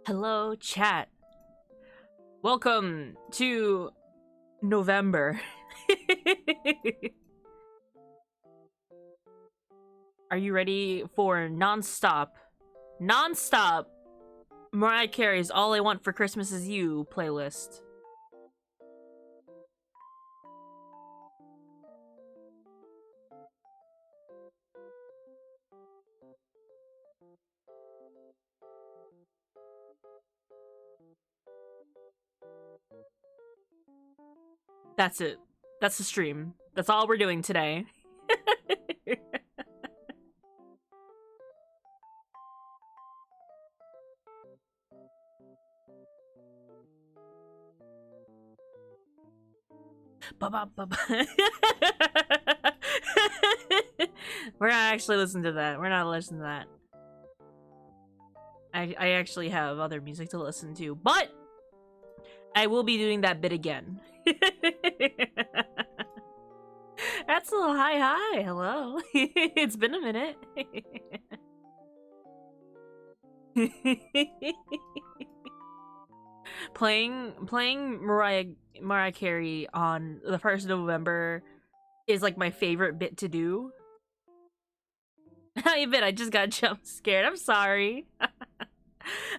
Hello, chat. Welcome to November. Are you ready for non-stop Mariah Carey's All I Want for Christmas Is You playlist? That's it. That's the stream. That's all we're doing today. We're not actually listening to that. We're not listening to that. I actually have other music to listen to, but I will be doing that bit again. That's a little hi. Hello. It's been a minute. playing Mariah Carey on the 1st of November is like my favorite bit to do. I admit I just got jump scared. I'm sorry.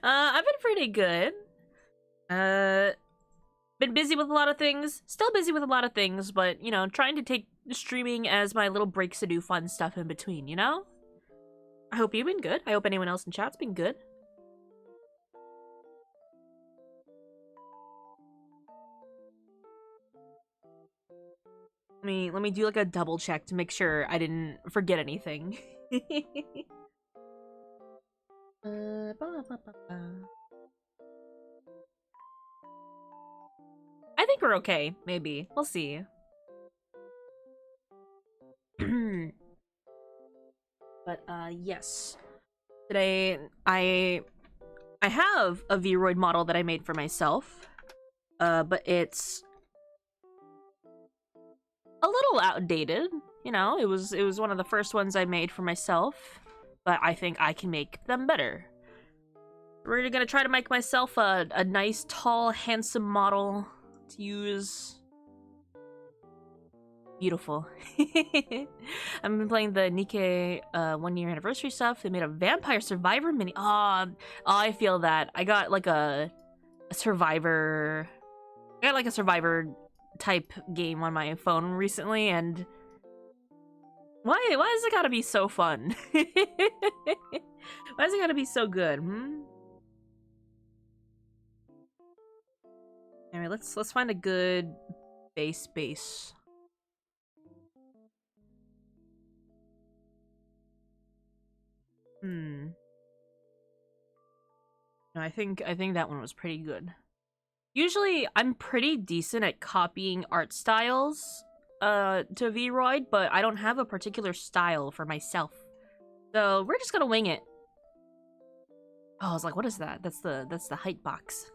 I've been pretty good. Been busy with a lot of things. Still busy with a lot of things, but you know, trying to take streaming as my little breaks to do fun stuff in between, you know? I hope you've been good. I hope anyone else in chat's been good. Let me do like a double check to make sure I didn't forget anything. I think we're okay, maybe. We'll see. But yes. Today I have a Vroid model that I made for myself. But it's a little outdated. You know, it was one of the first ones I made for myself, but I think I can make them better. We're gonna try to make myself a nice, tall, handsome model to use. Beautiful. I've been playing the Nikke 1-year anniversary stuff. They made a Vampire Survivor mini. I feel that. I got like a Survivor. I got like a Survivor type game on my phone recently, and why is it gotta be so fun? Why is it gotta be so good? Anyway, let's find a good base. No, I think that one was pretty good. Usually, I'm pretty decent at copying art styles to Vroid, but I don't have a particular style for myself. So we're just gonna wing it. Oh, I was like, what is that? That's the height box.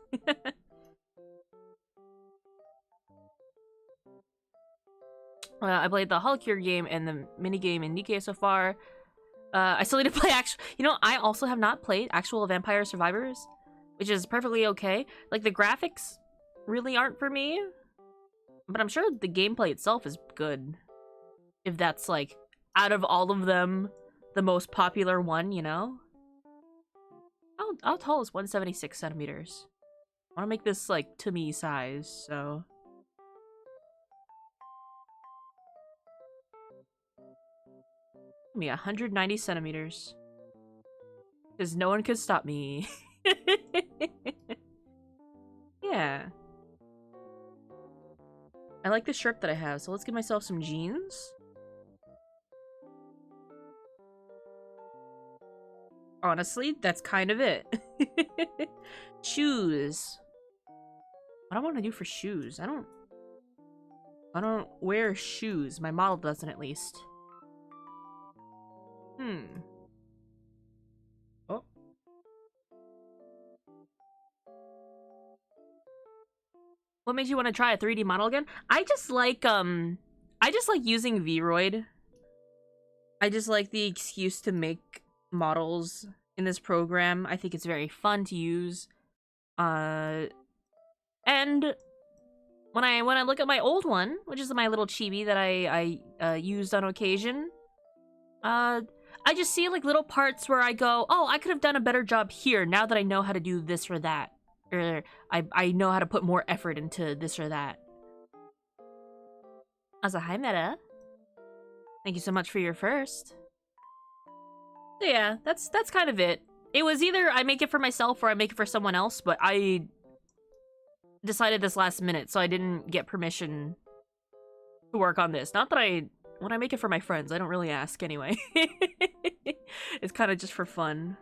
I played the Holocure game and the mini game in Nikke so far. I still need to play actual. You know, I also have not played actual Vampire Survivors, which is perfectly okay. Like, the graphics really aren't for me, but I'm sure the gameplay itself is good. If that's, like, out of all of them, the most popular one, you know? How tall is 176 centimeters? I want to make this, like, to me size, so... me 190 centimeters. Because no one could stop me. Yeah. I like the shirt that I have, so let's give myself some jeans. Honestly, that's kind of it. Shoes. What do I want to do for shoes? I don't wear shoes. My model doesn't, at least. Oh. What made you want to try a 3D model again? I just like using Vroid. I just like the excuse to make models in this program. I think it's very fun to use. And when I look at my old one, which is my little chibi that I used on occasion, I just see like little parts where I go, oh, I could have done a better job here now that I know how to do this or that. Or I know how to put more effort into this or that. Also, hi Meta. Thank you so much for your first. So yeah, that's kind of it. It was either I make it for myself or I make it for someone else, but I decided this last minute, so I didn't get permission to work on this. Not that when I make it for my friends, I don't really ask anyway. It's kind of just for fun.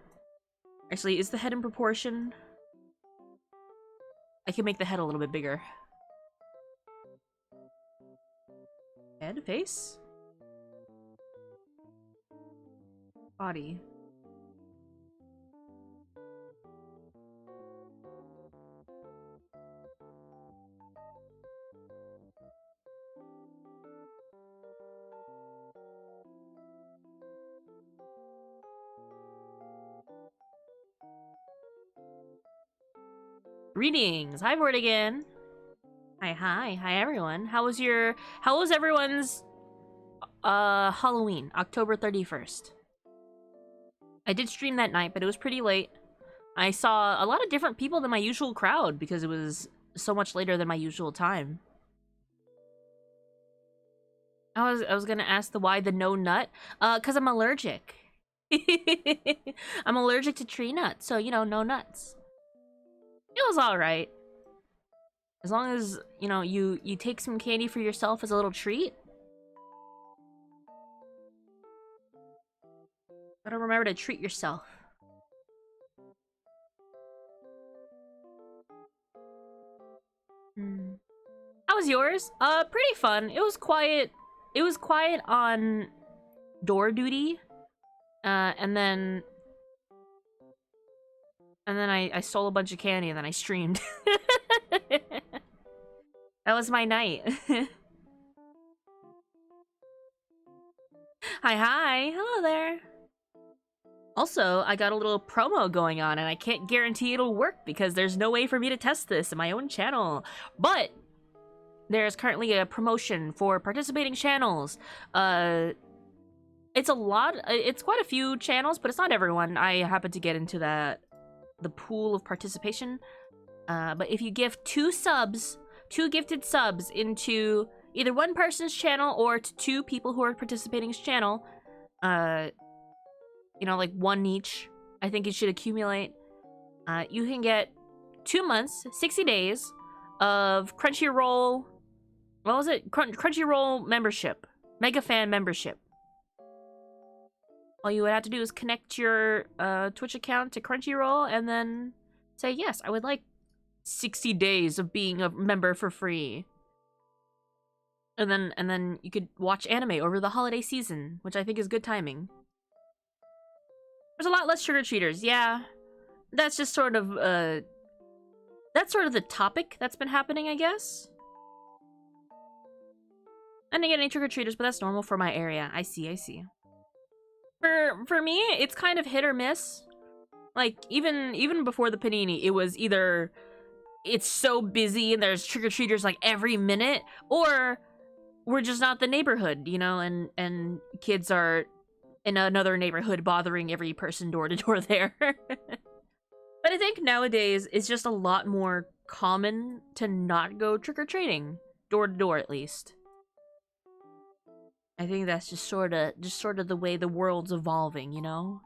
Actually, is the head in proportion? I can make the head a little bit bigger. Head, face, body. Greetings! Hi, Vortigan! Hi everyone. How was everyone's Halloween, October 31st? I did stream that night, but it was pretty late. I saw a lot of different people than my usual crowd because it was so much later than my usual time. I was gonna ask why the no nut? Cause I'm allergic. I'm allergic to tree nuts, so you know, no nuts. It was alright. As long as, you know, you take some candy for yourself as a little treat. Gotta remember to treat yourself. How was yours? Pretty fun. It was quiet. It was quiet on door duty. And then I stole a bunch of candy and then I streamed. That was my night. Hi. Hello there. Also, I got a little promo going on, and I can't guarantee it'll work because there's no way for me to test this in my own channel. But there's currently a promotion for participating channels. It's quite a few channels, but it's not everyone. I happen to get into the pool of participation. But if you give 2 gifted subs into either one person's channel or to 2 people who are participating's channel, you know, like 1 each, I think it should accumulate. You can get 2 months, 60 days of Crunchyroll. What was it? Crunchyroll membership, Mega Fan membership. All you would have to do is connect your Twitch account to Crunchyroll and then say, yes, I would like 60 days of being a member for free. And then you could watch anime over the holiday season, which I think is good timing. There's a lot less trick-or-treaters, yeah. That's just sort of, that's sort of the topic that's been happening, I guess. I didn't get any trick-or-treaters, but that's normal for my area. I see. For me, it's kind of hit or miss. Like, even before the panini, it was either it's so busy and there's trick-or-treaters like every minute, or we're just not the neighborhood, you know, and kids are in another neighborhood bothering every person door to door there. But I think nowadays it's just a lot more common to not go trick-or-treating, door to door at least. I think that's just sort of the way the world's evolving, you know?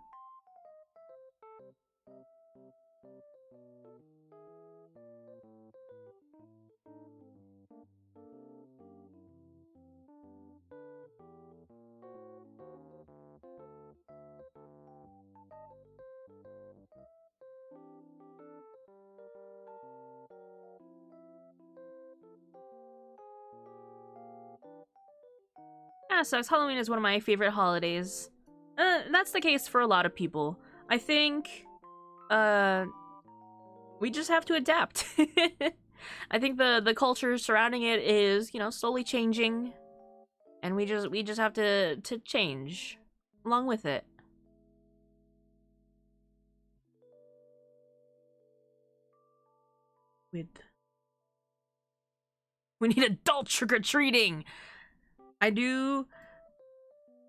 Yeah, so Halloween is one of my favorite holidays. That's the case for a lot of people. I think, we just have to adapt. I think the culture surrounding it is, you know, slowly changing, and we just have to change along with it. with. We need adult trick-or-treating. I do.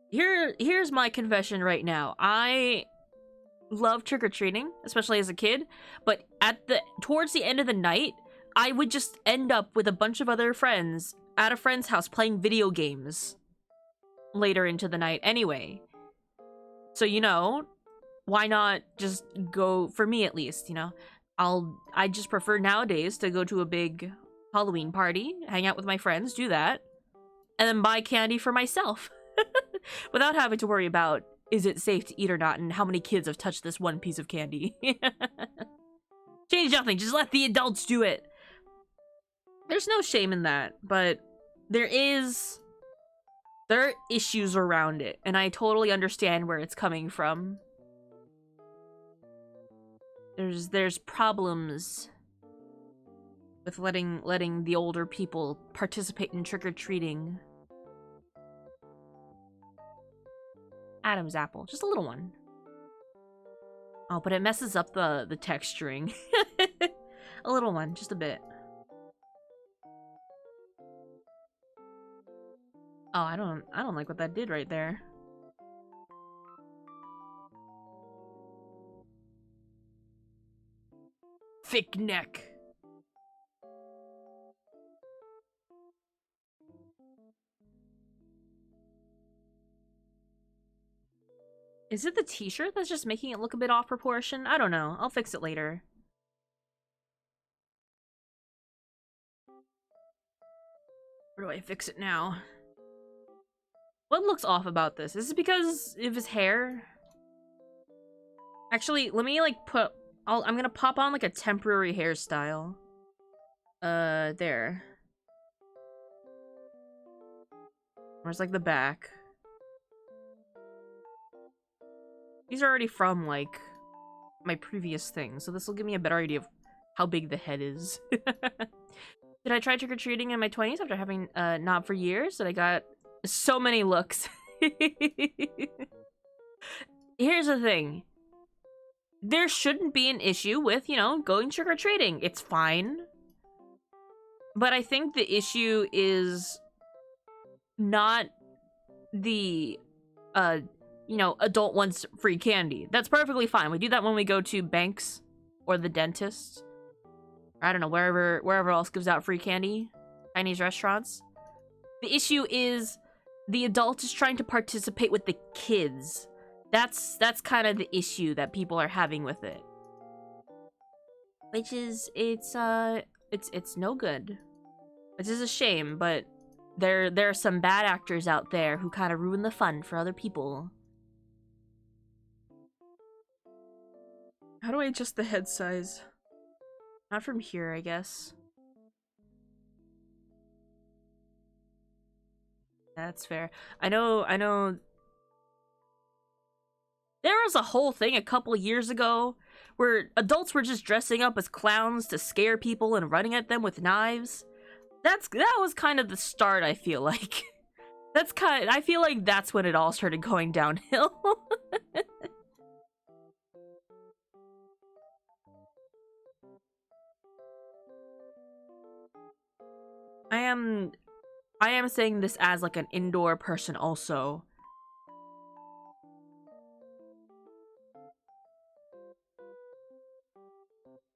Here's my confession right now. I love trick-or-treating, especially as a kid, but towards the end of the night, I would just end up with a bunch of other friends at a friend's house playing video games later into the night anyway. So, you know, why not just go, for me at least, you know, I just prefer nowadays to go to a big Halloween party, hang out with my friends, do that, and then buy candy for myself without having to worry about, is it safe to eat or not, and how many kids have touched this one piece of candy. Change nothing, just let the adults do it. There's no shame in that, but there are issues around it, and I totally understand where it's coming from. There's problems with letting the older people participate in trick-or-treating. Adam's apple, just a little one. Oh, but it messes up the texturing. A little one, just a bit. Oh, I don't like what that did right there. Thick neck. Is it the t-shirt that's just making it look a bit off proportion? I don't know. I'll fix it later. Where do I fix it now? What looks off about this? Is it because of his hair? Actually, let me like I'm gonna pop on like a temporary hairstyle. There. Where's like the back? These are already from like my previous thing, so this will give me a better idea of how big the head is. Did I try trick-or-treating in my 20s after having not for years? That I got so many looks. Here's the thing. There shouldn't be an issue with, you know, going trick-or-treating. It's fine. But I think the issue is not the, you know, adult wants free candy. That's perfectly fine. We do that when we go to banks or the dentist. Or I don't know, wherever else gives out free candy. Chinese restaurants. The issue is the adult is trying to participate with the kids. That's kind of the issue that people are having with it. Which is, it's no good. Which is a shame, but there are some bad actors out there who kind of ruin the fun for other people. How do I adjust the head size? Not from here, I guess. That's fair. I know. There was a whole thing a couple years ago where adults were just dressing up as clowns to scare people and running at them with knives. That was kind of the start, I feel like. I feel like that's when it all started going downhill. I am saying this as like an indoor person also.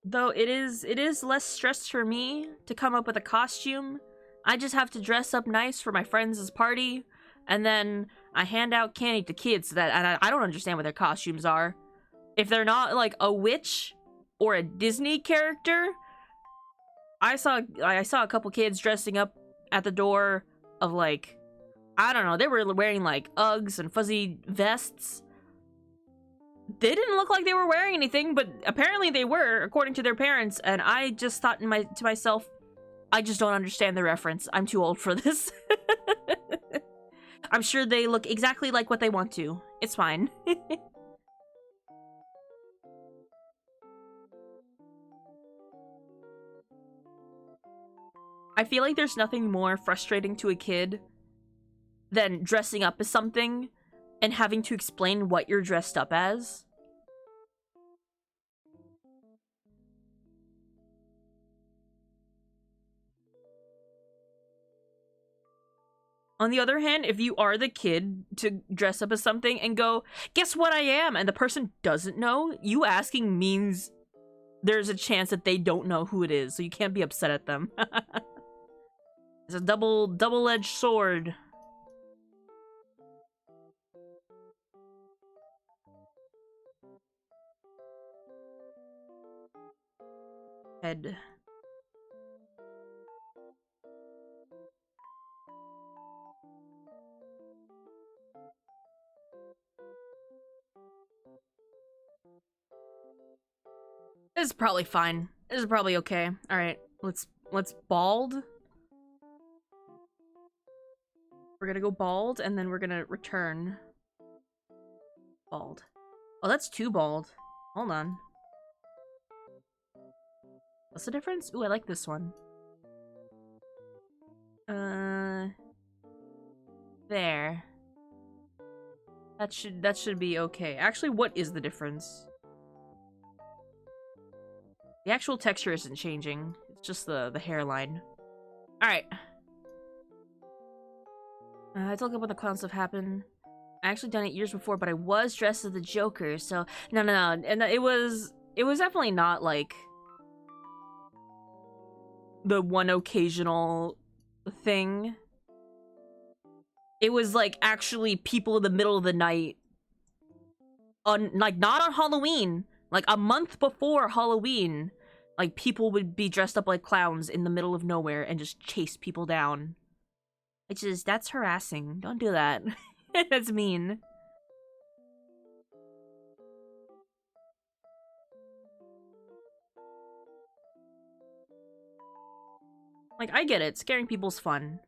Though it is less stress for me to come up with a costume. I just have to dress up nice for my friends' party, and then I hand out candy to kids and I don't understand what their costumes are. If they're not like a witch or a Disney character, I saw a couple kids dressing up at the door of like, I don't know, they were wearing like Uggs and fuzzy vests. They didn't look like they were wearing anything, but apparently they were, according to their parents, and I just thought to myself, I just don't understand the reference. I'm too old for this. I'm sure they look exactly like what they want to. It's fine. I feel like there's nothing more frustrating to a kid than dressing up as something and having to explain what you're dressed up as. On the other hand, if you are the kid to dress up as something and go, guess what I am, and the person doesn't know, you asking means there's a chance that they don't know who it is, so you can't be upset at them. It's a double-edged sword. Head. This is probably fine. This is probably okay. Alright, let's bald. We're gonna go bald, and then we're gonna return. Bald. Oh, that's too bald. Hold on. What's the difference? Ooh, I like this one. There. That should be okay. Actually, what is the difference? The actual texture isn't changing. It's just the hairline. Alright. I told you when the clown stuff happened. I actually done it years before, but I was dressed as the Joker, so no. And it was definitely not like the one occasional thing. It was like actually people in the middle of the night on, like, not on Halloween, like a month before Halloween, like people would be dressed up like clowns in the middle of nowhere and just chase people down. Which is, that's harassing. Don't do that. That's mean. Like, I get it. Scaring people's fun.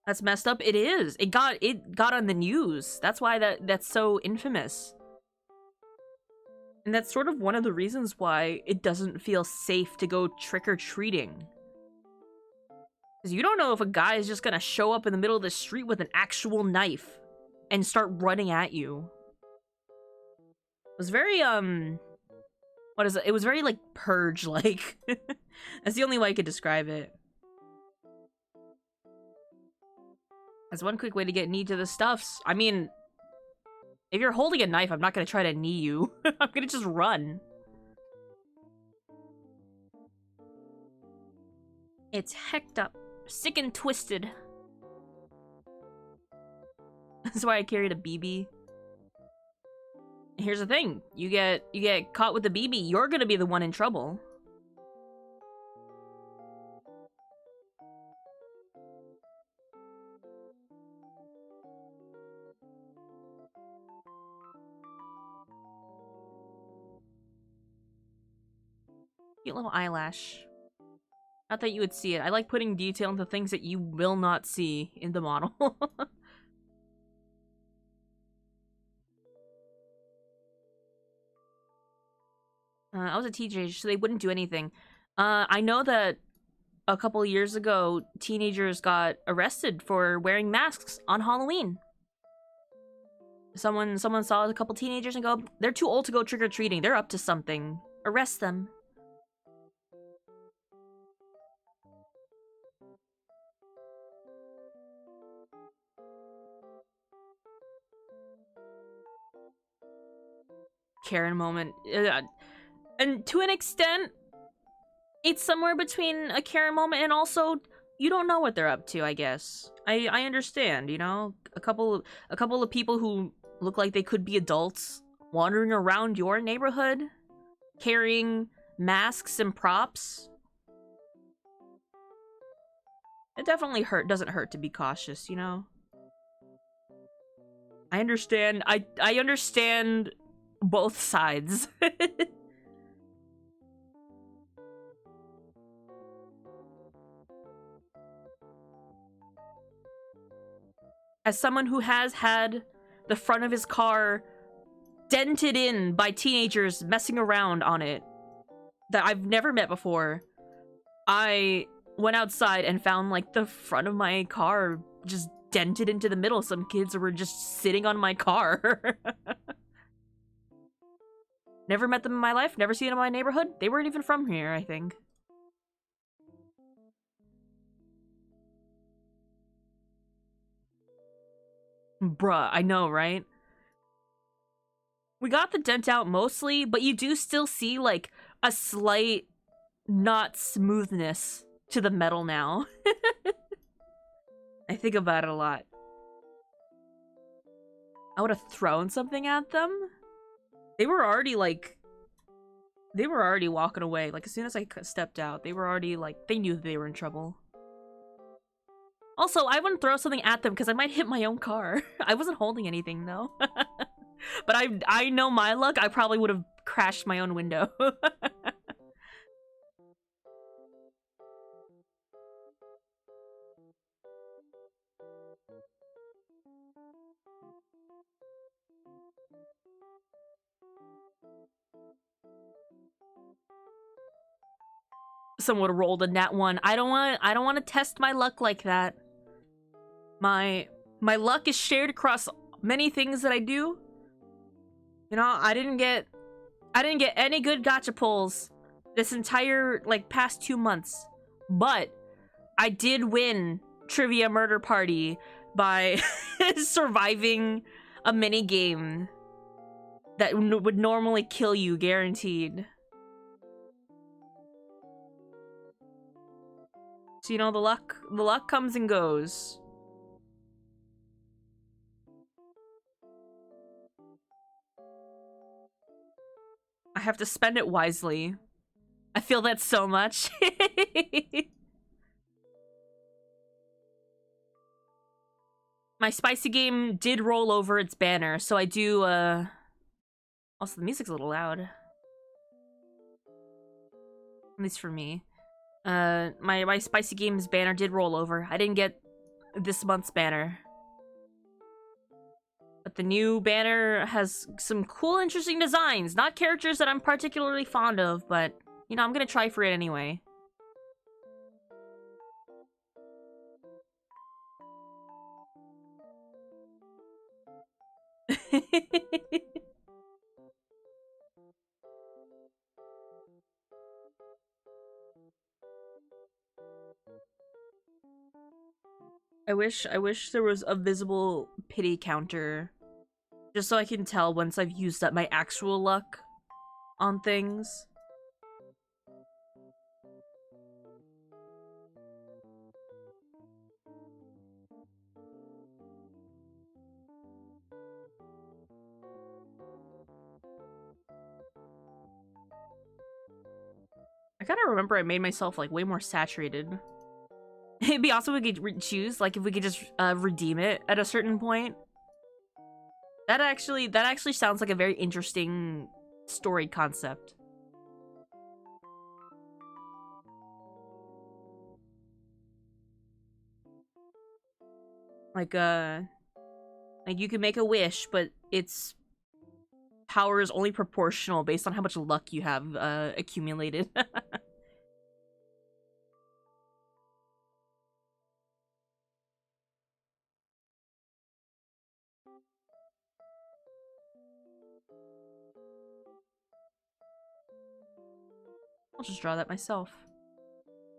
That's messed up. It is. It got on the news. That's why that's so infamous. And that's sort of one of the reasons why it doesn't feel safe to go trick-or-treating. Because you don't know if a guy is just gonna show up in the middle of the street with an actual knife and start running at you. It was very, what is it? It was very, like, Purge-like. That's the only way I could describe it. That's one quick way to get knee to the stuffs. I mean, if you're holding a knife, I'm not gonna try to knee you. I'm gonna just run. It's hecked up. Sick and twisted. That's why I carried a BB. Here's the thing. You get caught with a BB, you're gonna be the one in trouble. Cute little eyelash. Not that you would see it. I like putting detail into things that you will not see in the model. I was a teenager, so they wouldn't do anything. I know that a couple of years ago, teenagers got arrested for wearing masks on Halloween. Someone saw a couple teenagers and go, they're too old to go trick-or-treating. They're up to something. Arrest them. Karen moment. And to an extent, it's somewhere between a Karen moment and also you don't know what they're up to, I guess. I understand, you know? A couple of people who look like they could be adults wandering around your neighborhood carrying masks and props. It definitely doesn't hurt to be cautious, you know? I understand. I understand both sides. As someone who has had the front of his car dented in by teenagers messing around on it that I've never met before, I went outside and found, like, the front of my car just dented into the middle. Some kids were just sitting on my car. Never met them in my life, never seen them in my neighborhood. They weren't even from here, I think. Bruh, I know, right? We got the dent out mostly, but you do still see, like, a slight not smoothness to the metal now. I think about it a lot. I would have thrown something at them. They were already, like... They were already walking away. Like, as soon as I stepped out, they were already, like... They knew they were in trouble. Also, I wouldn't throw something at them because I might hit my own car. I wasn't holding anything, though. But I know my luck, I probably would have crashed my own window. Someone would have rolled a nat 1. I don't want to test my luck like that. My luck is shared across many things that I do. You know, I didn't get any good gacha pulls this entire, like, past 2 months. But I did win Trivia Murder Party by surviving a mini game that would normally kill you, guaranteed. So, you know, the luck comes and goes. I have to spend it wisely. I feel that so much. My spicy game did roll over its banner, so I do, Also, the music's a little loud. At least for me. My spicy games banner did roll over. I didn't get this month's banner. But the new banner has some cool, interesting designs. Not characters that I'm particularly fond of, but, you know, I'm gonna try for it anyway. I wish there was a visible pity counter. Just so I can tell once I've used up my actual luck on things. I gotta remember I made myself, like, way more saturated. It'd be awesome if we could choose, like, if we could just redeem it at a certain point. That actually sounds like a very interesting story concept. Like you can make a wish, but its power is only proportional based on how much luck you have accumulated. I'll just draw that myself.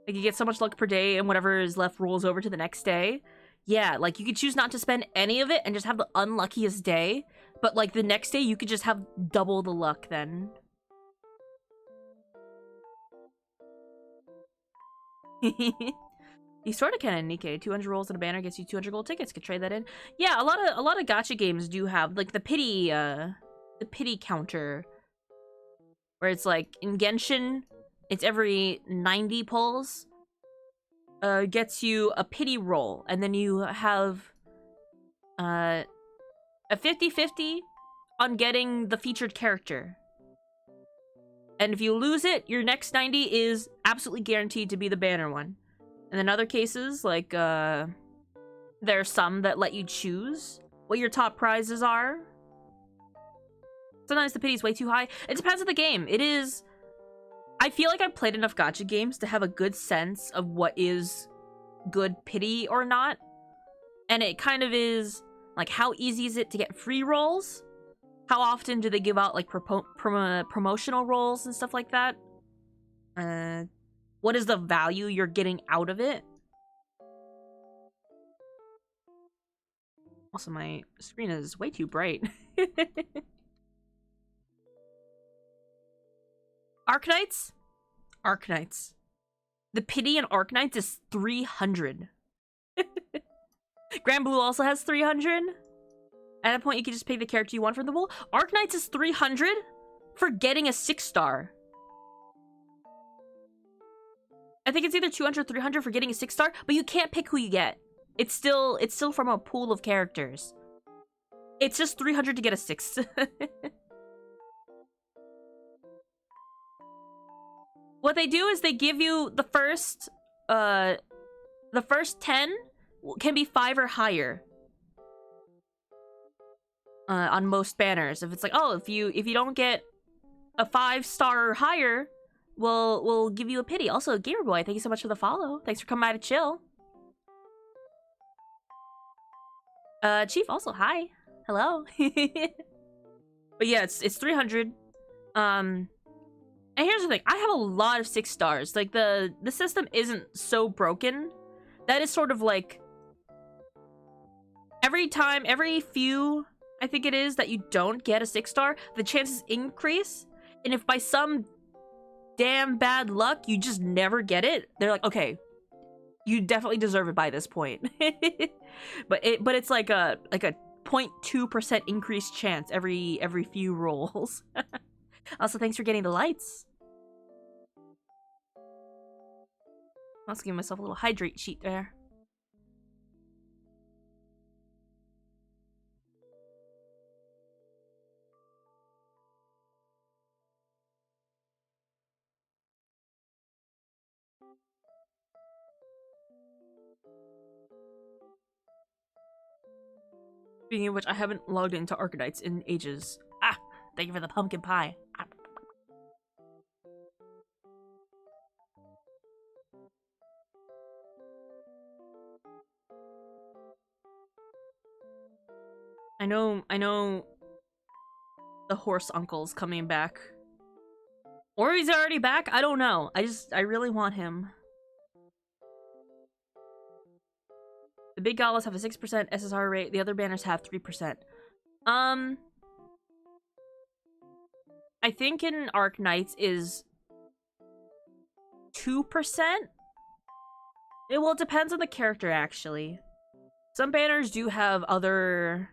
Like, you get so much luck per day, and whatever is left rolls over to the next day. Yeah, like, you could choose not to spend any of it and just have the unluckiest day. But, like, the next day, you could just have double the luck then. You sorta can, Nikkei. 200 rolls in a banner gets you 200 gold tickets. Could trade that in. Yeah, a lot of gacha games do have, like, the pity counter. Where it's like, in Genshin, it's every 90 pulls. Gets you a pity roll, and then you have a 50-50 on getting the featured character. And if you lose it, your next 90 is absolutely guaranteed to be the banner one. And in other cases, like, there are some that let you choose what your top prizes are. Sometimes the pity's way too high. It depends on the game. It is... I feel like I've played enough gacha games to have a good sense of what is good pity or not. And it kind of is, like, how easy is it to get free rolls? How often do they give out, like, promotional rolls and stuff like that? What is the value you're getting out of it? Also, my screen is way too bright. Arknights? Arknights. The pity in Arknights is 300. Grand Blue also has 300. At that point, you can just pick the character you want from the pool. Arknights is 300 for getting a 6-star. I think it's either 200 or 300 for getting a 6-star, but you can't pick who you get. It's still from a pool of characters. It's just 300 to get a 6. What they do is they give you the first 10 can be 5 or higher. On most banners. If it's like, oh, if you don't get a 5-star or higher, we'll give you a pity. Also, Gamerboy, thank you so much for the follow. Thanks for coming by to chill. Chief, also, hi. Hello. But yeah, it's 300. And here's the thing. I have a lot of 6 stars. Like, the system isn't so broken. That is sort of like... every few, I think it is, that you don't get a 6-star, the chances increase. And if by some damn bad luck you just never get it, they're like, okay, you definitely deserve it by this point. but it's like a 0.2% increased chance every few rolls. Also, thanks for getting the lights. I was giving myself a little hydrate sheet there. Speaking of which, I haven't logged into Arknights in ages. Ah! Thank you for the pumpkin pie. Ah. I know the horse uncle's coming back. Or he's already back? I don't know. I really want him. The big galas have a 6% SSR rate. The other banners have 3%. I think in Arknights is 2%? Well, it depends on the character, actually. Some banners do have other...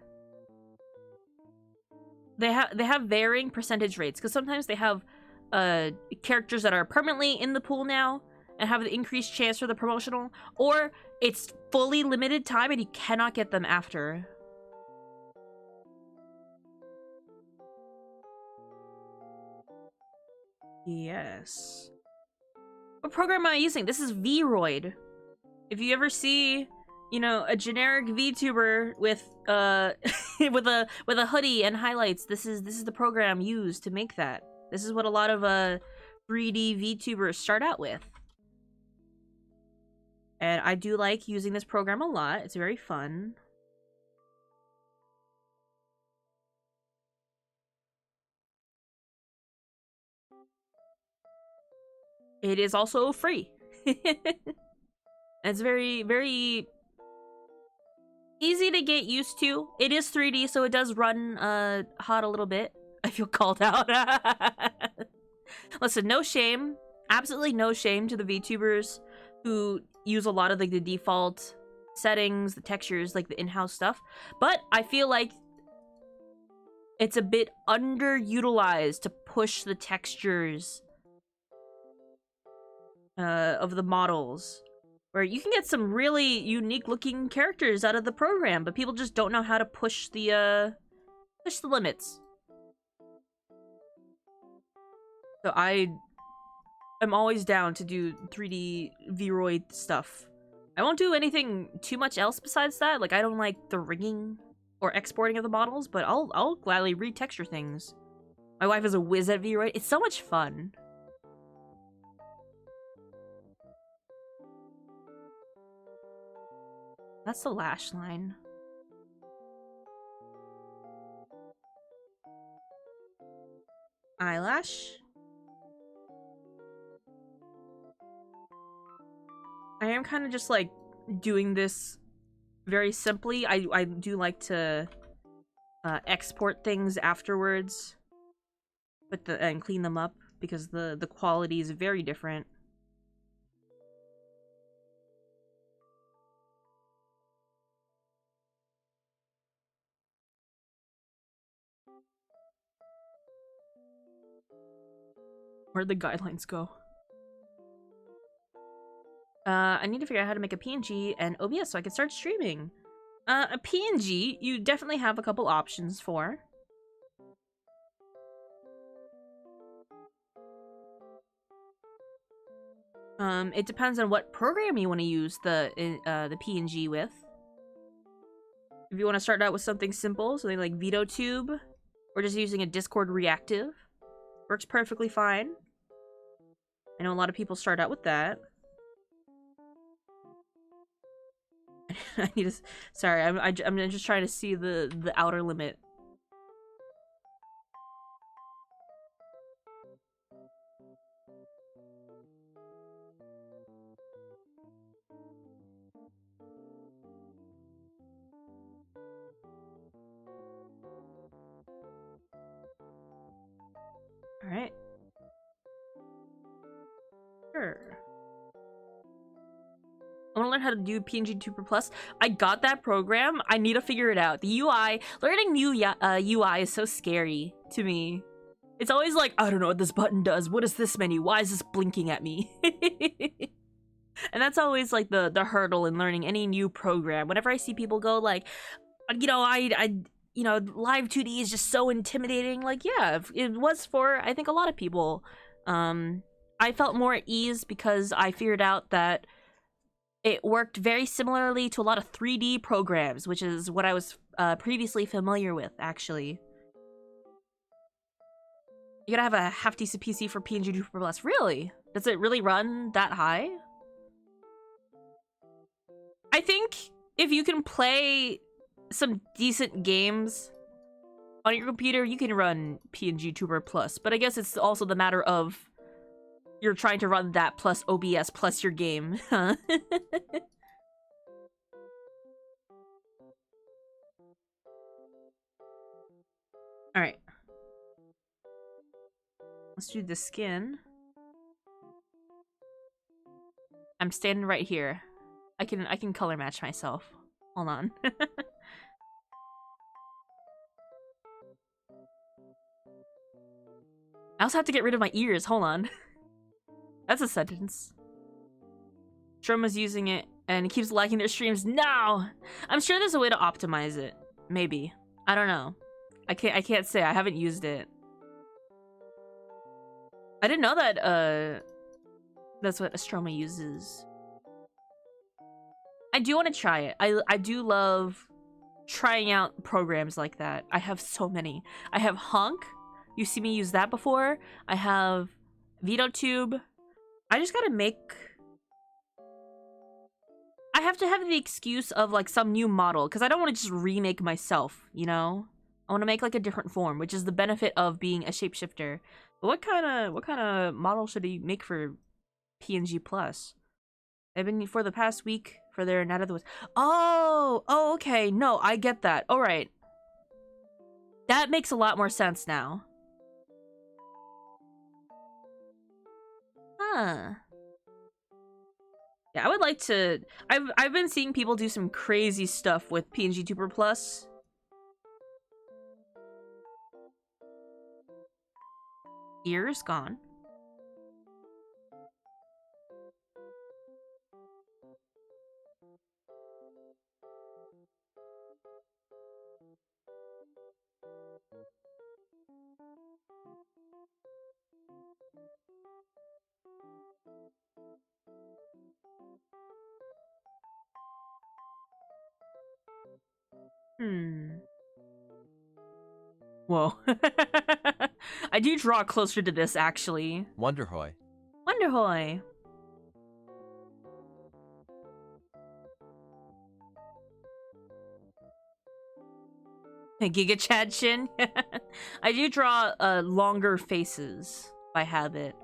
They have varying percentage rates, because sometimes they have characters that are permanently in the pool now and have an increased chance for the promotional, or it's fully limited time and you cannot get them after. Yes. What program am I using? This is Vroid. If you ever see, you know, a generic VTuber with with a hoodie and highlights, this is the program used to make that. This is what a lot of 3D VTubers start out with. And I do like using this program a lot. It's very fun. It is also free. It's very, very easy to get used to. It is 3D, so it does run hot a little bit. I feel called out. Listen, no shame. Absolutely no shame to the VTubers who use a lot of like the default settings, the textures, like the in-house stuff. But I feel like it's a bit underutilized to push the textures of the models, where you can get some really unique looking characters out of the program, but people just don't know how to push the limits. So I'm always down to do 3D Vroid stuff. I won't do anything too much else besides that. Like, I don't like the rigging or exporting of the models, but I'll gladly retexture things. My wife is a whiz at Vroid. It's so much fun. That's the lash line. Eyelash. I am kind of just like doing this very simply. I do like to export things afterwards, and clean them up because the quality is very different. Where'd the guidelines go? I need to figure out how to make a PNG and OBS so I can start streaming. A PNG, you definitely have a couple options for. It depends on what program you want to use the PNG with. If you want to start out with something simple, something like VideoTube, or just using a Discord reactive, works perfectly fine. I know a lot of people start out with that. I need to. Sorry, I'm just trying to see the outer limit. All right. Sure. I want to learn how to do PNG Tuber Plus. I got that program. I need to figure it out. The UI, learning new UI is so scary to me. It's always like, I don't know what this button does. What is this menu? Why is this blinking at me? And that's always like the hurdle in learning any new program. Whenever I see people go like, you know, you know, Live 2D is just so intimidating. Like, yeah, it was for, I think, a lot of people. I felt more at ease because I figured out that it worked very similarly to a lot of 3D programs, which is what I was previously familiar with, actually. You gotta have a hefty PC for PNG Tuber Plus. Really? Does it really run that high? I think if you can play some decent games on your computer, you can run PNG Tuber Plus. But I guess it's also the matter of you're trying to run that plus OBS plus your game. All right. Let's do the skin. I'm standing right here. I can color match myself. Hold on. I also have to get rid of my ears. Hold on. That's a sentence. Stroma's using it and it keeps lagging their streams. No! I'm sure there's a way to optimize it. Maybe. I don't know. I can't say. I haven't used it. I didn't know that that's what Astroma uses. I do want to try it. I do love trying out programs like that. I have so many. I have Honk. You see me use that before. I have VideoTube. I just gotta make... I have to have the excuse of like some new model because I don't want to just remake myself, you know? I want to make like a different form, which is the benefit of being a shapeshifter. But what kind of model should he make for PNG Plus? I've been for the past week for their Night of the Woods. Oh, okay. No, I get that. All right. That makes a lot more sense now. Huh. Yeah, I would like to... I've been seeing people do some crazy stuff with PNG Tuber Plus. Ears gone. Whoa. I do draw closer to this, actually. Wonderhoy. Wonderhoy. Giga Chad Shin. I do draw longer faces by habit.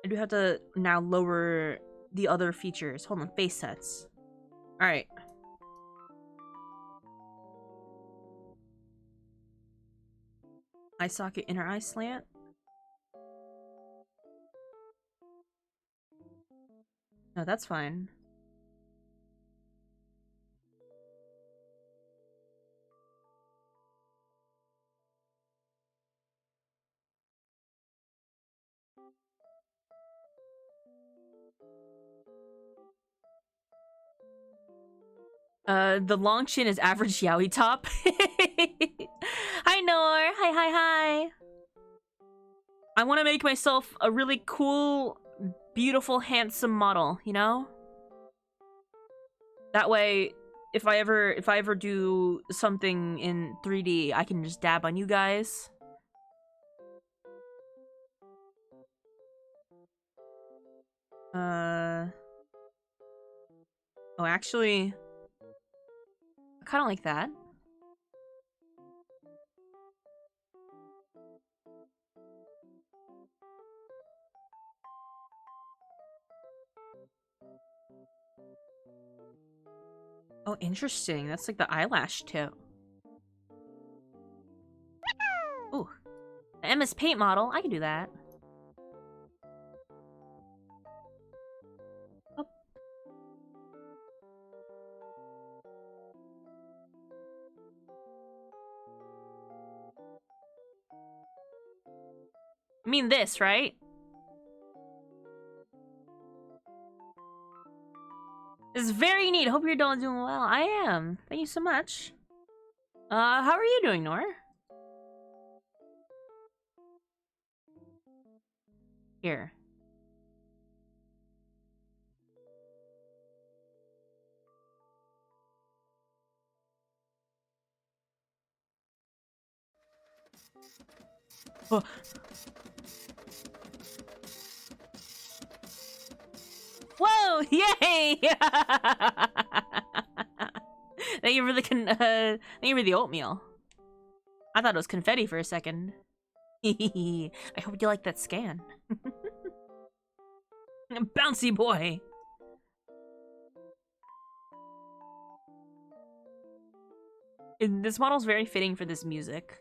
I do have to now lower the other features. Hold on, face sets. Alright. Eye socket, inner eye slant. No, that's fine. The long chin is average yaoi top. Hi, Nor. Hi, hi, hi. I want to make myself a really cool, beautiful, handsome model, you know? That way, if I ever do something in 3D, I can just dab on you guys. Oh, actually, I kind of like that. Oh, interesting. That's like the eyelash tip. Ooh. The MS Paint model. I can do that. Oh. I mean this, right? It's very neat. Hope you're doing well. I am. Thank you so much. How are you doing, Nor? Here. Oh. Whoa! Yay! Thank you for the thank you for the oatmeal. I thought it was confetti for a second. I hope you like that scan. Bouncy boy. This model's very fitting for this music.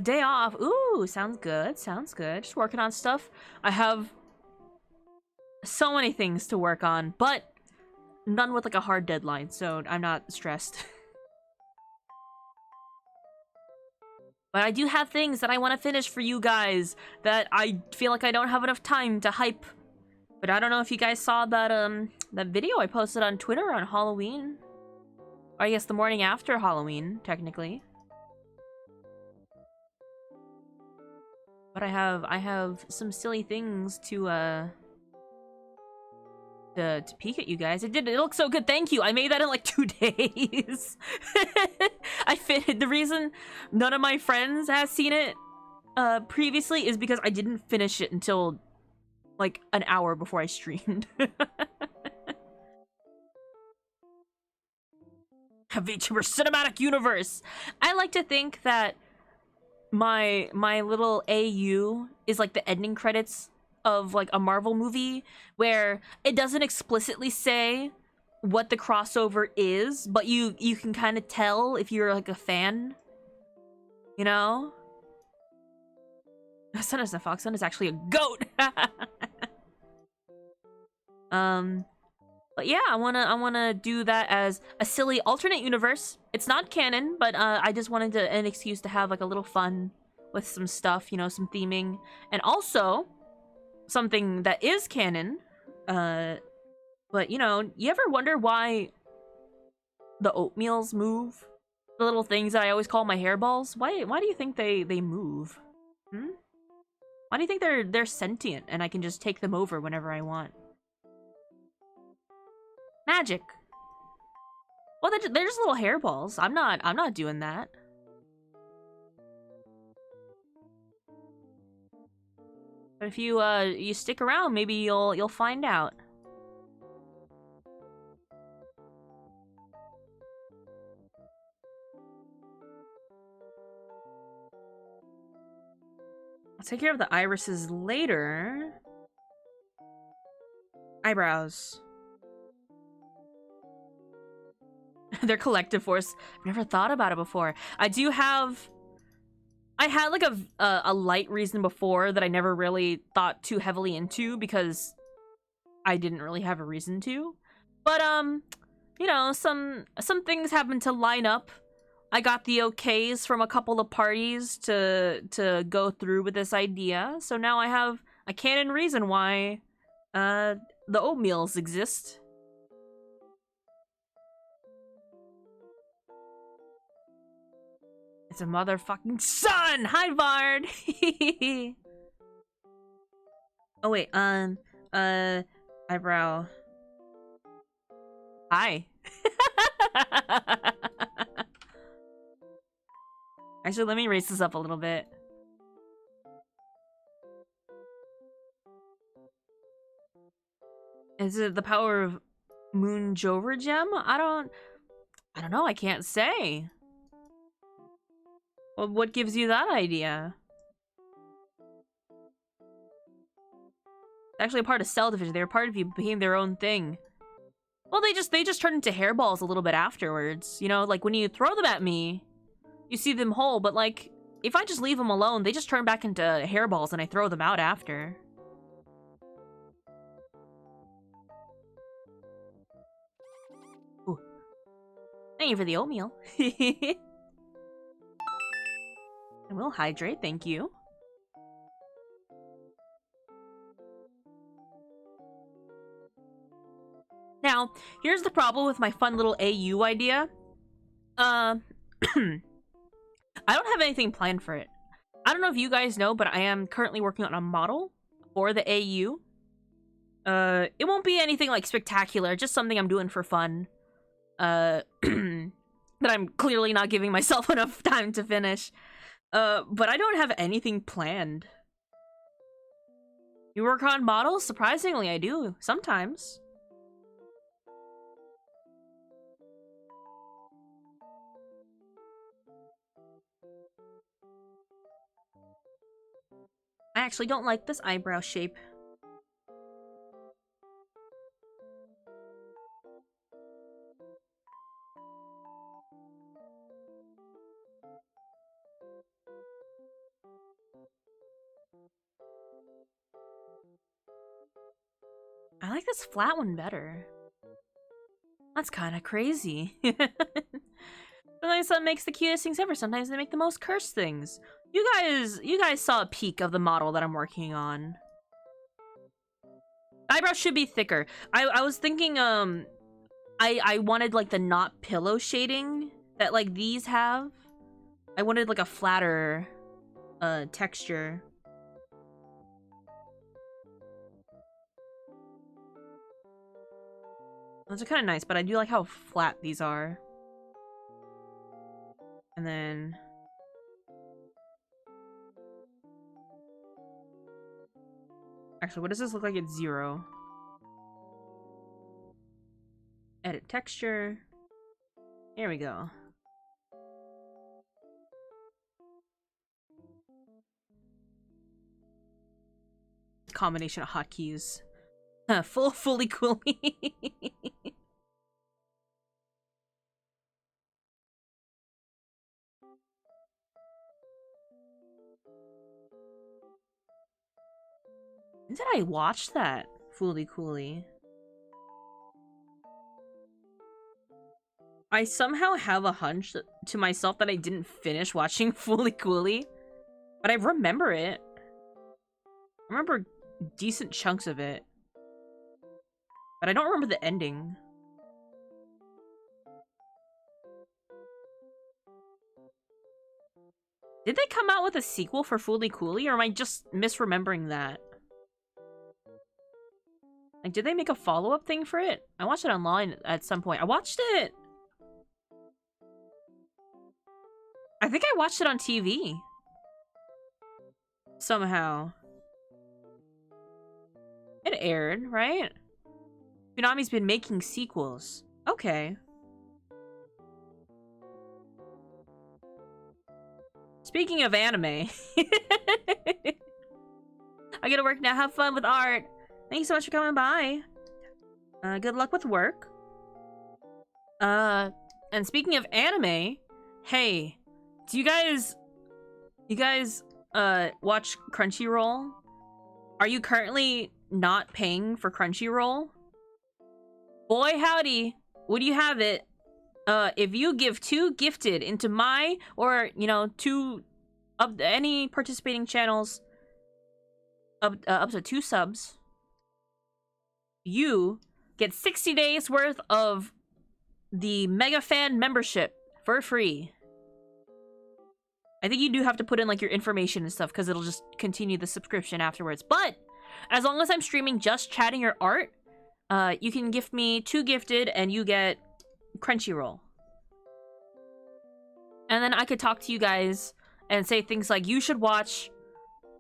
Day off. Ooh, sounds good. Sounds good. Just working on stuff. I have so many things to work on, but none with like a hard deadline, so I'm not stressed. But I do have things that I want to finish for you guys that I feel like I don't have enough time to hype. But I don't know if you guys saw that that video I posted on Twitter on Halloween. Or I guess the morning after Halloween, technically. But I have some silly things to peek at you guys. It looks so good. Thank you. I made that in like 2 days. The reason none of my friends has seen it previously is because I didn't finish it until like an hour before I streamed. VTuber cinematic universe. I like to think that my little AU is like the ending credits of like a Marvel movie where it doesn't explicitly say what the crossover is, but you can kind of tell if you're like a fan, you know? Sun is a fox. Sun is actually a goat. But yeah, I wanna do that as a silly alternate universe. It's not canon, but I just wanted an excuse to have like a little fun with some stuff, you know, some theming, and also something that is canon. But you know, you ever wonder why the oatmeals move? The little things that I always call my hairballs. Why do you think they move? Hmm? Why do you think they're sentient and I can just take them over whenever I want? Magic. Well, they're just little hairballs. I'm not doing that. But if you stick around, maybe you'll find out. I'll take care of the irises later. Eyebrows. Their collective force. I've never thought about it before. I had like a light reason before that I never really thought too heavily into because I didn't really have a reason to. But you know, some things happen to line up. I got the okays from a couple of parties to go through with this idea. So now I have a canon reason why the oatmeals exist. It's a motherfucking sun! Hi, Vard! Oh, wait, eyebrow. Hi. Actually, let me raise this up a little bit. Is it the power of Moon Jover Gem? I don't know, I can't say. Well, what gives you that idea? Actually a part of Cell Division. They were part of you, became their own thing. Well, they just turned into hairballs a little bit afterwards. You know, like when you throw them at me, you see them whole, but like if I just leave them alone, they just turn back into hairballs and I throw them out after. Ooh. Thank you for the oatmeal. And we'll hydrate, thank you. Now, here's the problem with my fun little AU idea. I don't have anything planned for it. I don't know if you guys know, but I am currently working on a model for the AU. It won't be anything like spectacular, just something I'm doing for fun. That I'm clearly not giving myself enough time to finish. But I don't have anything planned. You work on models? Surprisingly, I do. Sometimes. I actually don't like this eyebrow shape. I like this flat one better. That's kind of crazy. Sometimes that makes the cutest things ever. Sometimes they make the most cursed things. You guys saw a peek of the model that I'm working on. Eyebrows should be thicker. I was thinking, I wanted like the not pillow shading that like these have. I wanted like a flatter, texture. Those are kind of nice, but I do like how flat these are. And then... Actually, what does this look like at 0? Edit texture. Here we go. Combination of hotkeys. Fully coolly. When did I watch that? Fully coolly. I somehow have a hunch to myself that I didn't finish watching Fully Coolly, but I remember it. I remember decent chunks of it, but I don't remember the ending. Did they come out with a sequel for Fully Coolly, or am I just misremembering that? Like, did they make a follow-up thing for it? I watched it online at some point. I watched it! I think I watched it on TV. Somehow. It aired, right? Konami's been making sequels. Okay. Speaking of anime. I gotta work now. Have fun with art. Thank you so much for coming by. Good luck with work. And speaking of anime, hey, do you guys watch Crunchyroll? Are you currently not paying for Crunchyroll? Boy howdy, would you have it? If you give 2 gifted into my, or, you know, 2 of any participating channels, up to 2 subs, you get 60 days worth of the Mega Fan membership for free. I think you do have to put in like your information and stuff because it'll just continue the subscription afterwards. But as long as I'm streaming just chatting or art, you can gift me 2 gifted and you get Crunchyroll. And then I could talk to you guys and say things like, you should watch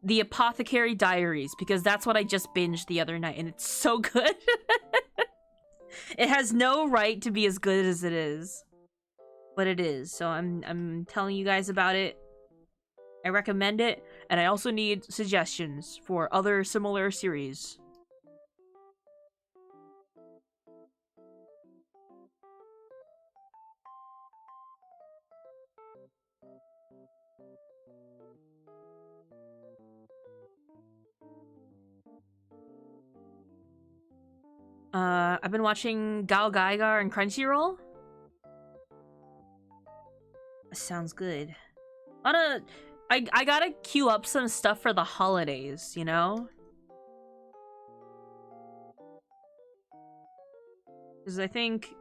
The Apothecary Diaries because that's what I just binged the other night and it's so good. It has no right to be as good as it is, but it is. So I'm telling you guys about it. I recommend it, and I also need suggestions for other similar series. I've been watching Gao Gaigar and Crunchyroll. Sounds good. I gotta queue up some stuff for the holidays, you know? Because I think,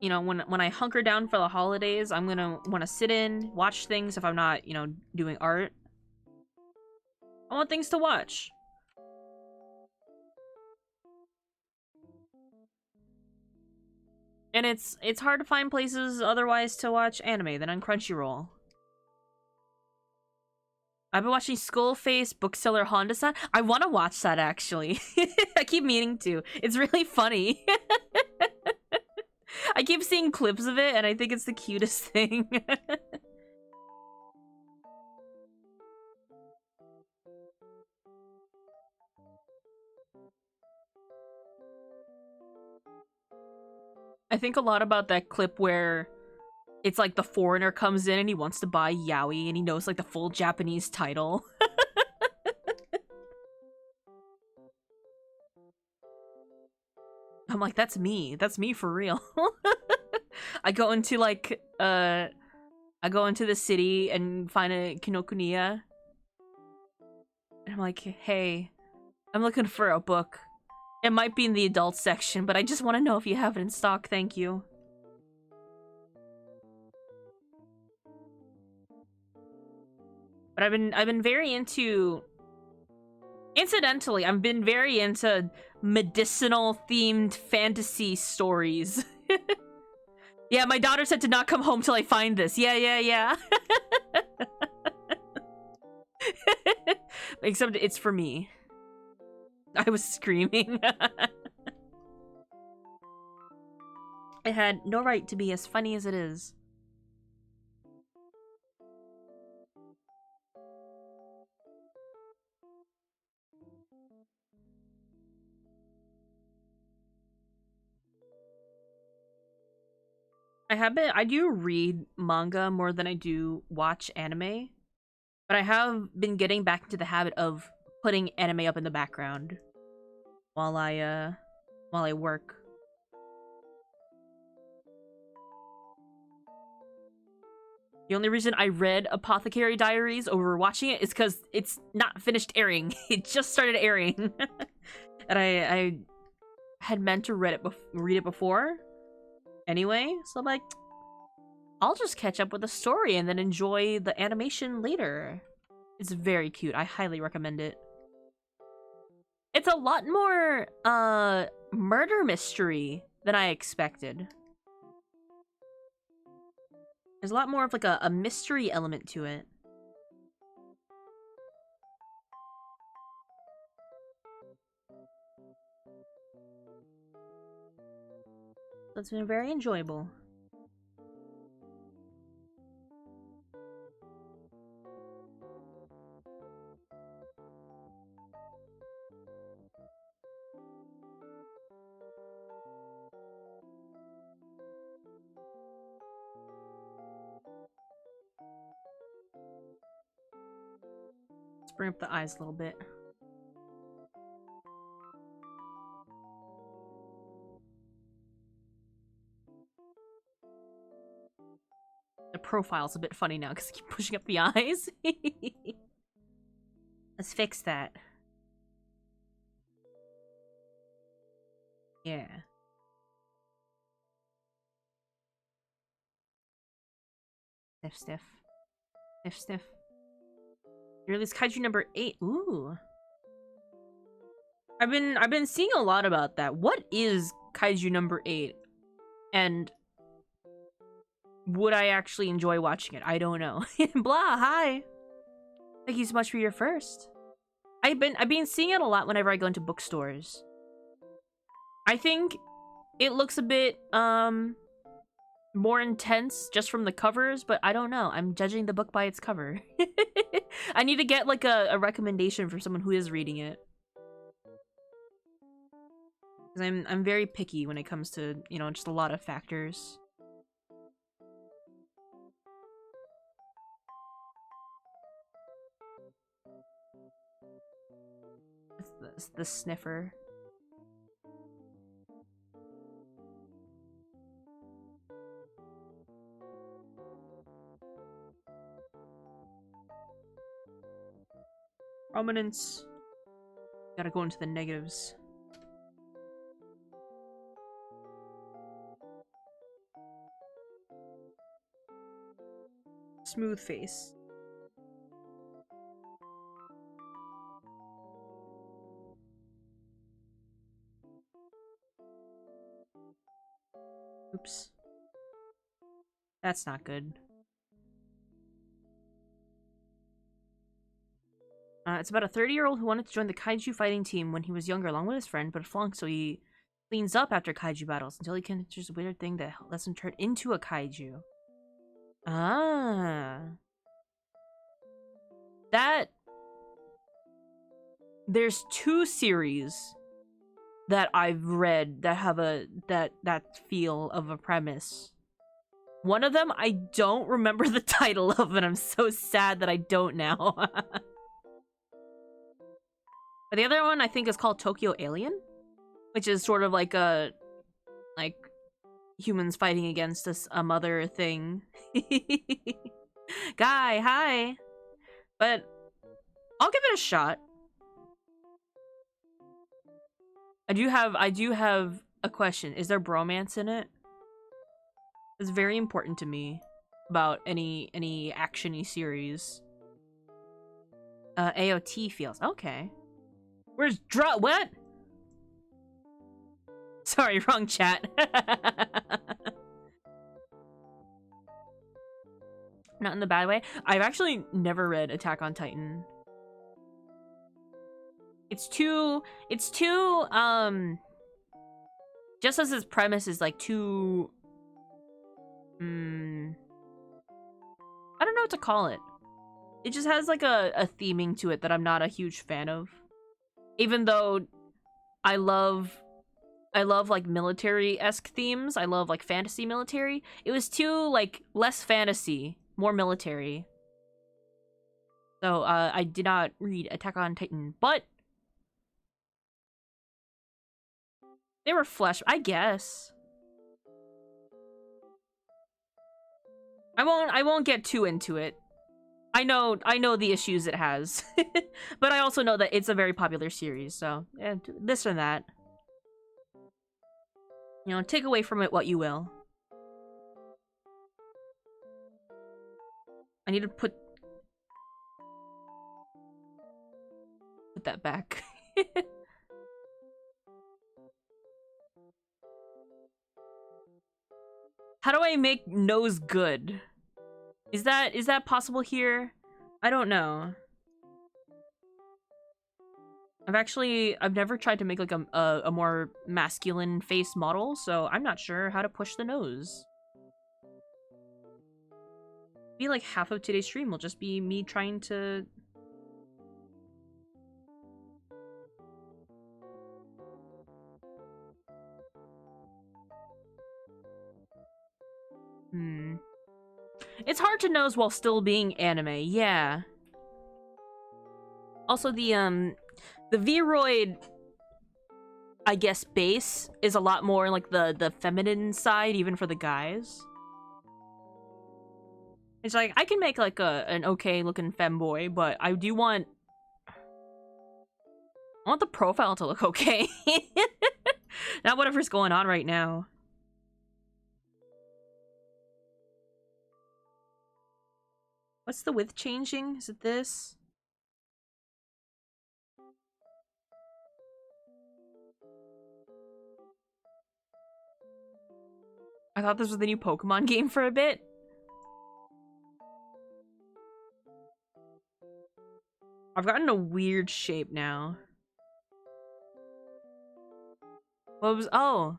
you know, when I hunker down for the holidays, I'm gonna want to sit in, watch things if I'm not, you know, doing art. I want things to watch. And it's hard to find places otherwise to watch anime than on Crunchyroll. I've been watching Skullface Bookseller Honda-san. I want to watch that, actually. I keep meaning to. It's really funny. I keep seeing clips of it, and I think it's the cutest thing. I think a lot about that clip where it's like the foreigner comes in and he wants to buy Yaoi and he knows like the full Japanese title. I'm like, that's me. That's me for real. I go into like I go into the city and find a Kinokuniya. And I'm like, hey, I'm looking for a book. It might be in the adult section, but I just want to know if you have it in stock, thank you. But I've been very into... Incidentally, I've been very into medicinal-themed fantasy stories. Yeah, my daughter said to not come home till I find this. Yeah. Except it's for me. I was screaming. It had no right to be as funny as it is. I do read manga more than I do watch anime, but I have been getting back into the habit of putting anime up in the background while I work. The only reason I read Apothecary Diaries over watching it is because it's not finished airing. It just started airing. And I had meant to read it before anyway, so I'm like, I'll just catch up with the story and then enjoy the animation later. It's very cute. I highly recommend it. It's a lot more murder mystery than I expected. There's a lot more of like a mystery element to it. So it's been very enjoyable. bring up the eyes a little bit. The profile's a bit funny now because I keep pushing up the eyes. Let's fix that. Yeah. Sniff, sniff. Sniff, sniff. You released Kaiju number 8. Ooh. I've been seeing a lot about that. What is Kaiju number 8? And would I actually enjoy watching it? I don't know. Blah, hi. Thank you so much for your first. I've been seeing it a lot whenever I go into bookstores. I think it looks a bit more intense just from the covers, but I don't know. I'm judging the book by its cover. I need to get like a recommendation from someone who is reading it. Because I'm very picky when it comes to, you know, just a lot of factors. It's the sniffer. Prominence. Gotta go into the negatives. Smooth face. Oops. That's not good. It's about a 30-year-old who wanted to join the kaiju fighting team when he was younger along with his friend, but flunked, so he cleans up after kaiju battles until he encounters a weird thing that lets him turn into a kaiju. Ah. There's 2 series that I've read that have that feel of a premise. One of them I don't remember the title of, and I'm so sad that I don't now. But the other one I think is called Tokyo Alien, which is sort of like a humans fighting against a mother thing. Guy, hi. But I'll give it a shot. I do have a question. Is there bromance in it? It's very important to me about any action-y series. AOT feels okay. Where's what? Sorry, wrong chat. Not in the bad way. I've actually never read Attack on Titan. It's too just as its premise is like too I don't know what to call it. It just has like a theming to it that I'm not a huge fan of. Even though I love like military-esque themes. I love like fantasy military. It was too like less fantasy, more military. So I did not read Attack on Titan, but they were flesh, I guess. I won't get too into it. I know the issues it has. But I also know that it's a very popular series, so yeah, this and that. You know, take away from it what you will. I need to put that back. How do I make nose good? Is that possible here? I don't know. I've never tried to make like a more masculine face model, so I'm not sure how to push the nose. Be like half of today's stream will just be me trying to It's hard to nose while still being anime, yeah. Also, the Vroid, I guess, base is a lot more like the feminine side, even for the guys. It's like, I can make like an okay looking femboy, but I want the profile to look okay. Not whatever's going on right now. What's the width changing? Is it this? I thought this was the new Pokemon game for a bit. I've gotten a weird shape now. What was— oh.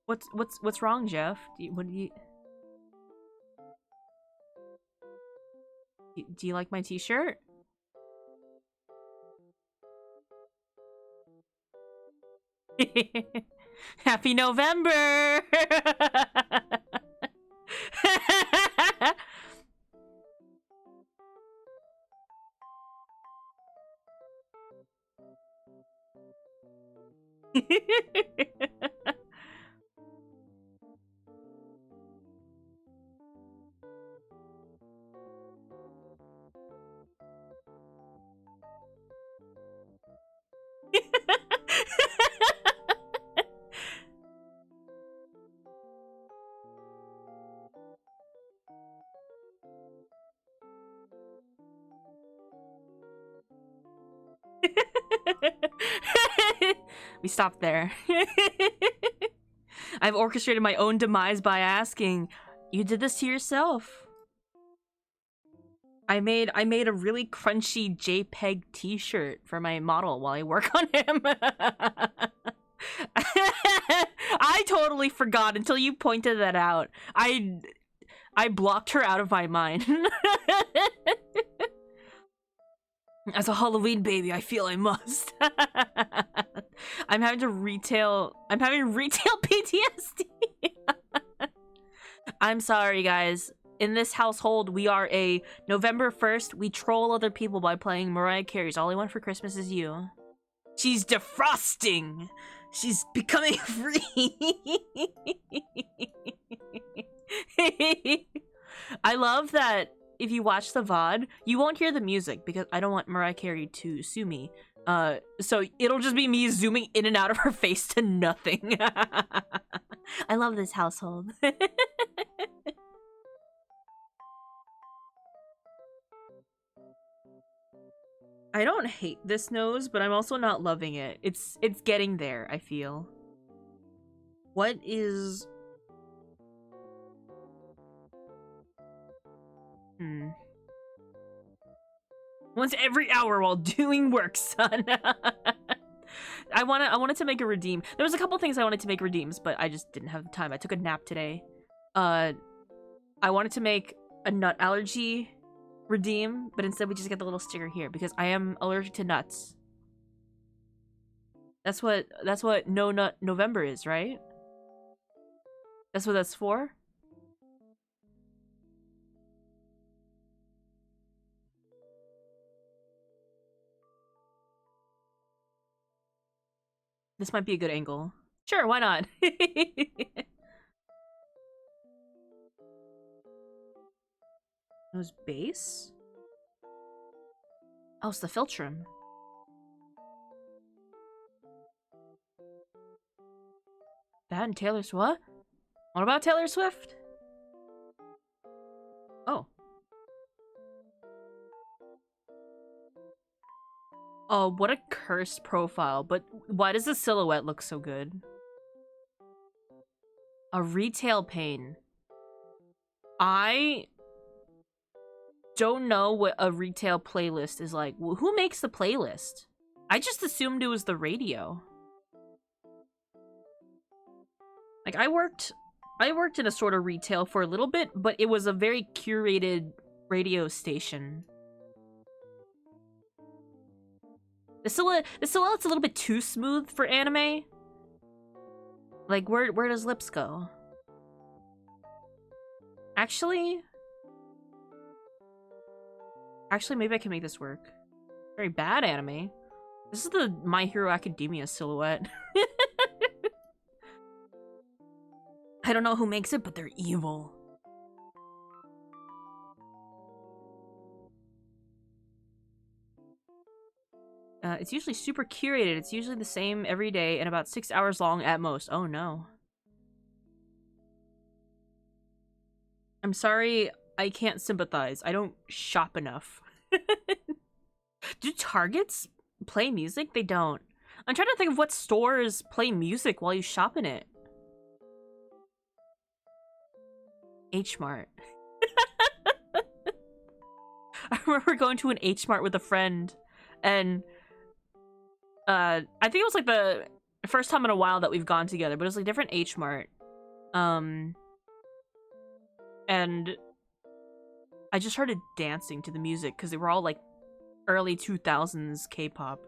What's wrong, Jeff? Do you like my t-shirt? Happy November! We stopped there. I've orchestrated my own demise by asking, you did this to yourself. I made a really crunchy JPEG t-shirt for my model while I work on him. I totally forgot until you pointed that out. I blocked her out of my mind. As a Halloween baby, I feel I must. I'm having retail PTSD. I'm sorry, guys. In this household, we are a November 1st. We troll other people by playing Mariah Carey's All I Want for Christmas Is You. She's defrosting. She's becoming free. I love that if you watch the VOD, you won't hear the music because I don't want Mariah Carey to sue me. So it'll just be me zooming in and out of her face to nothing. I love this household. I don't hate this nose, but I'm also not loving it. It's getting there, I feel. What is... Once every hour while doing work, son. I wanted to make a redeem. There was a couple things I wanted to make redeems, but I just didn't have the time. I took a nap today. I wanted to make a nut allergy redeem, but instead we just get the little sticker here because I am allergic to nuts. That's what No Nut November is, right? That's what that's for? This might be a good angle. Sure, why not? Nose base? Oh, it's the Filtrum. That and Taylor Swift? What about Taylor Swift? Oh. Oh, what a cursed profile. But why does the silhouette look so good? A retail pain. I don't know what a retail playlist is like. Who makes the playlist? I just assumed it was the radio. Like, I worked in a sort of retail for a little bit, but it was a very curated radio station. The silhouette's a little bit too smooth for anime. Like, where does lips go? Actually, Actually, maybe I can make this work. Very bad anime. This is the My Hero Academia silhouette. I don't know who makes it, but they're evil. It's usually super curated. It's usually the same every day and about 6 hours long at most. Oh no. I'm sorry, I can't sympathize. I don't shop enough. Do Targets play music? They don't. I'm trying to think of what stores play music while you shop in it. H Mart. I remember going to an H Mart with a friend, and I think it was like the first time in a while that we've gone together, but it was like different H Mart. And I just started dancing to the music because they were all like early 2000s K-pop.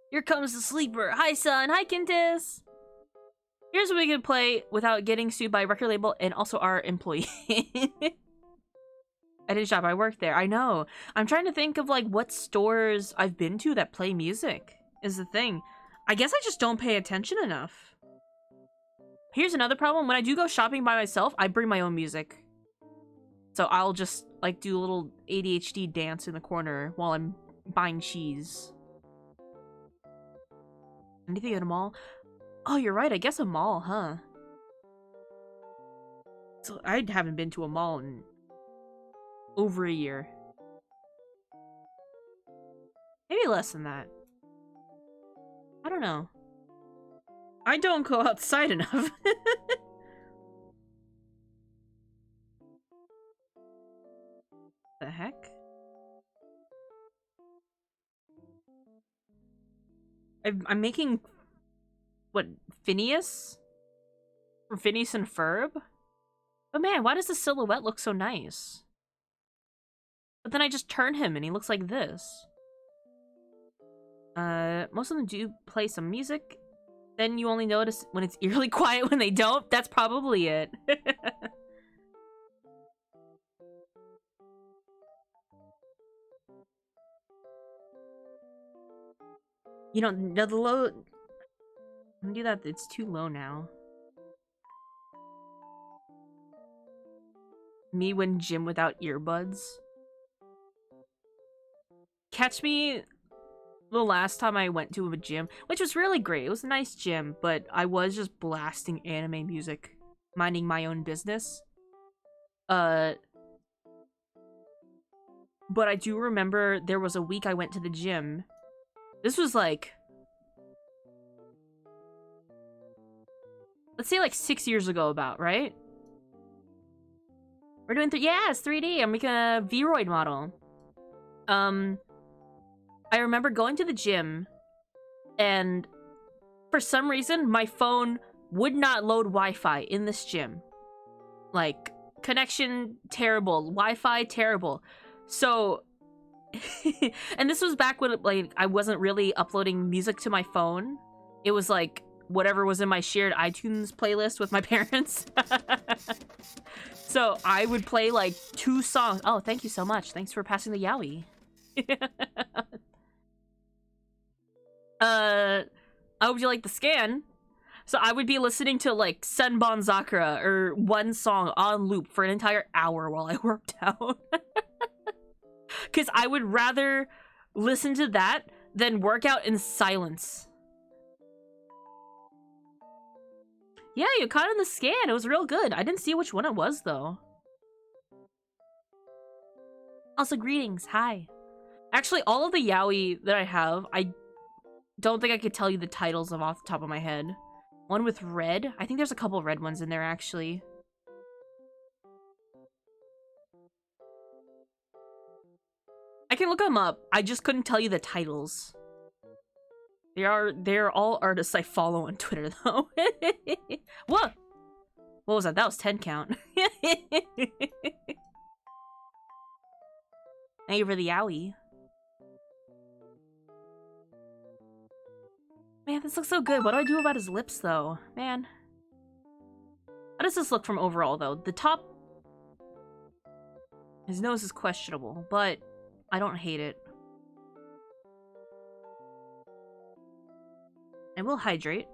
Here comes the sleeper. Hi, son. Hi, Kintis. Here's what we can play without getting sued by a record label and also our employee. I didn't shop. I worked there. I know. I'm trying to think of like what stores I've been to that play music is the thing. I guess I just don't pay attention enough. Here's another problem. When I do go shopping by myself, I bring my own music. So I'll just like do a little ADHD dance in the corner while I'm buying cheese. Anything at a mall? Oh, you're right. I guess a mall, huh? So I haven't been to a mall in over a year. Maybe less than that. I don't know. I don't go outside enough. The heck? I'm making... What, Phineas? From Phineas and Ferb? But man, why does the silhouette look so nice? But then I just turn him and he looks like this. Most of them do play some music. Then you only notice when it's eerily quiet when they don't. That's probably it. You don't know the low... I'm gonna do that. It's too low now. Me when gym without earbuds. Catch me the last time I went to a gym, which was really great. It was a nice gym, but I was just blasting anime music, minding my own business. But I do remember there was a week I went to the gym. This was like... let's say like 6 years ago about, right? We're doing yeah, it's 3D. I'm making a Vroid model. I remember going to the gym, and for some reason, my phone would not load Wi-Fi in this gym. Like, connection terrible, Wi-Fi terrible. So, and this was back when like I wasn't really uploading music to my phone. It was like whatever was in my shared iTunes playlist with my parents. So I would play like 2 songs. Oh, thank you so much. Thanks for passing the yaoi. How would you like the scan? So I would be listening to like Senbon Sakura or one song on loop for an entire hour while I worked out. Because I would rather listen to that than work out in silence. Yeah, you caught it in the scan. It was real good. I didn't see which one it was, though. Also, greetings. Hi. Actually, all of the yaoi that I have, I don't think I could tell you the titles of off the top of my head. One with red. I think there's a couple of red ones in there, actually. I can look them up. I just couldn't tell you the titles. They're all artists I follow on Twitter, though. What? What was that? That was 10 count. Thank you for the yaoi. Man, this looks so good. What do I do about his lips, though? Man. How does this look from overall, though? The top... His nose is questionable, but I don't hate it. I will hydrate.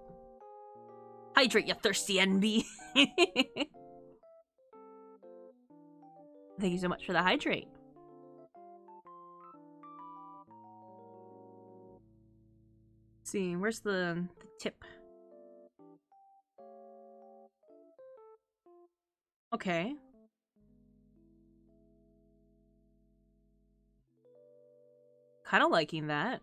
Hydrate, you thirsty NB! Thank you so much for the hydrate. Let's see, where's the tip? Okay. Kind of liking that.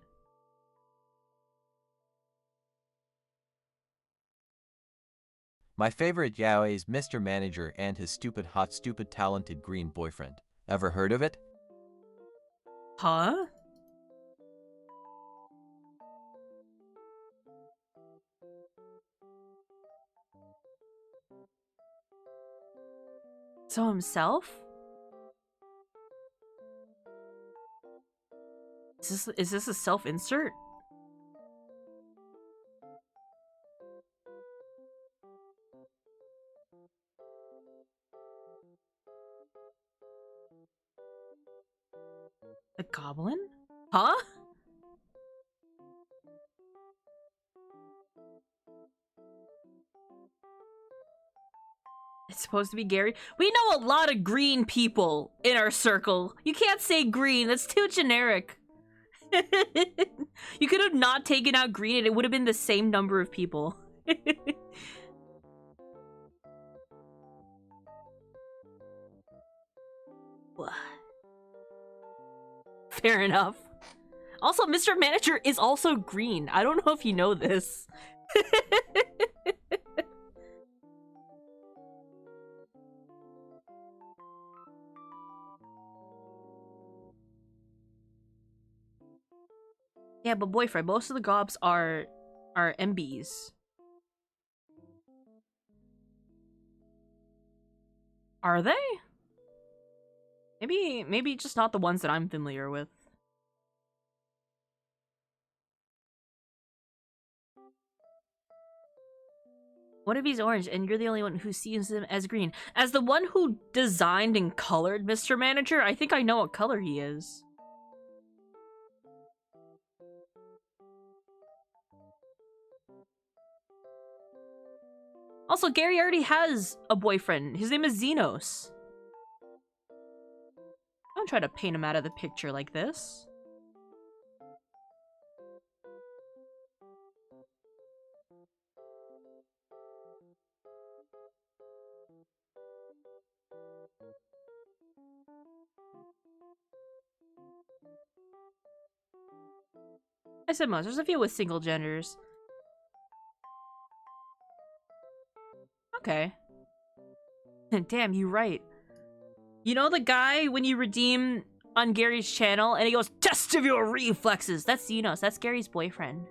My favorite yaoi is Mr. Manager and his stupid hot stupid talented green boyfriend. Ever heard of it? Huh? So himself? Is this a self-insert? A goblin? Huh? It's supposed to be Gary. We know a lot of green people in our circle. You can't say green. That's too generic. You could have not taken out green and it would have been the same number of people. Fair enough. Also, Mr. Manager is also green. I don't know if you know this. Yeah, but boyfriend, most of the gobs are MBs. Are they? Maybe just not the ones that I'm familiar with. What if he's orange and you're the only one who sees him as green? As the one who designed and colored Mr. Manager, I think I know what color he is. Also, Gary already has a boyfriend. His name is Xenos. Don't try to paint him out of the picture like this. I said most. There's a few with single genders. Okay. Damn, you right. You know the guy when you redeem on Gary's channel and he goes, "Test of your reflexes." That's Xenos. That's Gary's boyfriend.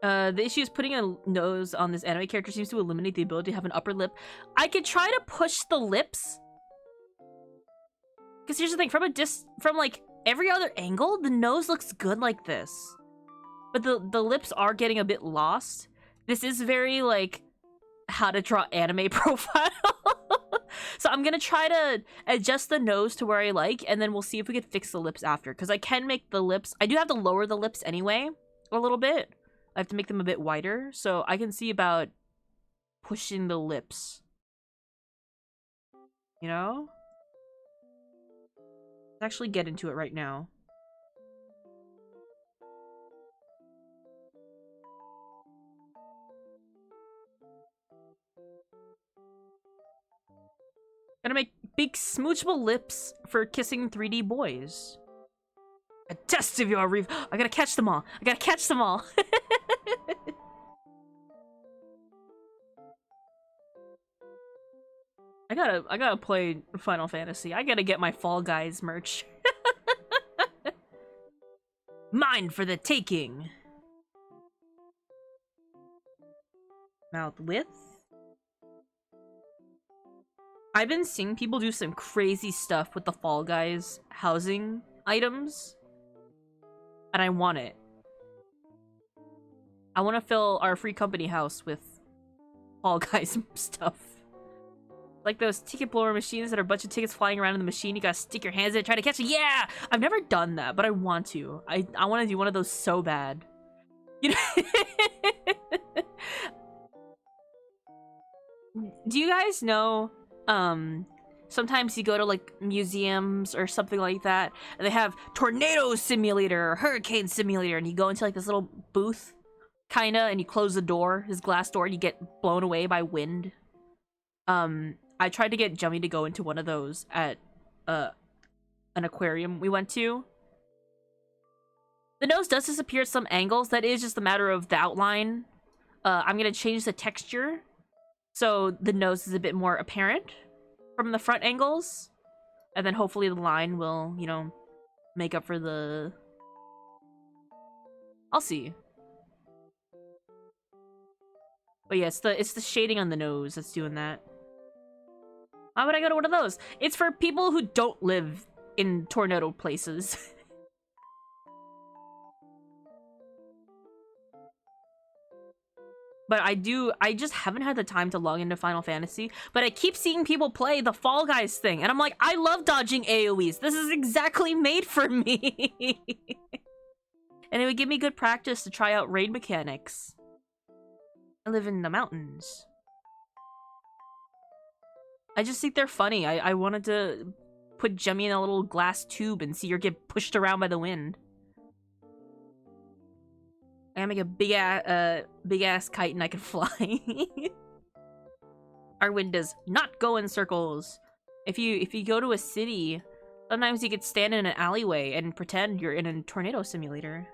The issue is putting a nose on this anime character seems to eliminate the ability to have an upper lip. I could try to push the lips. Because here's the thing, from like every other angle, the nose looks good like this. But the lips are getting a bit lost. This is very like how to draw anime profile. So I'm gonna try to adjust the nose to where I like, and then we'll see if we can fix the lips after. Because I can make the lips, I do have to lower the lips anyway, a little bit. I have to make them a bit wider, so I can see about pushing the lips. You know? Let's actually get into it right now. Gotta make big smoochable lips for kissing 3D boys. A test of your I gotta catch them all. I gotta catch them all. I gotta play Final Fantasy. I gotta get my Fall Guys merch. Mine for the taking. Mouth width. I've been seeing people do some crazy stuff with the Fall Guys housing items. And I want it. I want to fill our free company house with Fall Guys stuff. Like those ticket blower machines that are a bunch of tickets flying around in the machine. You gotta stick your hands in it, try to catch it. Yeah! I've never done that, but I want to. I want to do one of those so bad. You know? Do you guys know, sometimes you go to like museums or something like that, and they have tornado simulator or hurricane simulator, and you go into like this little booth, kinda, and you close the door, this glass door, and you get blown away by wind. I tried to get Jummy to go into one of those at an aquarium we went to. The nose does disappear at some angles. That is just a matter of the outline. I'm gonna change the texture so the nose is a bit more apparent from the front angles. And then hopefully the line will, you know, make up for the... I'll see. But yeah, it's the shading on the nose that's doing that. Why would I go to one of those? It's for people who don't live in tornado places. But I just haven't had the time to log into Final Fantasy. But I keep seeing people play the Fall Guys thing. And I'm like, I love dodging AoEs. This is exactly made for me. And it would give me good practice to try out raid mechanics. I live in the mountains. I just think they're funny. I wanted to put Jemmy in a little glass tube and see her get pushed around by the wind. I make a big ass kite and I can fly. Our wind does not go in circles. If you go to a city, sometimes you could stand in an alleyway and pretend you're in a tornado simulator.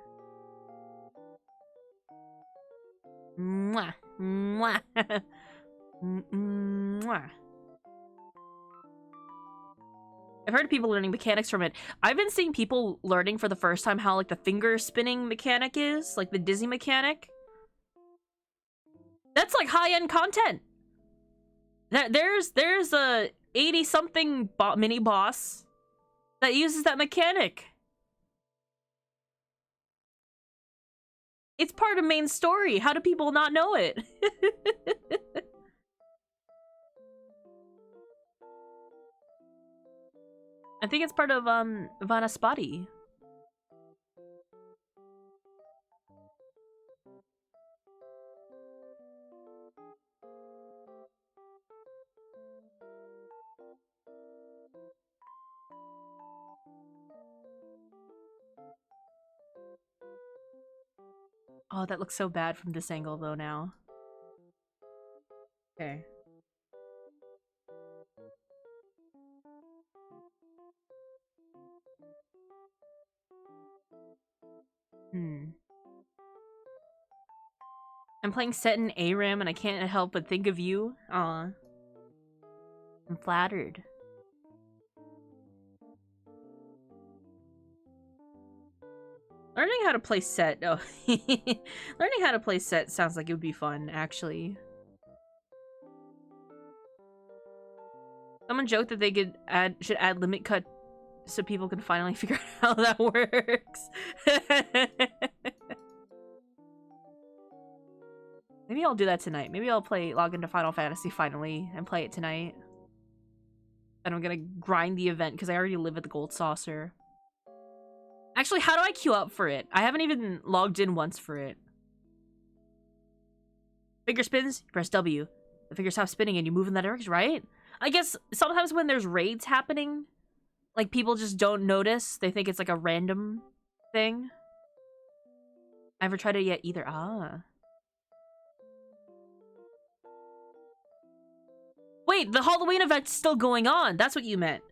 Mwah. Mwah. Mwah. I've heard of people learning mechanics from it. I've been seeing people learning for the first time how, like, the finger spinning mechanic is. Like, the dizzy mechanic. That's, like, high-end content. There's a 80-something mini-boss that uses that mechanic. It's part of main story. How do people not know it? I think it's part of, Vanaspati. Oh, that looks so bad from this angle, though, now. Okay. I'm playing set in ARAM and I can't help but think of you. Aw. I'm flattered. Learning how to play set. Oh. Learning how to play set sounds like it would be fun, actually. Someone joked that they should add limit cut so people can finally figure out how that works. Maybe I'll do that tonight. Maybe I'll log into Final Fantasy finally and play it tonight. And I'm gonna grind the event because I already live at the Gold Saucer. Actually, how do I queue up for it? I haven't even logged in once for it. Finger spins, you press W. The fingers stop spinning and you move in that direction, right? I guess sometimes when there's raids happening, like, people just don't notice. They think it's like a random thing. I haven't tried it yet either. Ah. Wait, the Halloween event's still going on. That's what you meant.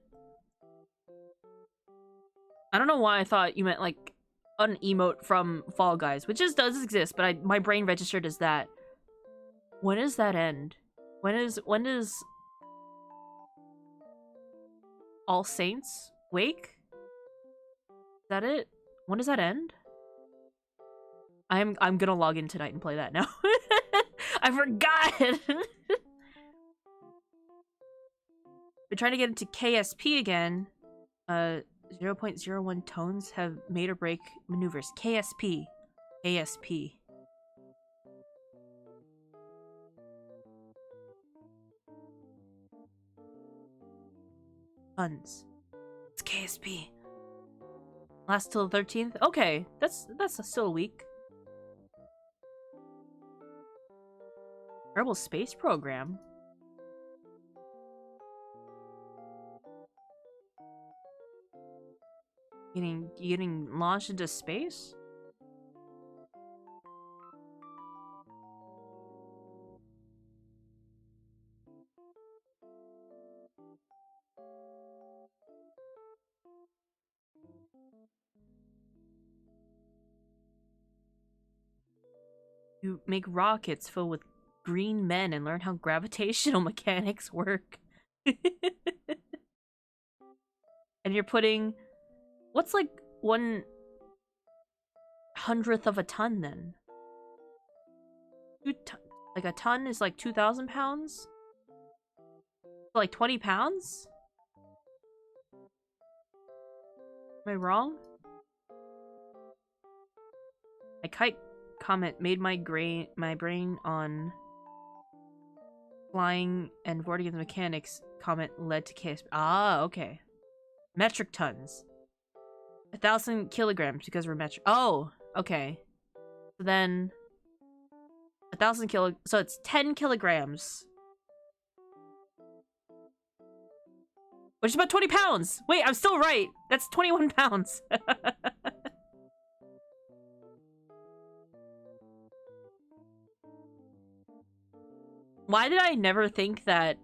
I don't know why I thought you meant, like, an emote from Fall Guys, which does exist, but my brain registered as that. When does that end? When does All Saints Wake? Is that it? When does that end? I'm gonna log in tonight and play that now. I forgot. We're trying to get into KSP again. 0.01 tones have made or break maneuvers. KSP. KSP. Tons. It's KSP. Last till the 13th? Okay, that's still a week. Rebel Space Program? Getting launched into space? You make rockets filled with green men and learn how gravitational mechanics work. And you're putting... What's like 1/100th of a ton then? Like a ton is like 2,000 pounds? So like 20 pounds? Am I wrong? A kite comet made my brain on flying and Vortigern's mechanics. Comet led to chaos. Ah, okay. Metric tons. 1,000 kilograms because we're metric. Oh, okay. So then 1,000 kilo. So it's 10 kilograms. Which is about 20 pounds. Wait, I'm still right. That's 21 pounds. Why did I never think that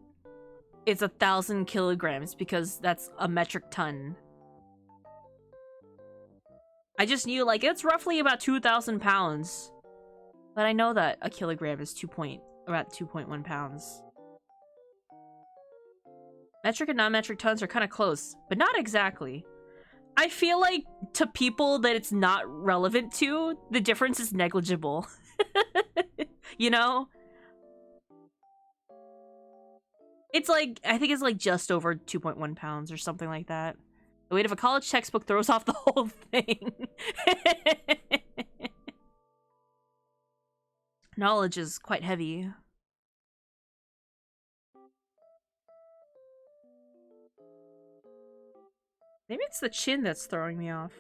it's 1,000 kilograms? Because that's a metric ton. I just knew, like, it's roughly about 2,000 pounds. But I know that a kilogram is about 2.1 pounds. Metric and non-metric tons are kind of close, but not exactly. I feel like, to people that it's not relevant to, the difference is negligible. You know? It's like, I think it's like just over 2.1 pounds or something like that. The weight of a college textbook throws off the whole thing. Knowledge is quite heavy. Maybe it's the chin that's throwing me off.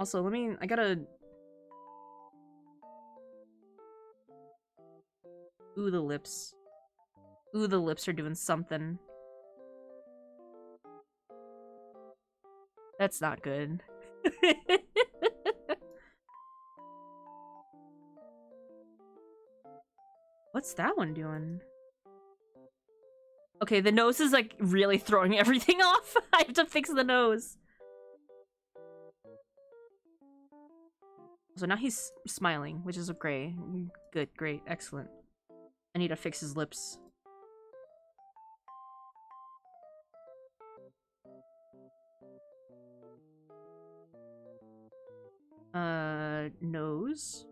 Also, I gotta... Ooh, the lips. Ooh, the lips are doing something. That's not good. What's that one doing? Okay, the nose is like really throwing everything off. I have to fix the nose. So now he's smiling, which is great. Good, great, excellent. I need to fix his lips. Nose.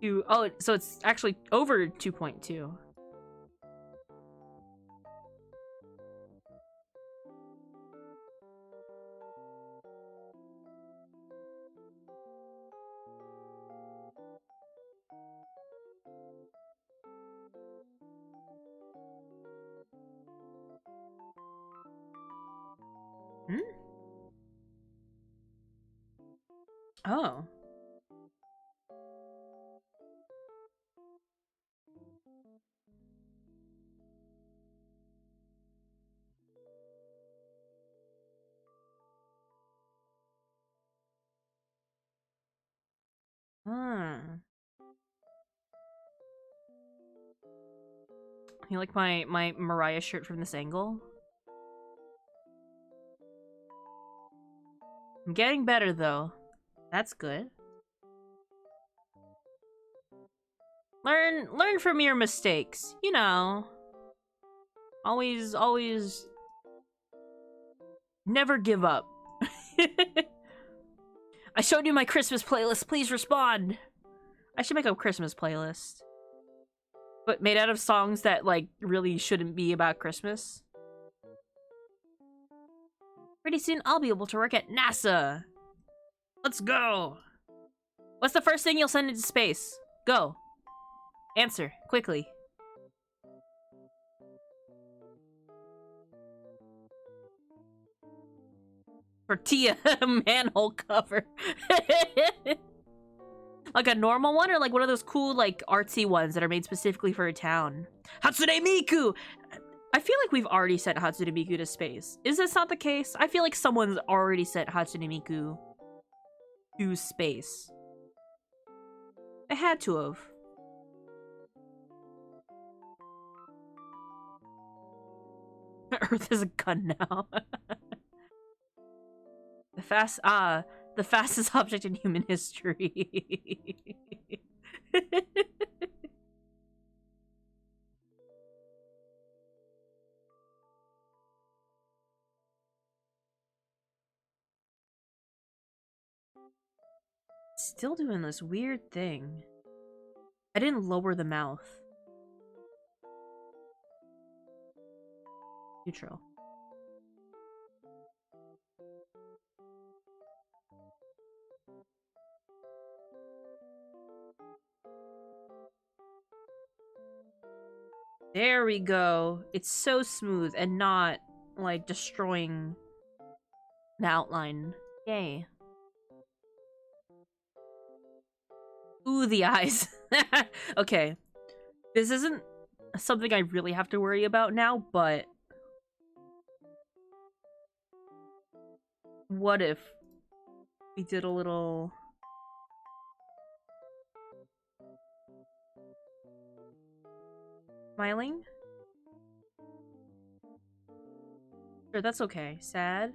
Oh, so it's actually over 2.2. Hmm? Oh. You like my Mariah shirt from this angle? I'm getting better though. That's good. Learn from your mistakes. You know. Always never give up. I showed you my Christmas playlist. Please respond. I should make a Christmas playlist. But made out of songs that, like, really shouldn't be about Christmas. Pretty soon, I'll be able to work at NASA. Let's go. What's the first thing you'll send into space? Go. Answer, quickly. Tortilla manhole cover. Like a normal one, or like one of those cool, like, artsy ones that are made specifically for a town? Hatsune Miku! I feel like we've already sent Hatsune Miku to space. Is this not the case? I feel like someone's already sent Hatsune Miku to space. I had to have. Earth is a gun now. The fastest object in human history. Still doing this weird thing. I didn't lower the mouth. Neutral. There we go. It's so smooth and not, like, destroying the outline. Yay. Ooh, the eyes. Okay. This isn't something I really have to worry about now, but... what if we did a little... smiling? Sure, that's okay. Sad.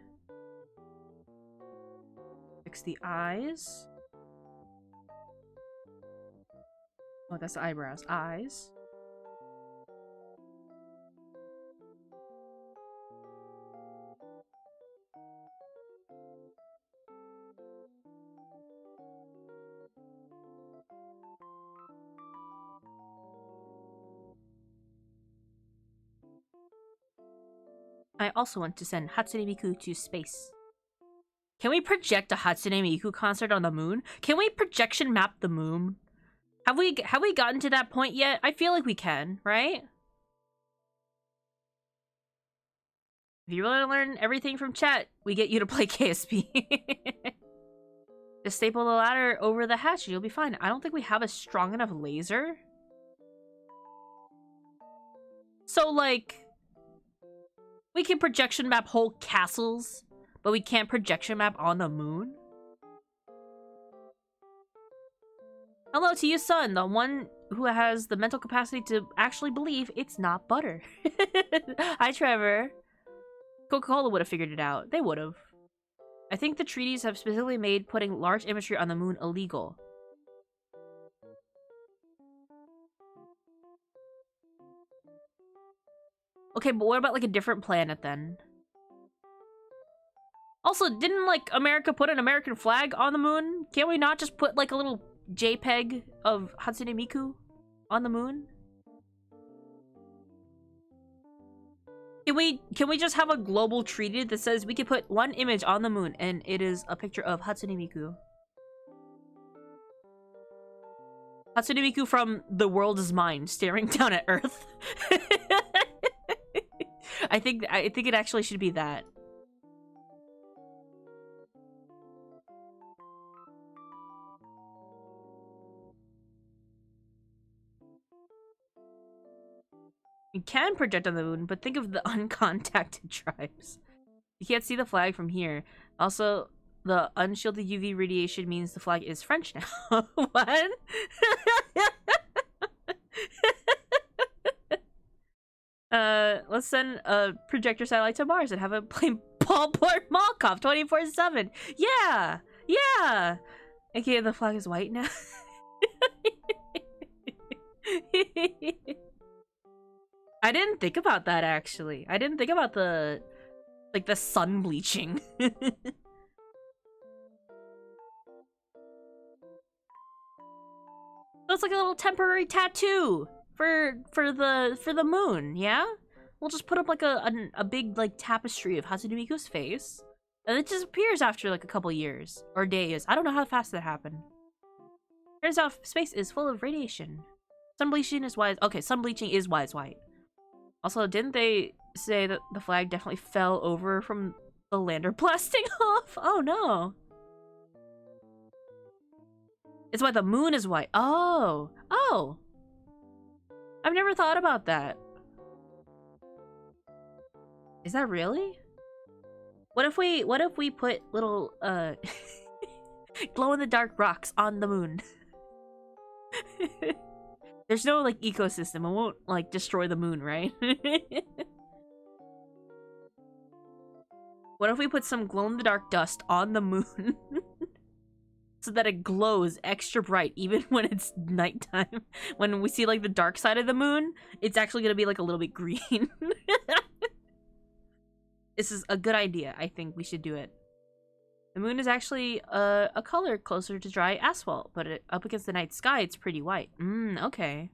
Fix the eyes. Oh, that's the eyebrows. Eyes. I also want to send Hatsune Miku to space. Can we project a Hatsune Miku concert on the moon? Can we projection map the moon? Have we gotten to that point yet? I feel like we can, right? If you really learn everything from chat, we get you to play KSP. Just staple the ladder over the hatch and you'll be fine. I don't think we have a strong enough laser. So, like... we can projection map whole castles, but we can't projection map on the moon? Hello to you, son, the one who has the mental capacity to actually believe it's not butter. Hi, Trevor. Coca-Cola would have figured it out. They would have. I think the treaties have specifically made putting large imagery on the moon illegal. Okay, but what about, like, a different planet, then? Also, didn't, like, America put an American flag on the moon? Can't we not just put, like, a little JPEG of Hatsune Miku on the moon? Can we just have a global treaty that says we can put one image on the moon and it is a picture of Hatsune Miku? Hatsune Miku from The World Is Mine, staring down at Earth. I think it actually should be that. You can project on the moon, but think of the uncontacted tribes. You can't see the flag from here. Also, the unshielded UV radiation means the flag is French now. What? Let's send a projector satellite to Mars and have it play Paul Blart Mall Cop 24/7. Yeah! Yeah! Okay, the flag is white now. I didn't think about that, actually. I didn't think about the... like, the sun bleaching. That's like a little temporary tattoo for the moon, yeah? We'll just put up like a big like tapestry of Hatsune Miku's face, and it disappears after like a couple years or days. I don't know how fast that happened. Turns out space is full of radiation. Sun bleaching is wise. Okay, sun bleaching is wise white. Also, didn't they say that the flag definitely fell over from The lander blasting off? Oh no. It's why the moon is white. Oh. Oh. I've never thought about that. Is that really? What if we put little glow in the dark rocks on the moon? There's no like ecosystem. It won't like destroy the moon, right? What if we put some glow in the dark dust on the moon so that it glows extra bright even when it's nighttime? When we see like the dark side of the moon, it's actually gonna be like a little bit green. This is a good idea. I think we should do it. The moon is actually a color closer to dry asphalt, but up against the night sky, it's pretty white. Okay.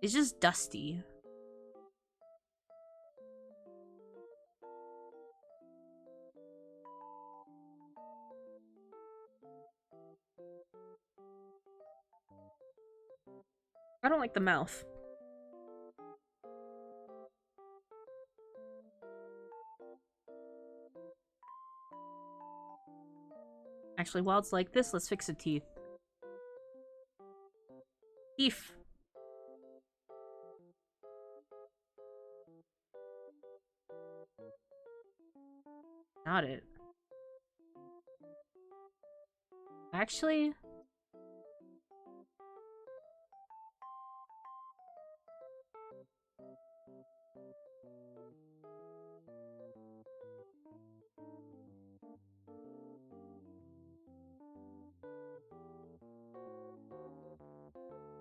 It's just dusty. I don't like the mouth. Actually, while it's like this, let's fix the teeth. Teeth. Not it. Actually...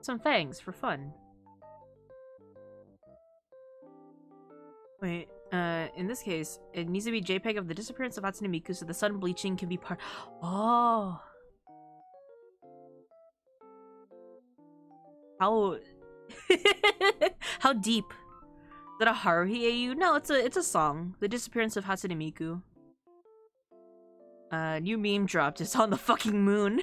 some fangs for fun. Wait, in this case, it needs to be JPEG of the disappearance of Hatsune Miku so the sun bleaching can be part- Oh! How... How deep? Is that a Haruhi AU? No, it's a song. The disappearance of Hatsune Miku. New meme dropped. It's on the fucking moon.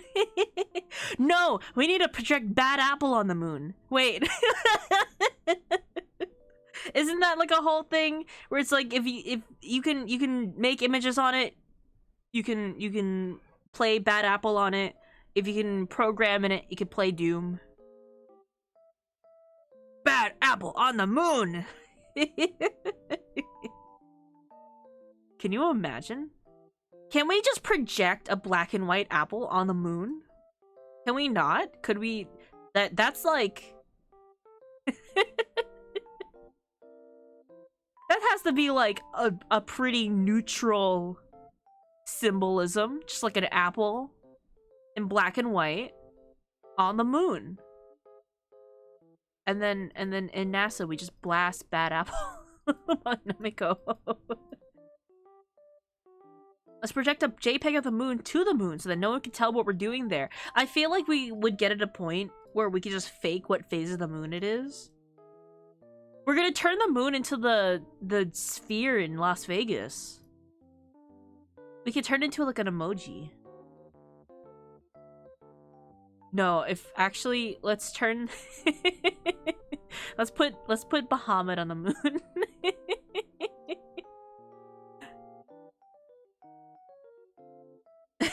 No! We need to project Bad Apple on the moon. Wait. Isn't that like a whole thing where it's like if you can make images on it, you can play Bad Apple on it. If you can program in it, you can play Doom. Bad Apple on the moon. Can you imagine? Can we just project a black and white apple on the moon? Can we not? Could we? That's like... That has to be like a pretty neutral symbolism. Just like an apple in black and white on the moon. And then in NASA we just blast Bad Apple on Namiko. Let's project a JPEG of the moon to the moon so that no one can tell what we're doing there. I feel like we would get at a point where we could just fake what phase of the moon it is. We're gonna turn the moon into the sphere in Las Vegas. We could turn it into like an emoji. No, if actually let's turn let's put Bahamut on the moon.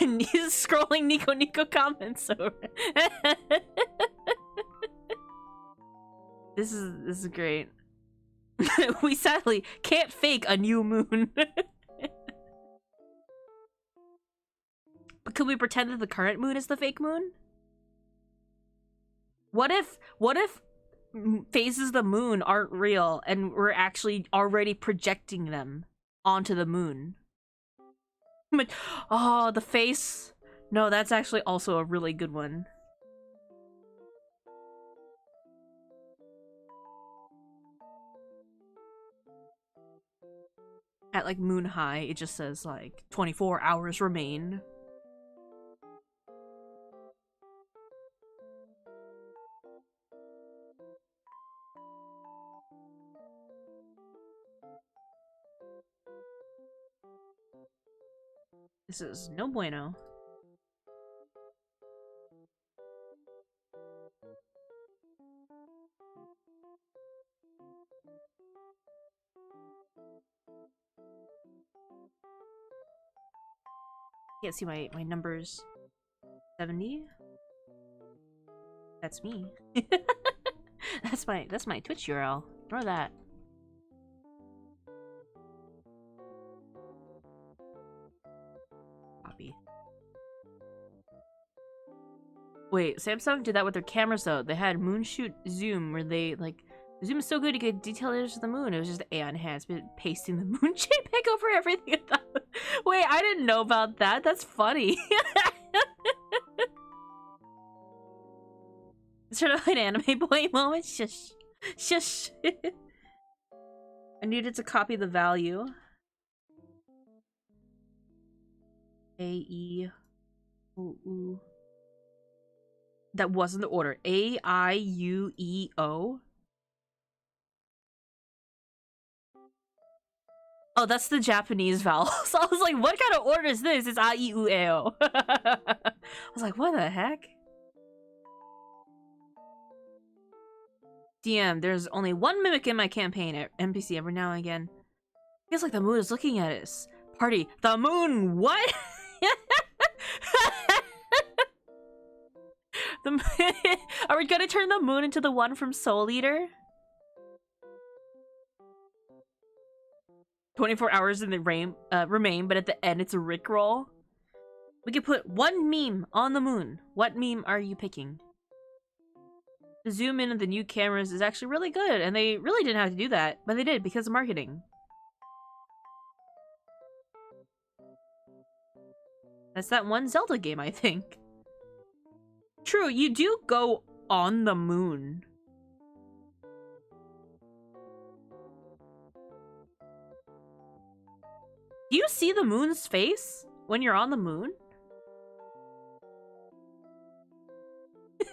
And he's scrolling Nico comments over. This is great. We sadly can't fake a new moon. But could we pretend that the current moon is the fake moon? What if phases of the moon aren't real and we're actually already projecting them onto the moon? Oh, the face. No, that's actually also a really good one. At like moon high, it just says like 24 hours remain. This is no bueno. Can't see my numbers. 70. That's me. that's my Twitch URL. Ignore that. Copy. Wait, Samsung did that with their cameras though. They had Moonshoot Zoom where they like the zoom is so good to get detailed images of the moon. It was just AI enhancement, pasting the moon JPEG over everything. Wait, I didn't know about that. That's funny. Sort of an anime boy moment. Shush. Shush. I needed to copy the value. A-E-O-U. That wasn't the order. A-I-U-E-O. Oh, that's the Japanese vowel. So I was like, what kind of order is this? It's A-I-U-E-O. I was like, what the heck? DM, there's only one mimic in my campaign at NPC every now and again. Feels like the moon is looking at us. Party. The moon, what? Are we gonna turn the moon into the one from Soul Eater? 24 hours in the remain, but at the end it's a Rickroll. We could put one meme on the moon. What meme are you picking? The zoom in of the new cameras is actually really good, and they really didn't have to do that, but they did because of marketing. That's that one Zelda game, I think. True, you do go on the moon. Do you see the moon's face when you're on the moon?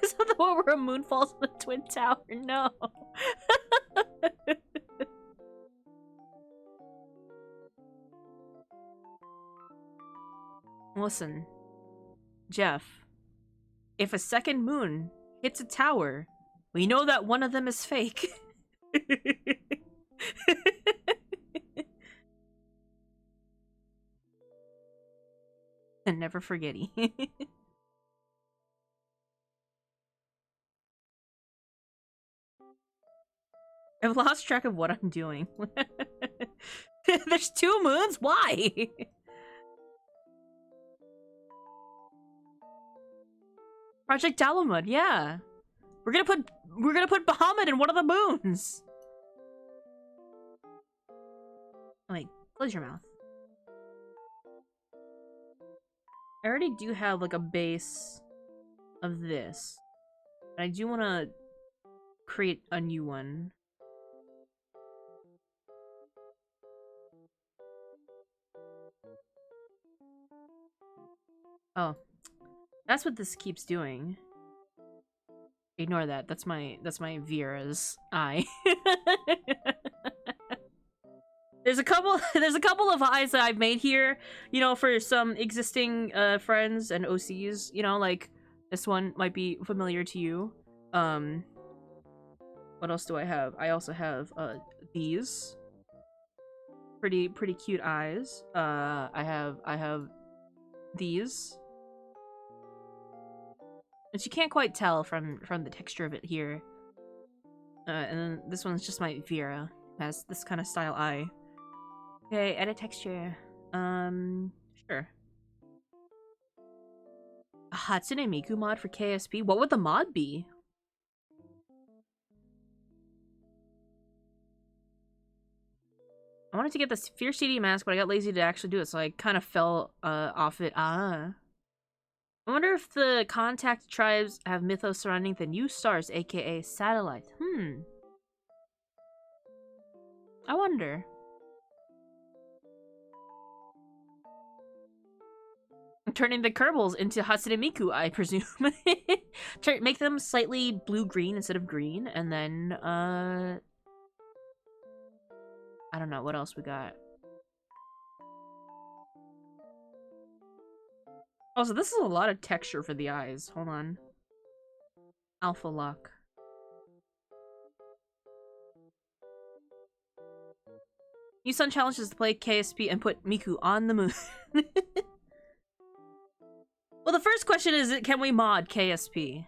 Is that the one where a moon falls on the Twin Tower? No. Listen, Jeff, if a second moon hits a tower, we know that one of them is fake. And never forgetting. I've lost track of what I'm doing. There's two moons? Why? Project Dalamud, yeah. We're gonna put Bahamut in one of the moons. Oh, wait, close your mouth. I already do have like a base of this. But I do want to create a new one. Oh. That's what this keeps doing. Ignore that. That's my Vera's eye. There's a couple of eyes that I've made here, you know, for some existing friends and OCs, you know, like this one might be familiar to you. What else do I have? I also have these pretty cute eyes. I have these. Which you can't quite tell from the texture of it here. And then this one's just my Vera. Has this kind of style eye. Okay, edit texture. Sure. A Hatsune Miku mod for KSP? What would the mod be? I wanted to get the Fierce CD mask, but I got lazy to actually do it, so I kind of fell off it. I wonder if the contact tribes have mythos surrounding the new stars, aka satellites. I wonder. Turning the Kerbals into Hatsune Miku, I presume. Make them slightly blue-green instead of green, and then, I don't know, what else we got? Also, this is a lot of texture for the eyes. Hold on. Alpha lock. New Sun challenges to play KSP and put Miku on the moon. Well, the first question is, can we mod KSP?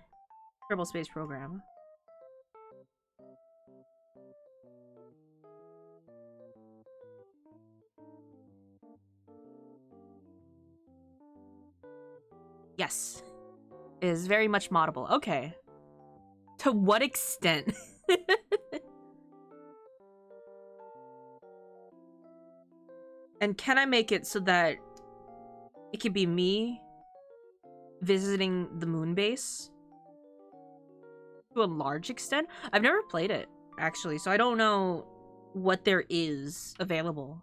Kerbal Space Program. Yes. It is very much moddable. Okay. To what extent? And can I make it so that it can be me visiting the moon base? To a large extent? I've never played it, actually, so I don't know what there is available.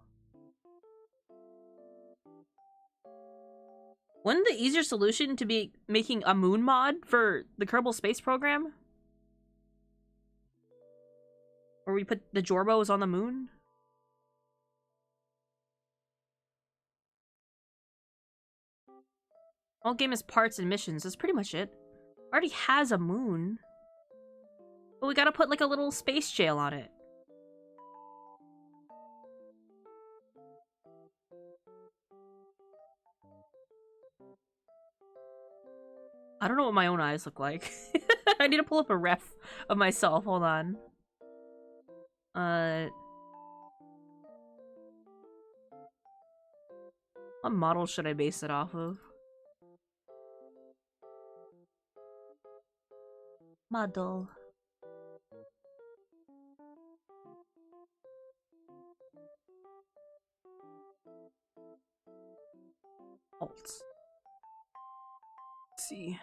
Wouldn't the easier solution to be making a moon mod for the Kerbal Space Program? Where we put the Jorbos on the moon? All game is parts and missions. That's pretty much it. Already has a moon. But we gotta put like a little space jail on it. I don't know what my own eyes look like. I need to pull up a ref of myself. Hold on. What model should I base it off of? Model. Alt. Let's see.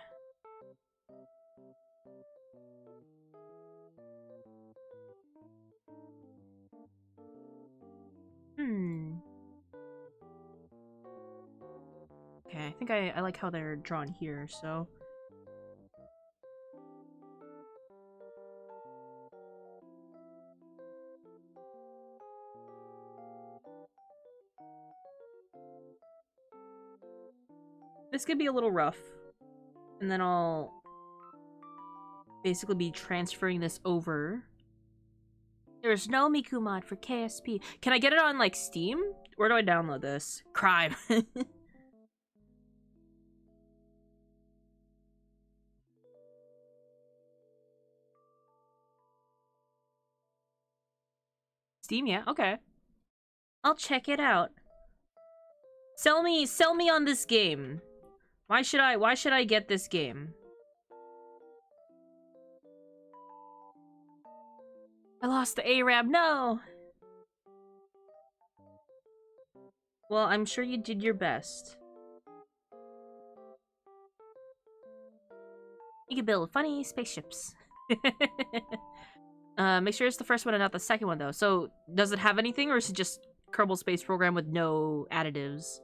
Okay, I think I like how they're drawn here, so... This could be a little rough. And then I'll basically be transferring this over. There's no Miku mod for KSP. Can I get it on, like, Steam? Where do I download this? Crime. Steam, yeah? Okay. I'll check it out. Sell me on this game. Why should I get this game? I lost the ARAM, no! Well, I'm sure you did your best. You can build funny spaceships. Make sure it's the first one and not the second one, though. So, does it have anything, or is it just Kerbal Space Program with no additives?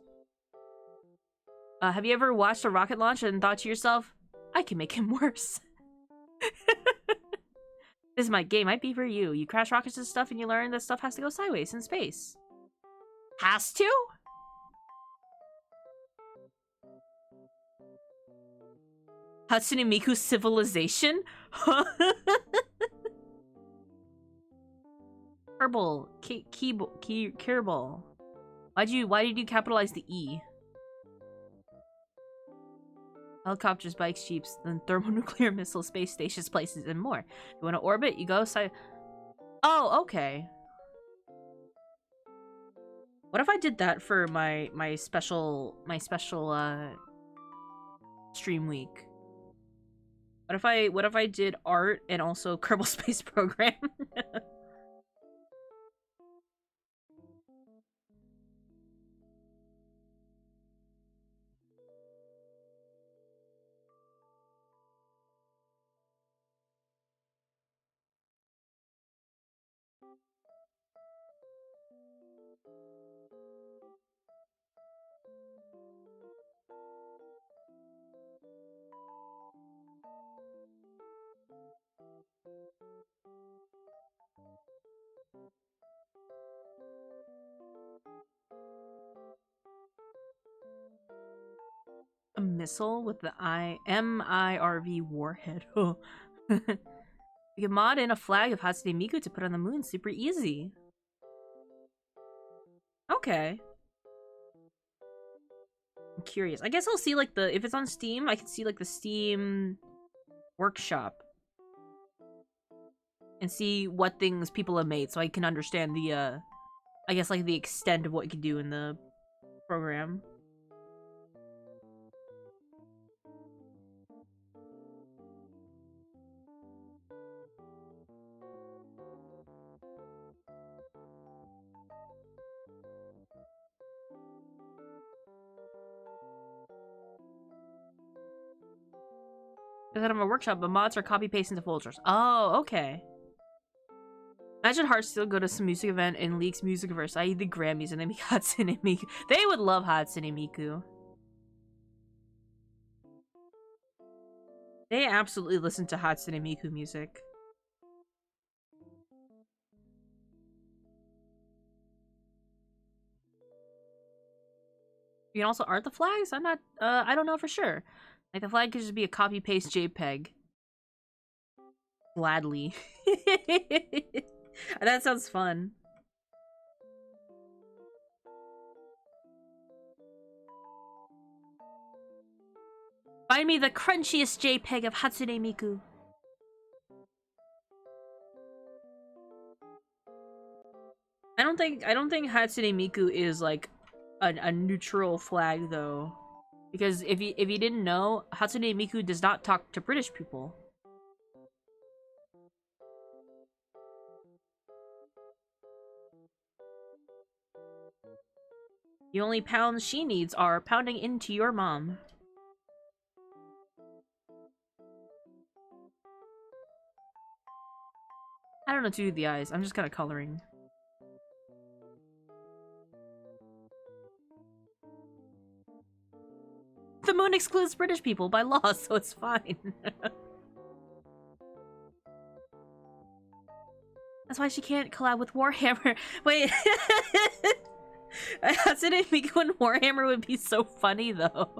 Have you ever watched a rocket launch and thought to yourself, I can make him worse? This game might be for you. You crash rockets and stuff and you learn that stuff has to go sideways in space. Has to? Hatsune Miku's civilization? Kerbal. Kerbal. Why did you capitalize the E? Helicopters, bikes, jeeps, then thermonuclear missiles, space stations, places, and more. You want to orbit? You go side. Oh, okay. What if I did that for my special stream week? What if I did art and also Kerbal Space Program? A missile with the MIRV warhead. You can mod in a flag of Hatsune Miku to put on the moon. Super easy. Okay. curious. I guess I'll see like the if it's on Steam, I can see like the Steam workshop and see what things people have made, so I can understand the I guess like the extent of what you can do in the program. Instead of a workshop, but mods are copy paste into folders. Oh, okay. Imagine Heartsteel go to some music event in League's Musicverse, i.e. the Grammys, and they make Hatsune Miku. They would love Hatsune Miku. They absolutely listen to Hatsune Miku music. You can also art the flags? I'm not, I don't know for sure. Like, the flag could just be a copy-paste JPEG. Gladly. That sounds fun. Find me the crunchiest JPEG of Hatsune Miku. I don't think Hatsune Miku is like a neutral flag though. Because if you didn't know, Hatsune Miku does not talk to British people. The only pounds she needs are pounding into your mom. I don't know to do the eyes. I'm just kind of coloring. The moon excludes British people by law, so it's fine. That's why she can't collab with Warhammer. Wait. Hatsune Miku and Warhammer would be so funny, though.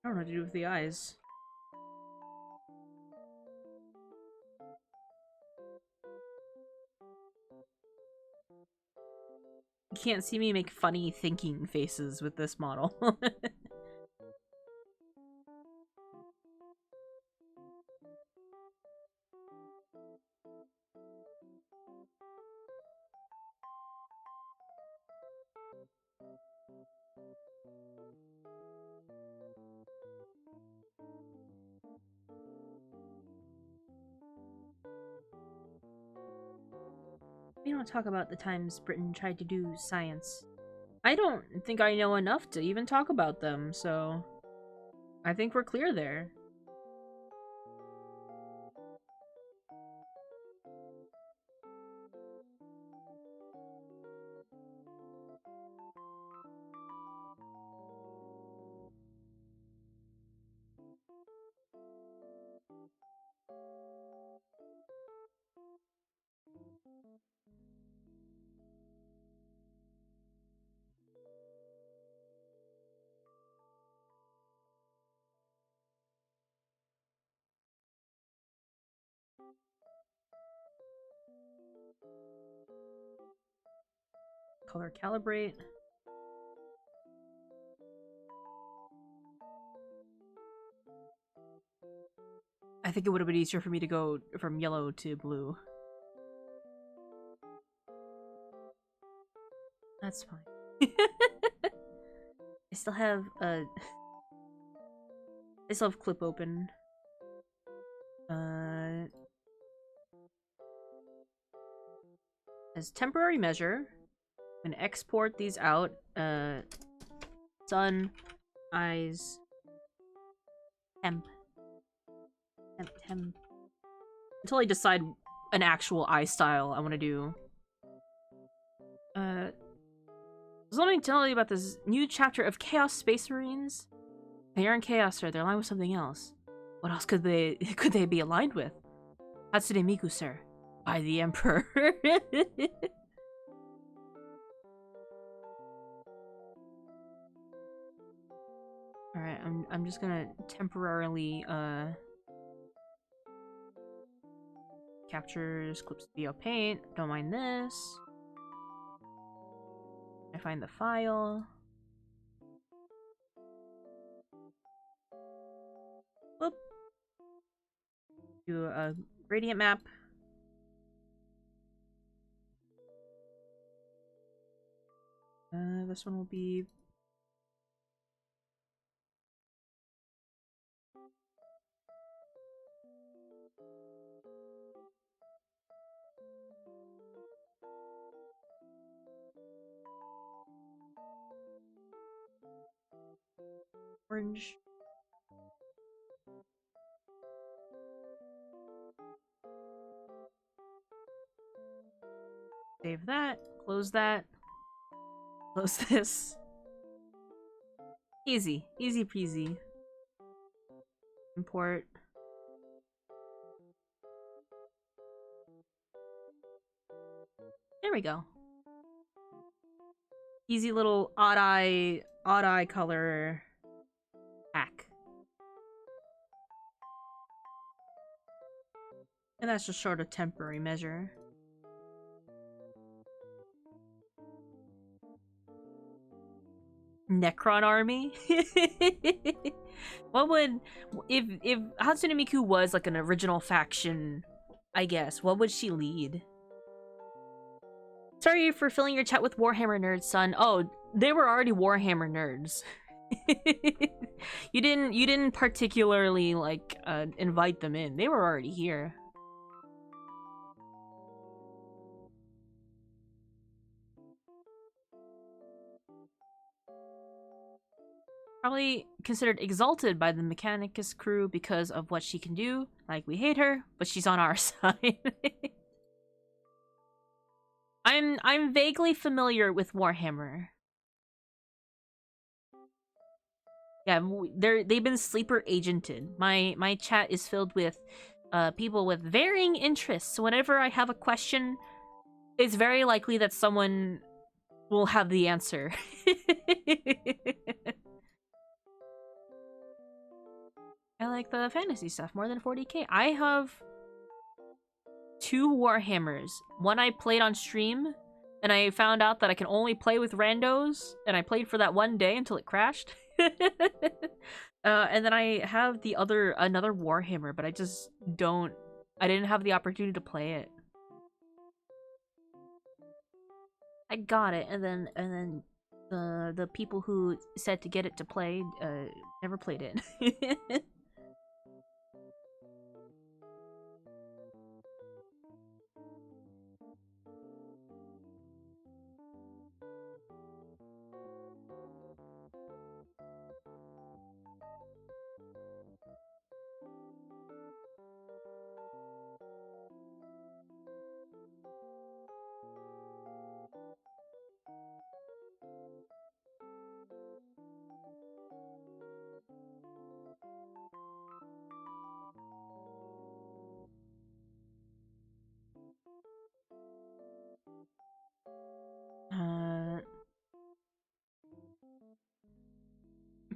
I don't know what to do with the eyes. You can't see me make funny thinking faces with this model. We don't talk about the times Britain tried to do science. I don't think I know enough to even talk about them, so I think we're clear there. Color calibrate. I think it would have been easier for me to go from yellow to blue. That's fine. I still have I still have clip open. As temporary measure, I'm gonna export these out. Sun, eyes, temp, until I decide an actual eye style I want to do. Let me tell you about this new chapter of Chaos Space Marines. They aren't Chaos, sir. They're aligned with something else. What else could they be aligned with? Hatsune Miku, sir. By the Emperor. Alright, I'm just gonna temporarily captures clips via paint. Don't mind this. I find the file. Whoop. Do a gradient map. This one will be orange. Save that. Close that. Close this. Easy. Easy peasy. Import. There we go. Easy little odd eye color pack. And that's just sort of temporary measure. Necron army? What would if Hatsune Miku was like an original faction, I guess, what would she lead? Sorry for filling your chat with Warhammer nerds, son. Oh, they were already Warhammer nerds. You didn't particularly like invite them in. They were already here. Probably considered exalted by the Mechanicus crew because of what she can do. Like, we hate her, but she's on our side. I'm vaguely familiar with Warhammer. Yeah, they've been sleeper agented. My chat is filled with people with varying interests. So whenever I have a question, it's very likely that someone will have the answer. I like the fantasy stuff more than 40k. I have 2 Warhammers. One I played on stream, and I found out that I can only play with randos, and I played for that one day until it crashed. And then I have another Warhammer, but I didn't have the opportunity to play it. I got it, and then the people who said to get it to play never played it.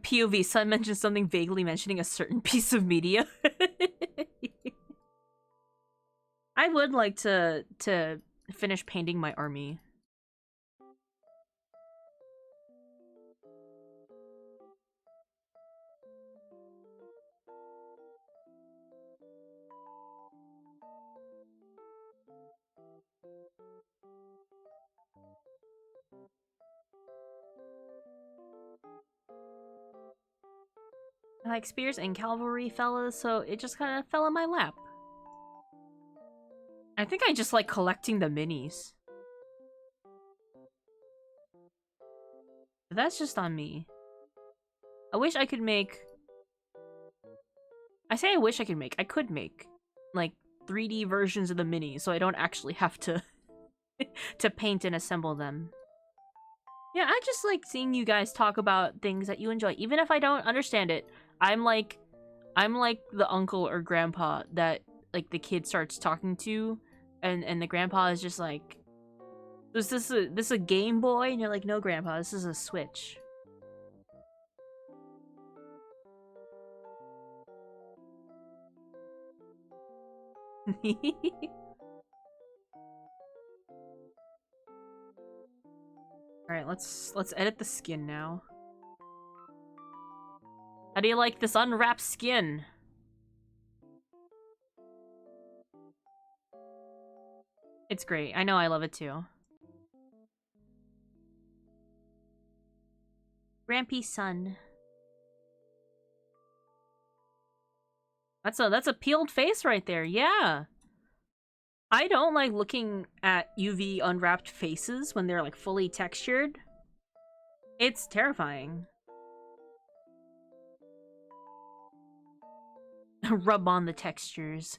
POV, Sun mentioned something vaguely mentioning a certain piece of media. I would like to finish painting my army. I like spears and cavalry fellas, so it just kind of fell in my lap. I think I just like collecting the minis. that's just on me. I wish I could make... I say I wish I could make. I could make, like, 3D versions of the Mini, so I don't actually have to to paint and assemble them. Yeah, I just like seeing you guys talk about things that you enjoy. Even if I don't understand it, I'm like the uncle or grandpa that, like, the kid starts talking to, and the grandpa is just like, "Is this a Game Boy?" And you're like, "No, grandpa, this is a Switch." Alright, let's edit the skin now. How do you like this unwrapped skin? It's great. I know, I love it too. Grampy's son. That's a peeled face right there. Yeah. I don't like looking at UV unwrapped faces when they're like fully textured. It's terrifying. Rub on the textures.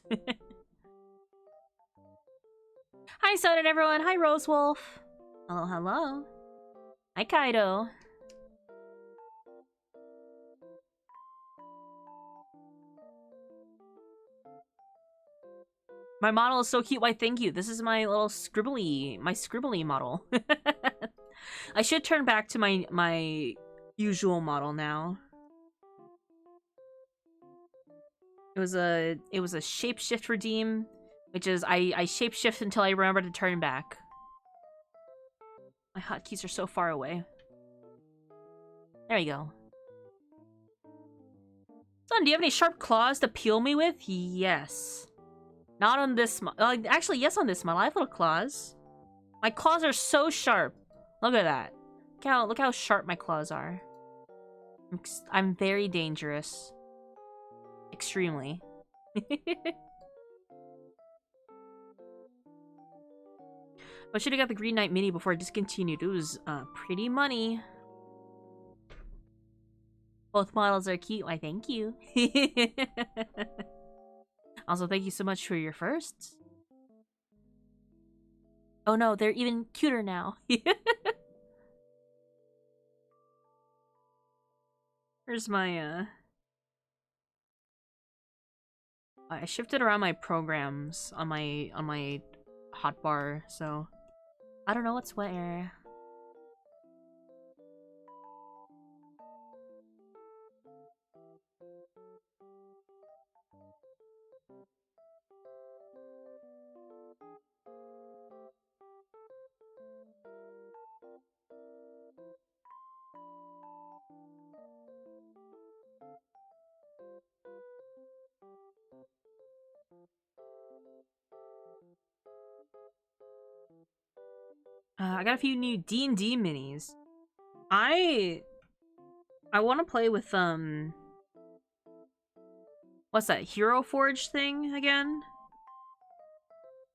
Hi, Soden, everyone. Hi, Rosewolf. Hello, hello. Hi, Kaido. My model is so cute. Why, thank you. This is my little scribbly model. I should turn back to my usual model now. It was a shapeshift redeem, which is I shapeshift until I remember to turn back. My hotkeys are so far away. There we go. Son, do you have any sharp claws to peel me with? Yes. Not on this model. Actually, yes, on this model. I have little claws. My claws are so sharp. Look at that. Look how sharp my claws are. I'm very dangerous. Extremely. I should have got the Green Knight Mini before I discontinued. It was pretty money. Both models are cute. Why, thank you. Also, thank you so much for your firsts. Oh no, they're even cuter now. Here's my, I shifted around my programs on my hotbar, so I don't know what's where. I got a few new D&D minis. I want to play with, what's that, Hero Forge thing again?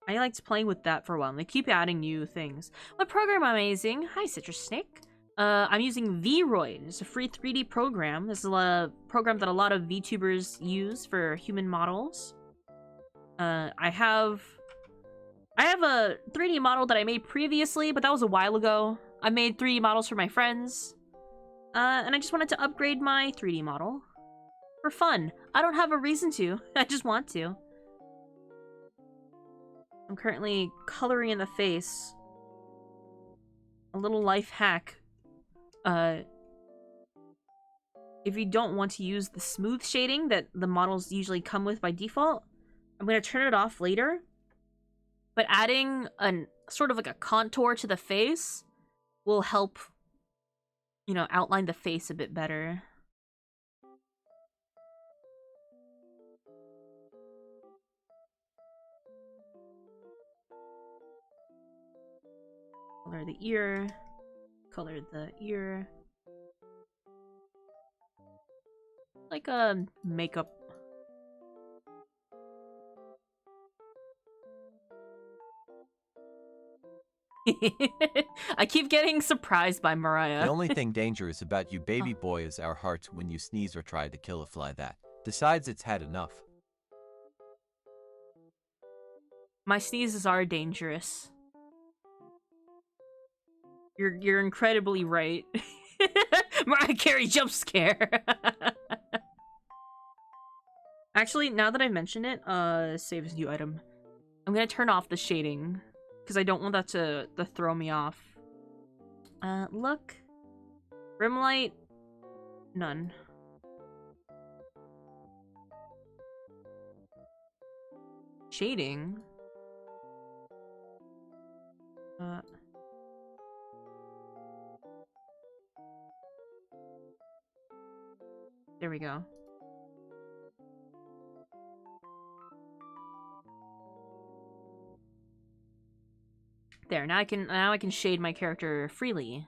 I liked playing with that for a while, and they keep adding new things. What program am I using? Hi, Citrus Snake. I'm using VRoid. It's a free 3D program. This is a program that a lot of VTubers use for human models. I have a 3D model that I made previously, but that was a while ago. I made 3D models for my friends. And I just wanted to upgrade my 3D model. For fun. I don't have a reason to. I just want to. I'm currently coloring in the face. A little life hack. If you don't want to use the smooth shading that the models usually come with by default, I'm going to turn it off later. But adding sort of like a contour to the face will help, you know, outline the face a bit better. Color the ear. Color the ear. Like a makeup. I keep getting surprised by Mariah. The only thing dangerous about you baby boy is our hearts when you sneeze or try to kill a fly that decides it's had enough. My sneezes are dangerous. You're incredibly right. Mariah Carey jump scare. Actually, now that I mentioned it, save as new item. I'm gonna turn off the shading because I don't want that to throw me off. Look, rim light, none. Shading. There we go. There, now I can shade my character freely.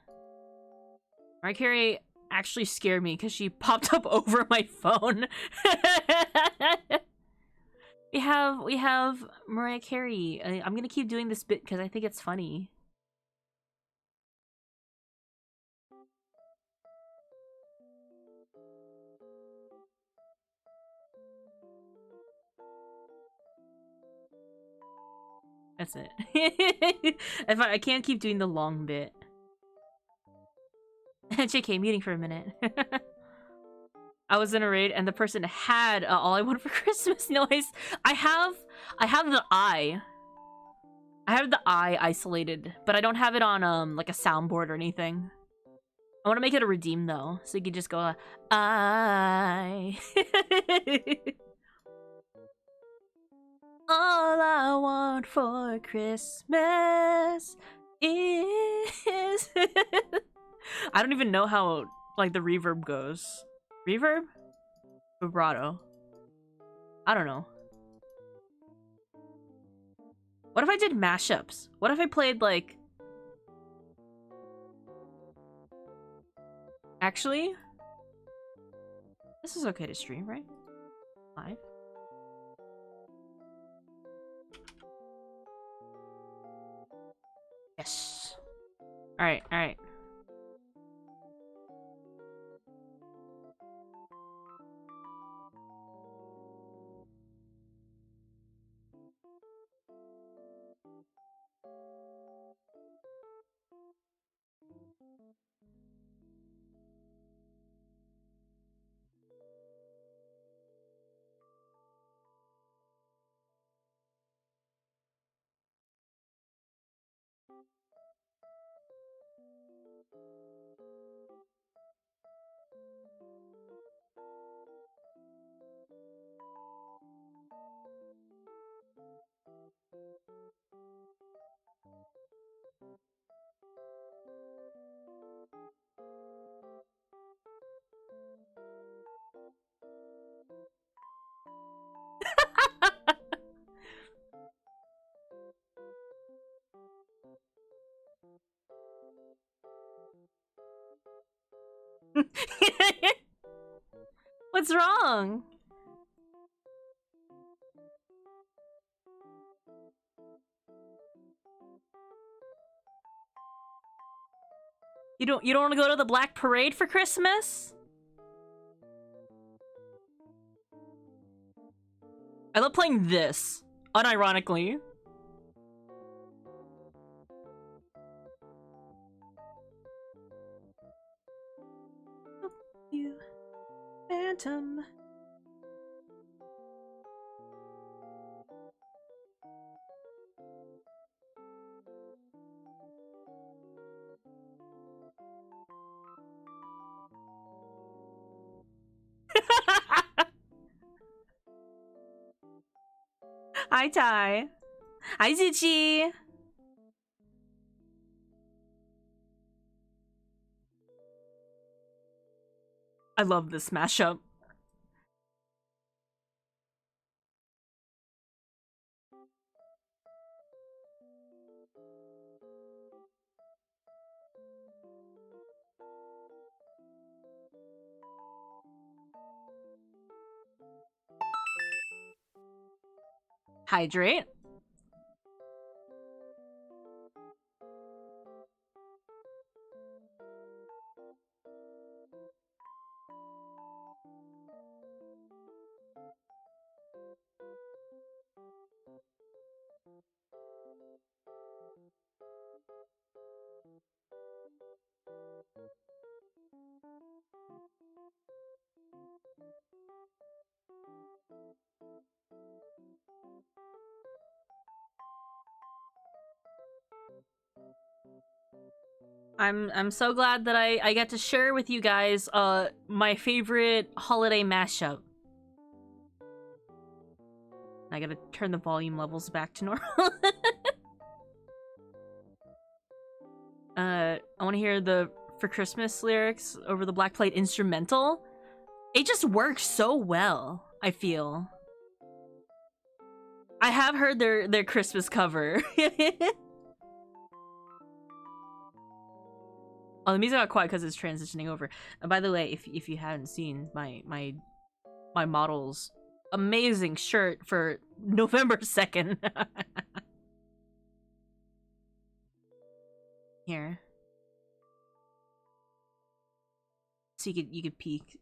Mariah Carey actually scared me because she popped up over my phone. we have Mariah Carey. I'm gonna keep doing this bit because I think it's funny. That's it. If I can't keep doing the long bit. JK, muting for a minute. I was in a raid and the person had All I Want for Christmas noise. I have the eye. I have the eye isolated, but I don't have it on like a soundboard or anything. I want to make it a redeem though, so you can just go I. All I want for Christmas is... I don't even know how, like, the reverb goes. Reverb? Vibrato. I don't know. What if I did mashups? What if I played, like... Actually... This is okay to stream, right? Live? Yes. Alright, alright. What's wrong? You don't want to go to the Black Parade for Christmas? I love playing this, unironically. You phantom. Hi, Ty. Hi, Zuchi. I love this mashup. Hydrate. I'm so glad that I get to share with you guys my favorite holiday mashup. I gotta turn the volume levels back to normal. I want to hear the For Christmas lyrics over the Black Plate instrumental. It just works so well, I feel. I have heard their Christmas cover. Oh, the music got quiet because it's transitioning over. And by the way, if you haven't seen my model's amazing shirt for November 2nd. Here. So you could peek.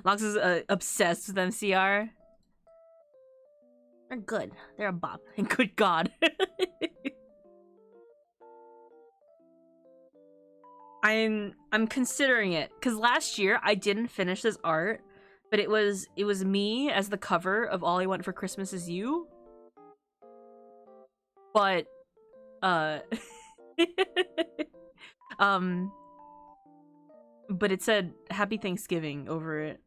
Lox is obsessed with MCR. They're good. They're a bop. And good God. I'm considering it because last year I didn't finish this art, but it was me as the cover of All I Want for Christmas Is You. But but it said Happy Thanksgiving over it.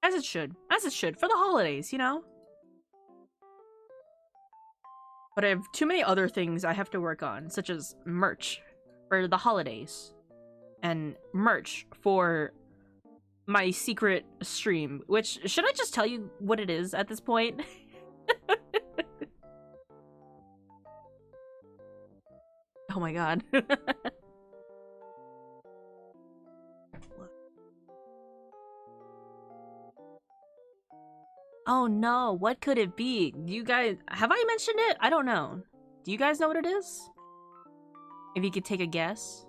As it should. As it should. For the holidays, you know? But I have too many other things I have to work on, such as merch for the holidays. And merch for my secret stream. Which, should I just tell you what it is at this point? Oh my god. Oh no, what could it be? Do you guys... Have I mentioned it? I don't know. Do you guys know what it is? If you could take a guess.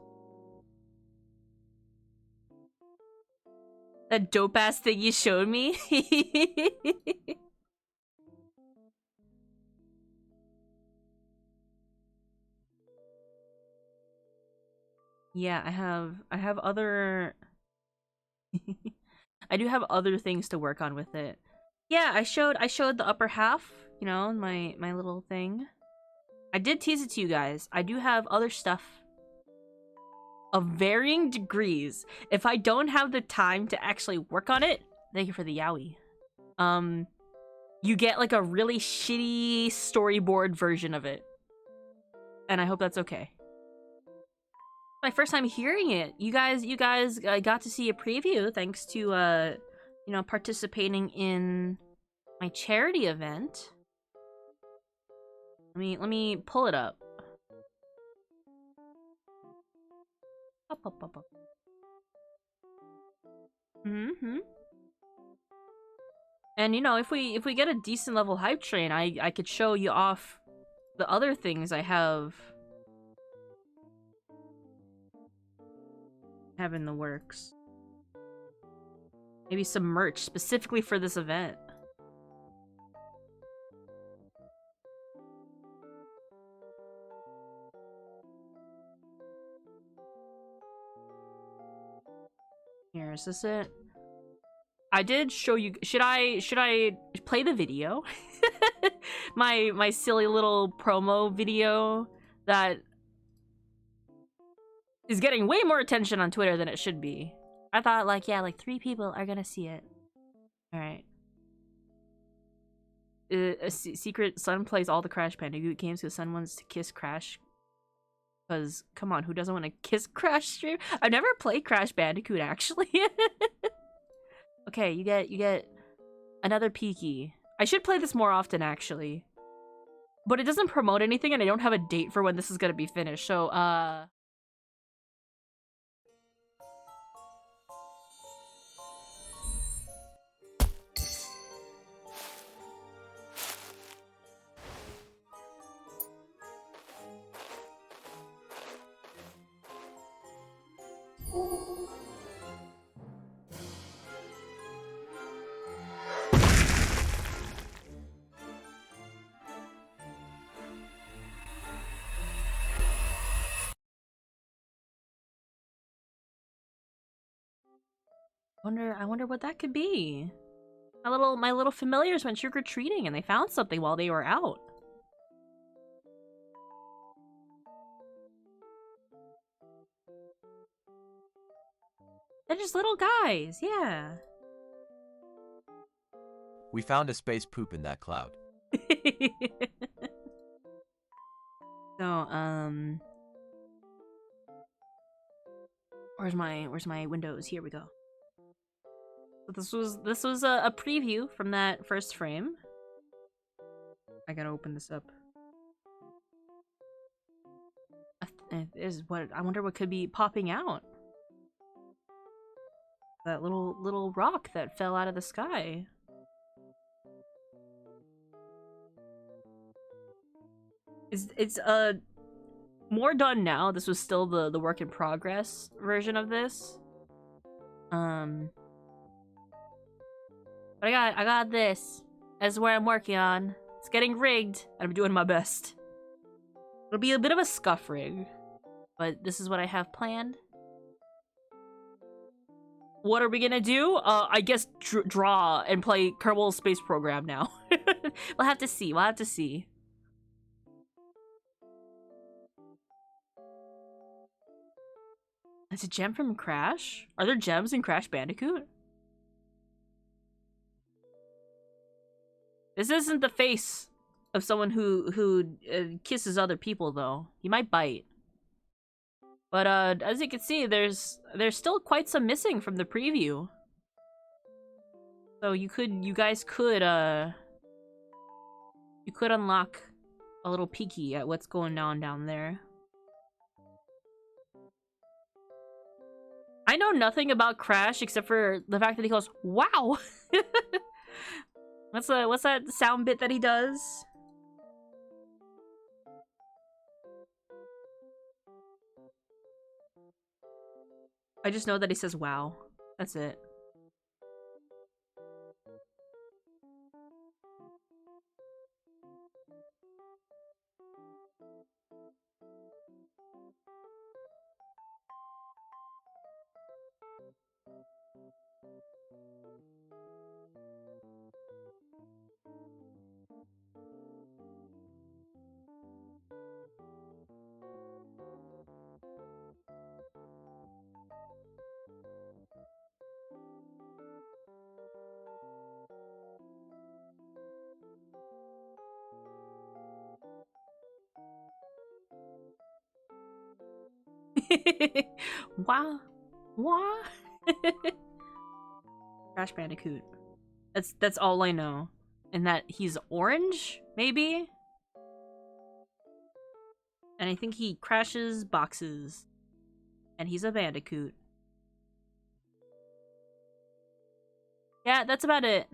That dope-ass thing you showed me? Yeah, I have other... I do have other things to work on with it. Yeah, I showed the upper half, you know, my little thing. I did tease it to you guys. I do have other stuff of varying degrees. If I don't have the time to actually work on it, thank you for the yaoi. You get like a really shitty storyboard version of it. And I hope that's okay. My first time hearing it. You guys got to see a preview thanks to you know, participating in my charity event. Let me pull it up. Up. And you know, if we get a decent level hype train, I could show you off the other things I have in the works. Maybe some merch specifically for this event. Here, is this it? I did show you. Should I play the video? my silly little promo video that is getting way more attention on Twitter than it should be. I thought, like, yeah, like 3 people are gonna see it. Alright. Secret Sun plays all the Crash Bandicoot games because Sun wants to kiss Crash. Because, come on, who doesn't want to kiss Crash stream? I've never played Crash Bandicoot, actually. Okay, you get another Peaky. I should play this more often, actually. But it doesn't promote anything, and I don't have a date for when this is gonna be finished, so, I wonder what that could be. My little familiars went trick-or-treating and they found something while they were out. They're just little guys, yeah. We found a space poop in that cloud. So, where's my windows? Here we go. So this was a preview from that first frame. I gotta open this up. I wonder what could be popping out. That little rock that fell out of the sky. It's more done now. This was still the work in progress version of this. But I got this. That's where I'm working on. It's getting rigged, and I'm doing my best. It'll be a bit of a scuff rig, but this is what I have planned. What are we gonna do? I guess draw and play Kerbal Space Program now. We'll have to see. We'll have to see. It's a gem from Crash? Are there gems in Crash Bandicoot? This isn't the face of someone who kisses other people, though. He might bite. But as you can see, there's still quite some missing from the preview. So you guys could unlock a little peeky at what's going on down there. I know nothing about Crash except for the fact that he goes, "Wow." What's that sound bit that he does? I just know that he says "wow." That's it. Wow. Wow. Crash Bandicoot. That's all I know. And that he's orange, maybe? And I think he crashes boxes. And he's a bandicoot. Yeah, that's about it.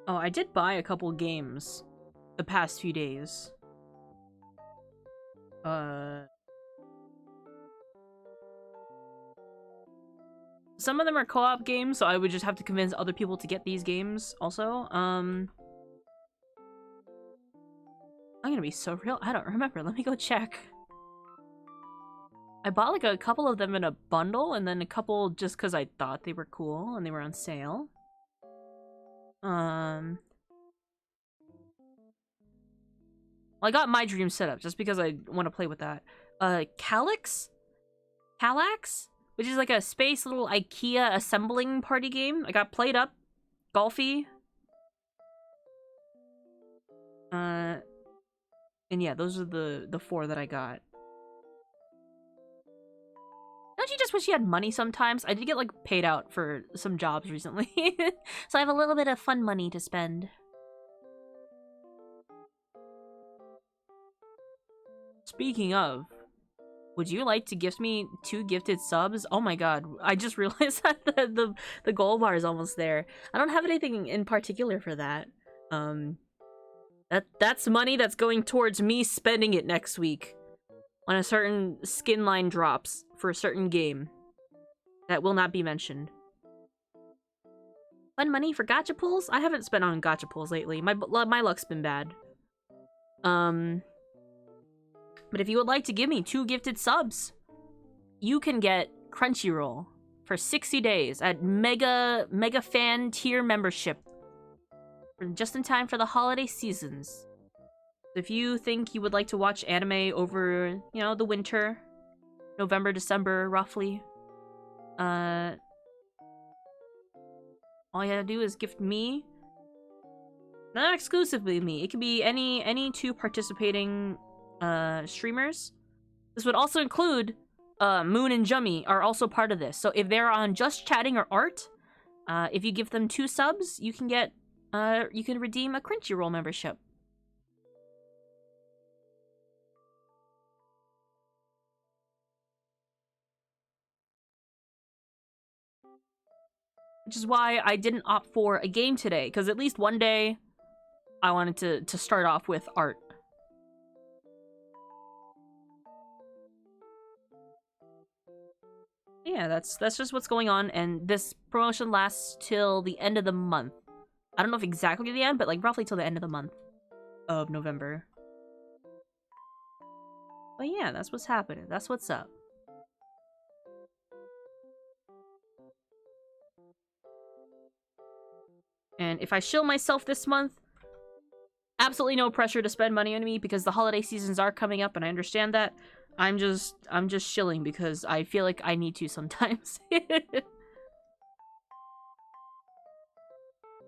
Oh, I did buy a couple games the past few days. Some of them are co-op games, so I would just have to convince other people to get these games also. I'm gonna be so real. I don't remember. Let me go check. I bought like a couple of them in a bundle, and then a couple just because I thought they were cool and they were on sale. Well, I got My Dream Setup just because I want to play with that. Calyx? which is like a space little IKEA assembling party game. I got Played Up, Golfy. And yeah, those are the 4 that I got. Don't you just wish you had money sometimes? I did get, like, paid out for some jobs recently. So I have a little bit of fun money to spend. Speaking of, would you like to gift me 2 gifted subs? Oh my god, I just realized that the gold bar is almost there. I don't have anything in particular for that. That's money that's going towards me spending it next week when a certain skin line drops for a certain game that will not be mentioned. Fun money for gacha pulls? I haven't spent on gacha pulls lately. My luck's been bad. But if you would like to give me 2 gifted subs, you can get Crunchyroll for 60 days at Mega Fan Tier membership. Just in time for the holiday seasons. If you think you would like to watch anime over, you know, the winter, November, December, roughly, all you gotta do is gift me, not exclusively me, it could be any 2 participating streamers. This would also include Moon and Jummy are also part of this. So if they're on Just Chatting or Art, if you give them 2 subs, you can get you can redeem a Crunchyroll membership. Which is why I didn't opt for a game today, because at least one day I wanted to start off with art. Yeah, that's just what's going on, and this promotion lasts till the end of the month. I don't know if exactly the end, but like roughly till the end of the month of November. But yeah, that's what's happening. That's what's up. And if I shill myself this month, absolutely no pressure to spend money on me because the holiday seasons are coming up and I understand that. I'm just shilling because I feel like I need to sometimes.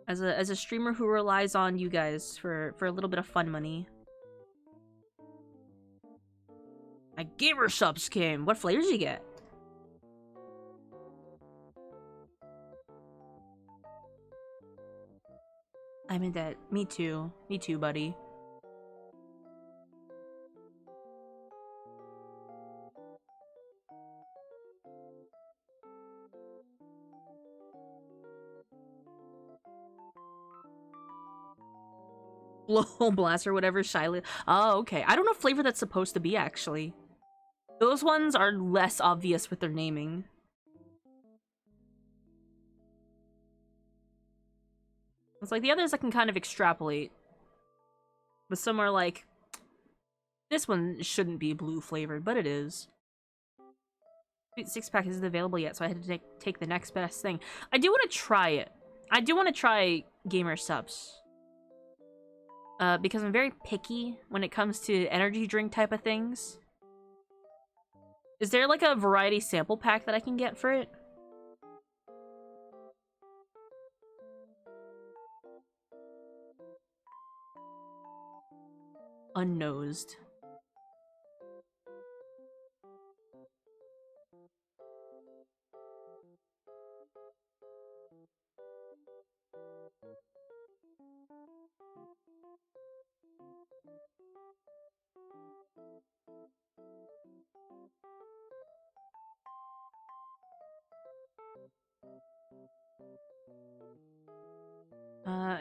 As a streamer who relies on you guys for a little bit of fun money. My gamer subs came. What flavors you get? I'm in that. Me too. Me too, buddy. Blow Blast or whatever, Shyly. Oh, okay. I don't know what flavor that's supposed to be, actually. Those ones are less obvious with their naming. It's like the others I can kind of extrapolate. But some are like, this one shouldn't be blue flavored, but it is. Sweet 6-pack isn't available yet, so I had to take the next best thing. I do want to try it. I do want to try gamer subs. Because I'm very picky when it comes to energy drink type of things. Is there like a variety sample pack that I can get for it? Unnosed.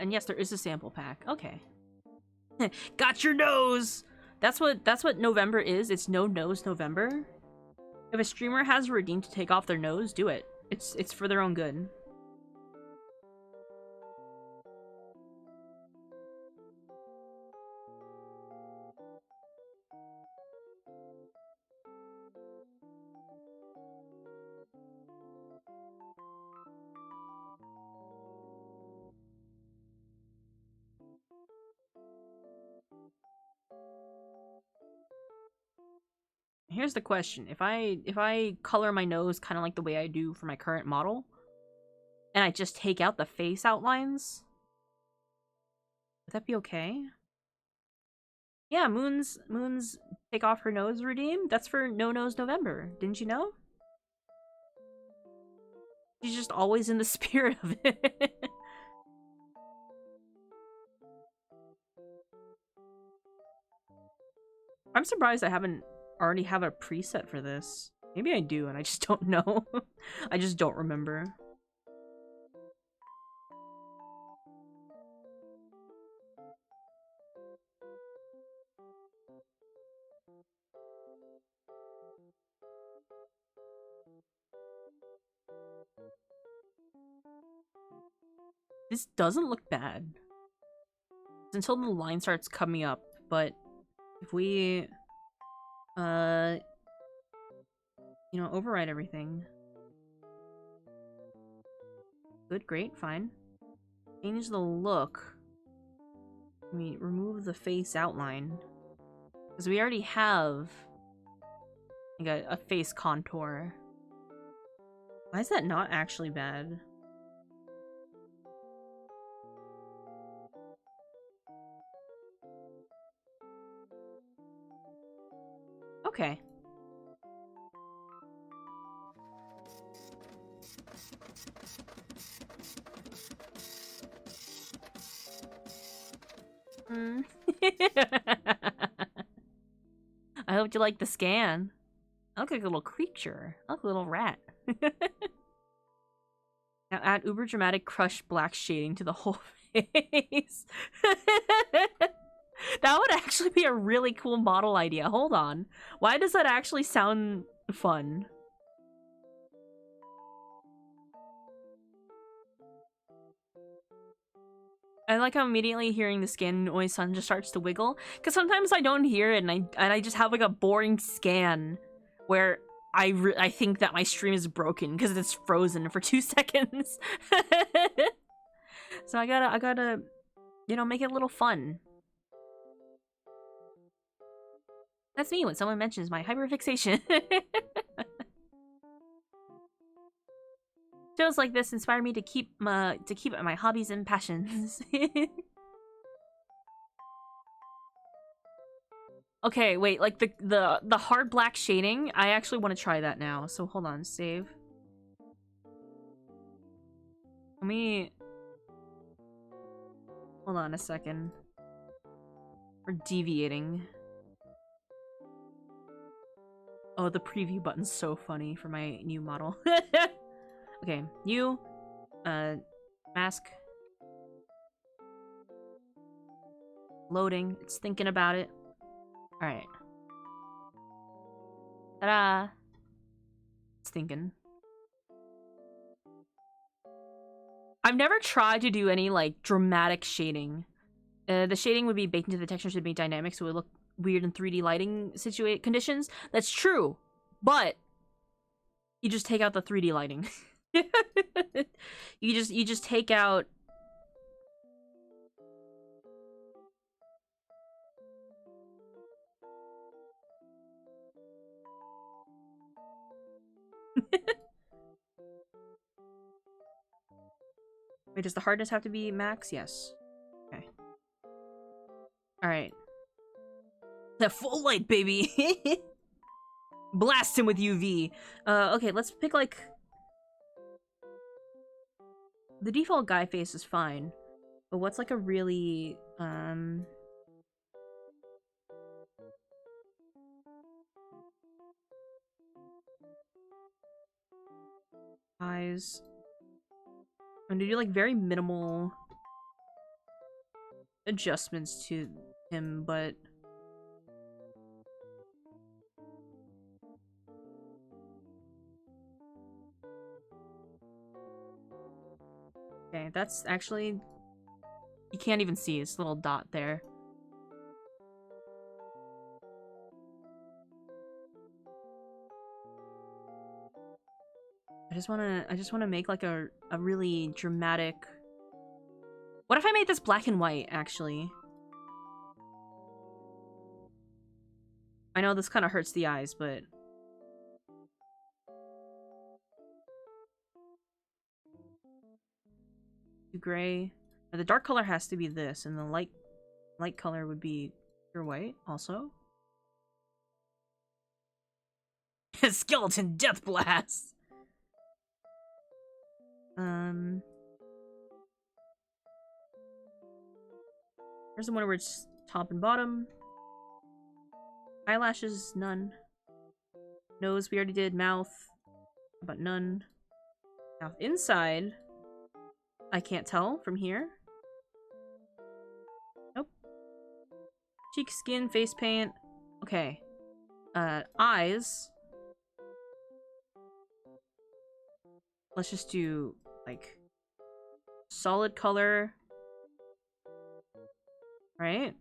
And yes, there is a sample pack. Okay. Got your nose! That's what November is. It's No Nose November. If a streamer has a redeem to take off their nose, do it. It's for their own good. Here's the question. If I color my nose kind of like the way I do for my current model, and I just take out the face outlines, would that be okay? Yeah, Moon's take off her nose redeem. That's for No Nose November. Didn't you know? She's just always in the spirit of it. I'm surprised I haven't already have a preset for this. Maybe I do and I just don't know. I just don't remember. This doesn't look bad. Until the line starts coming up, but if we you know, override everything. Good, great, fine. Change the look. I mean, remove the face outline. Because we already have like a face contour. Why is that not actually bad? Okay. I hope you like the scan. I look like a little creature. I look like a little rat. Now add uber dramatic crushed black shading to the whole face. That would actually be a really cool model idea. Hold on. Why does that actually sound fun? I like how immediately hearing the scan noise sun just starts to wiggle. Because sometimes I don't hear it and I just have like a boring scan where I think that my stream is broken because it's frozen for 2 seconds. So I gotta, you know, make it a little fun. That's me when someone mentions my hyperfixation. Shows like this inspire me to keep my hobbies and passions. Okay, wait, like the hard black shading, I actually want to try that now. So hold on, save. Let me hold on a second. We're deviating. Oh, the preview button's so funny for my new model. Okay, new mask. Loading. It's thinking about it. Alright. Ta-da! It's thinking. I've never tried to do any, like, dramatic shading. The shading would be baked into the texture to be dynamic, so it would look weird in 3D lighting conditions. That's true, but you just take out the 3D lighting. you just take out Wait, does the hardness have to be max? Yes. Okay. Alright. The full light, baby! Blast him with UV! Okay, let's pick, like... The default guy face is fine. But what's, like, a really, eyes... I'm gonna do, like, very minimal adjustments to him, but... Okay, that's actually... You can't even see his little dot there. I just wanna make like a really dramatic... What if I made this black and white, actually? I know this kind of hurts the eyes, but... Gray. The dark color has to be this, and the light color would be pure white, also. Skeleton Death Blast! Here's the one where it's top and bottom. Eyelashes, none. Nose, we already did. Mouth, how about none? Mouth inside, I can't tell from here. Nope. Cheek, skin, face paint. Okay. Eyes. Let's just do, like, solid color. Right?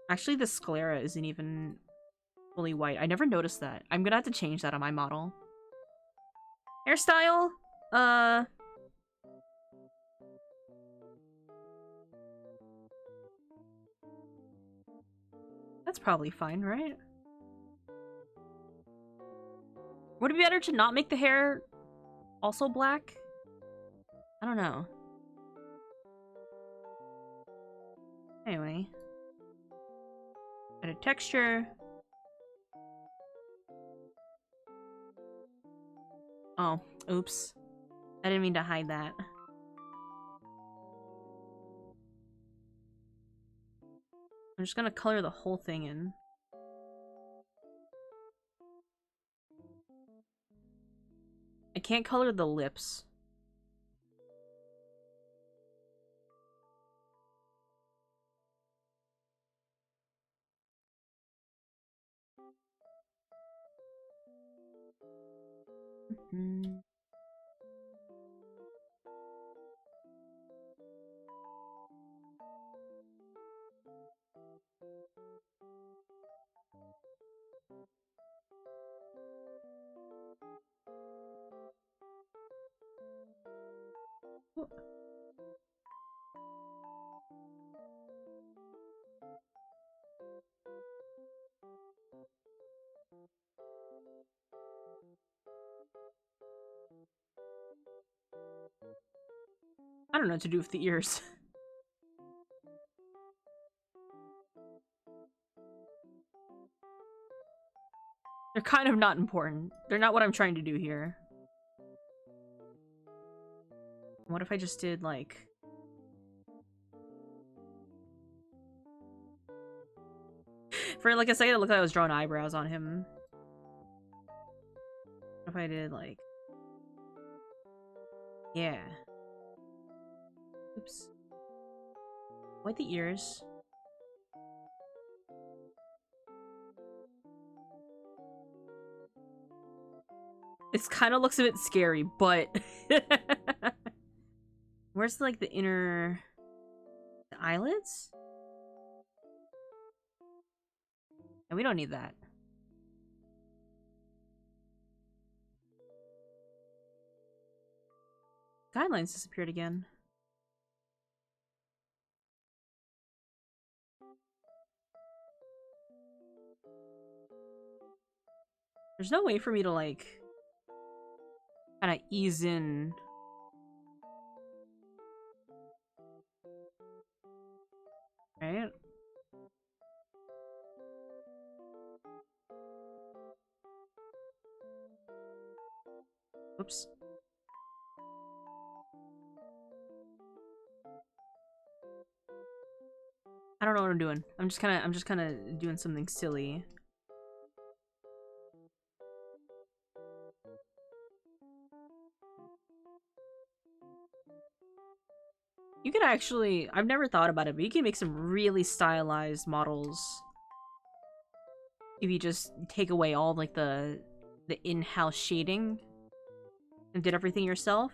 Actually, the sclera isn't even fully white. I never noticed that. I'm gonna have to change that on my model. Hairstyle? That's probably fine, right? Would it be better to not make the hair also black? I don't know. Anyway. Add a texture. Oh, oops. I didn't mean to hide that. I'm just gonna color the whole thing in. I can't color the lips. I don't know what to do with the ears. They're kind of not important. They're not what I'm trying to do here. What if I just did, like... For like a second, it looked like I was drawing eyebrows on him. What if I did, like... Yeah. Oops. White the ears. It kind of looks a bit scary, but... Where's, like, the inner... The eyelids? And we don't need that. Guidelines disappeared again. There's no way for me to, like, kind of ease in. Right? Oops. I don't know what I'm doing. I'm just kind of doing something silly. You could actually, I've never thought about it, but you can make some really stylized models if you just take away all, like, the in-house shading and did everything yourself.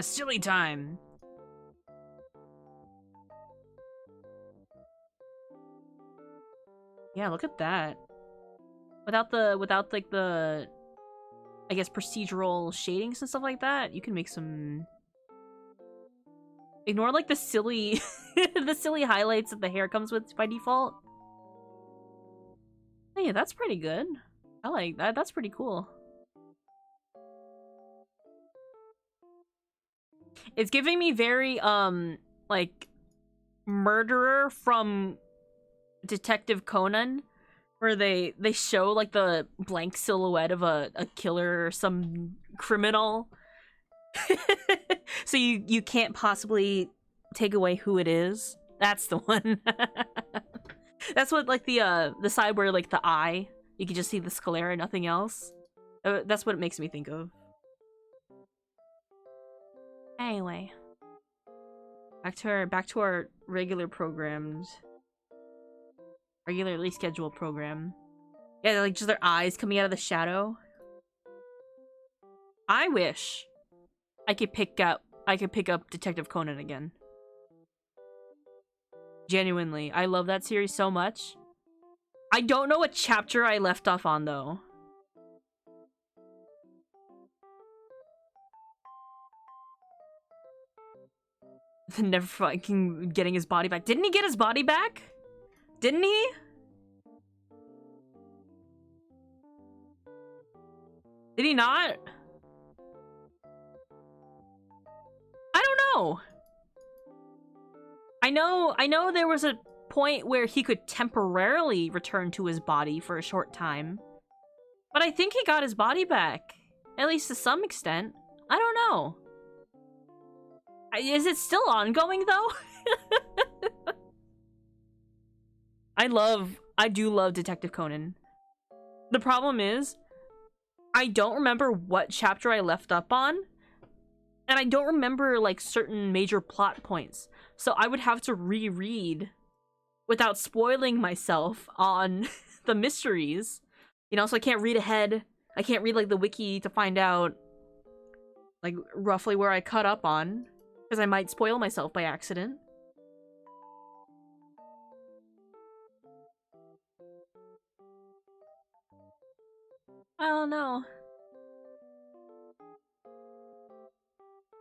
Silly time. Yeah, look at that. Without like the, I guess, procedural shadings and stuff like that, you can make some Ignore like the silly the silly highlights that the hair comes with by default. Hey, that's pretty good. I like that. That's pretty cool. It's giving me very like Murderer from Detective Conan, where they show like the blank silhouette of a killer or some criminal. So you can't possibly take away who it is. That's the one. That's what like the side where like the eye, you can just see the sclera, nothing else. That's what it makes me think of. Anyway, back to our regularly scheduled program. Yeah, like just their eyes coming out of the shadow. I wish I could pick up Detective Conan again. Genuinely, I love that series so much. I don't know what chapter I left off on though. Never fucking getting his body back. Didn't he get his body back? Didn't he? Did he not? I don't know. I know there was a point where he could temporarily return to his body for a short time. But I think he got his body back. At least to some extent. I don't know. Is it still ongoing though? I do love Detective Conan. The problem is, I don't remember what chapter I left up on. And I don't remember like certain major plot points. So I would have to reread without spoiling myself on the mysteries. You know, so I can't read ahead. I can't read like the wiki to find out like roughly where I caught up on. Because I might spoil myself by accident. I don't know.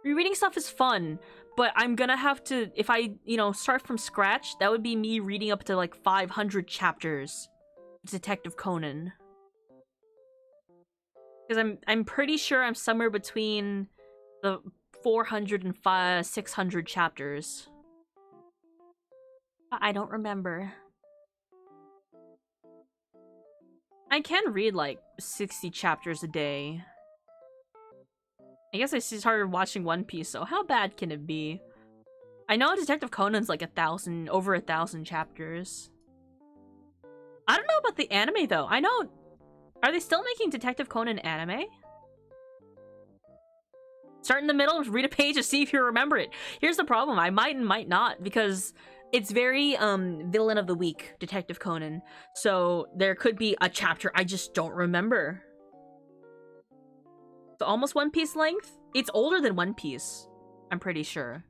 Rereading stuff is fun, but I'm gonna have to, if I, you know, start from scratch, that would be me reading up to like 500 chapters of Detective Conan. Because I'm pretty sure I'm somewhere between the 400 and 600 chapters. I don't remember. I can read like 60 chapters a day. I guess I started watching One Piece, so how bad can it be? I know Detective Conan's like over 1,000 chapters. I don't know about the anime though. I know, are they still making Detective Conan anime? Start in the middle, read a page to see if you remember it. Here's the problem, I might and might not, because it's very villain of the week, Detective Conan. So there could be a chapter I just don't remember. So almost One Piece length? It's older than One Piece, I'm pretty sure.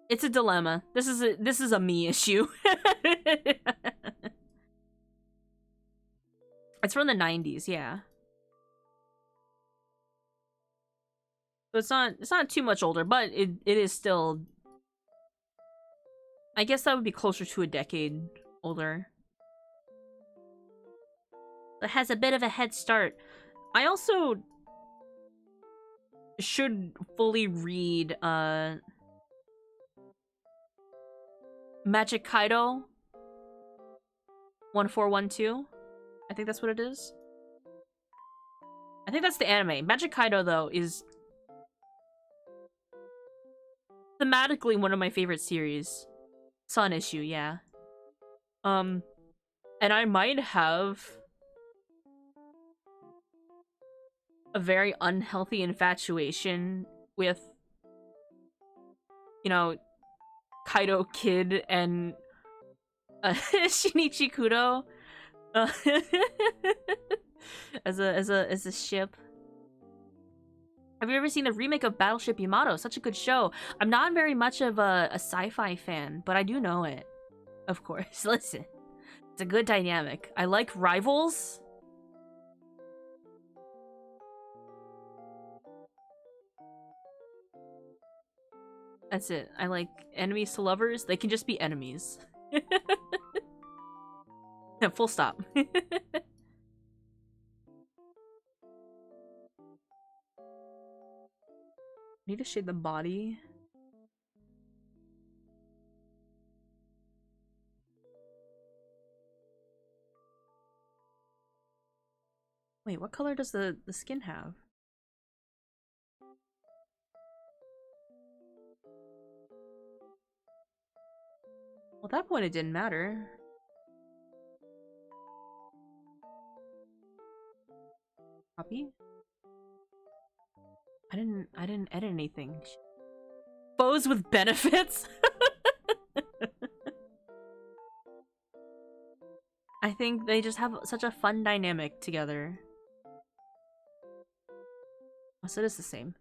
It's a dilemma. This is a me issue. It's from the 90s, yeah. So it's not too much older, but it is still, I guess that would be closer to a decade older. It has a bit of a head start. I also should fully read Magic Kaido 1412. I think that's what it is. I think that's the anime. Magic Kaido though is thematically one of my favorite series. Sun issue, yeah. And I might have a very unhealthy infatuation with, you know, Kaido Kid and Shinichi Kudo as a ship. Have you ever seen the remake of Battleship Yamato? Such a good show. I'm not very much of a sci-fi fan, but I do know it. Of course. Listen, it's a good dynamic. I like Rivals. That's it. I like enemies to lovers. They can just be enemies. Full stop. Need to shade the body. Wait, what color does the skin have? Well, at that point it didn't matter. Copy? I didn't edit anything. Foes with benefits? I think they just have such a fun dynamic together. Oh, so it is the same.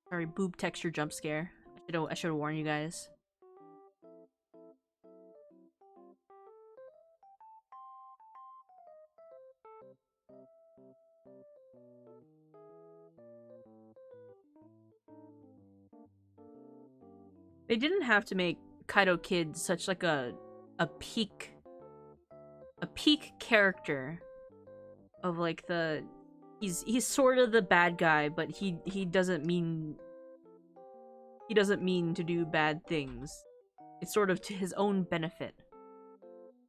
Sorry, boob texture jump scare. I should have warned you guys. They didn't have to make Kaido Kid such like a peak character of like the he's sort of the bad guy, but he doesn't mean to do bad things. It's sort of to his own benefit.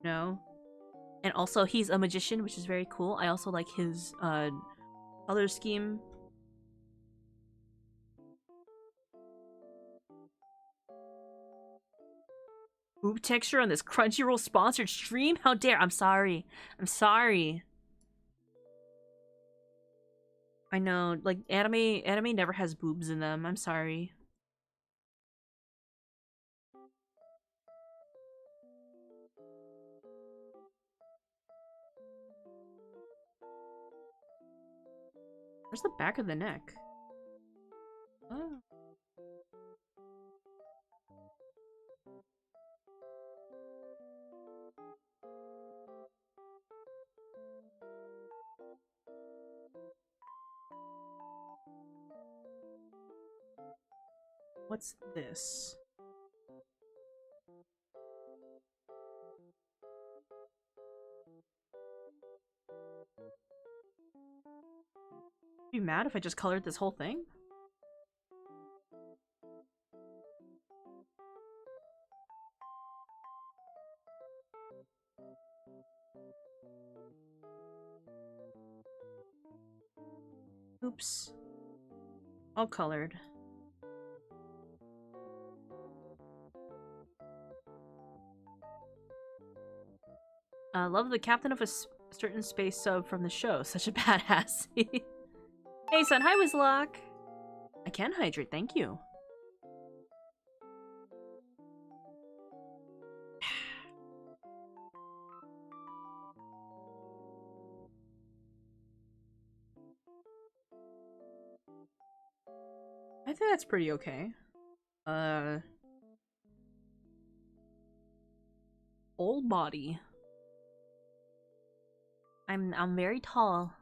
You know? And also he's a magician, which is very cool. I also like his color scheme. Boob texture on this Crunchyroll sponsored stream? How dare! I'm sorry. I'm sorry. I know, like anime never has boobs in them. I'm sorry. Where's the back of the neck? Oh. What's this? Be mad if I just colored this whole thing? Oops. All colored. Love the captain of a certain space sub from the show. Such a badass. Hey, son. Hi, Wizlock. I can hydrate. Thank you. I think that's pretty okay. Whole body. I'm very tall.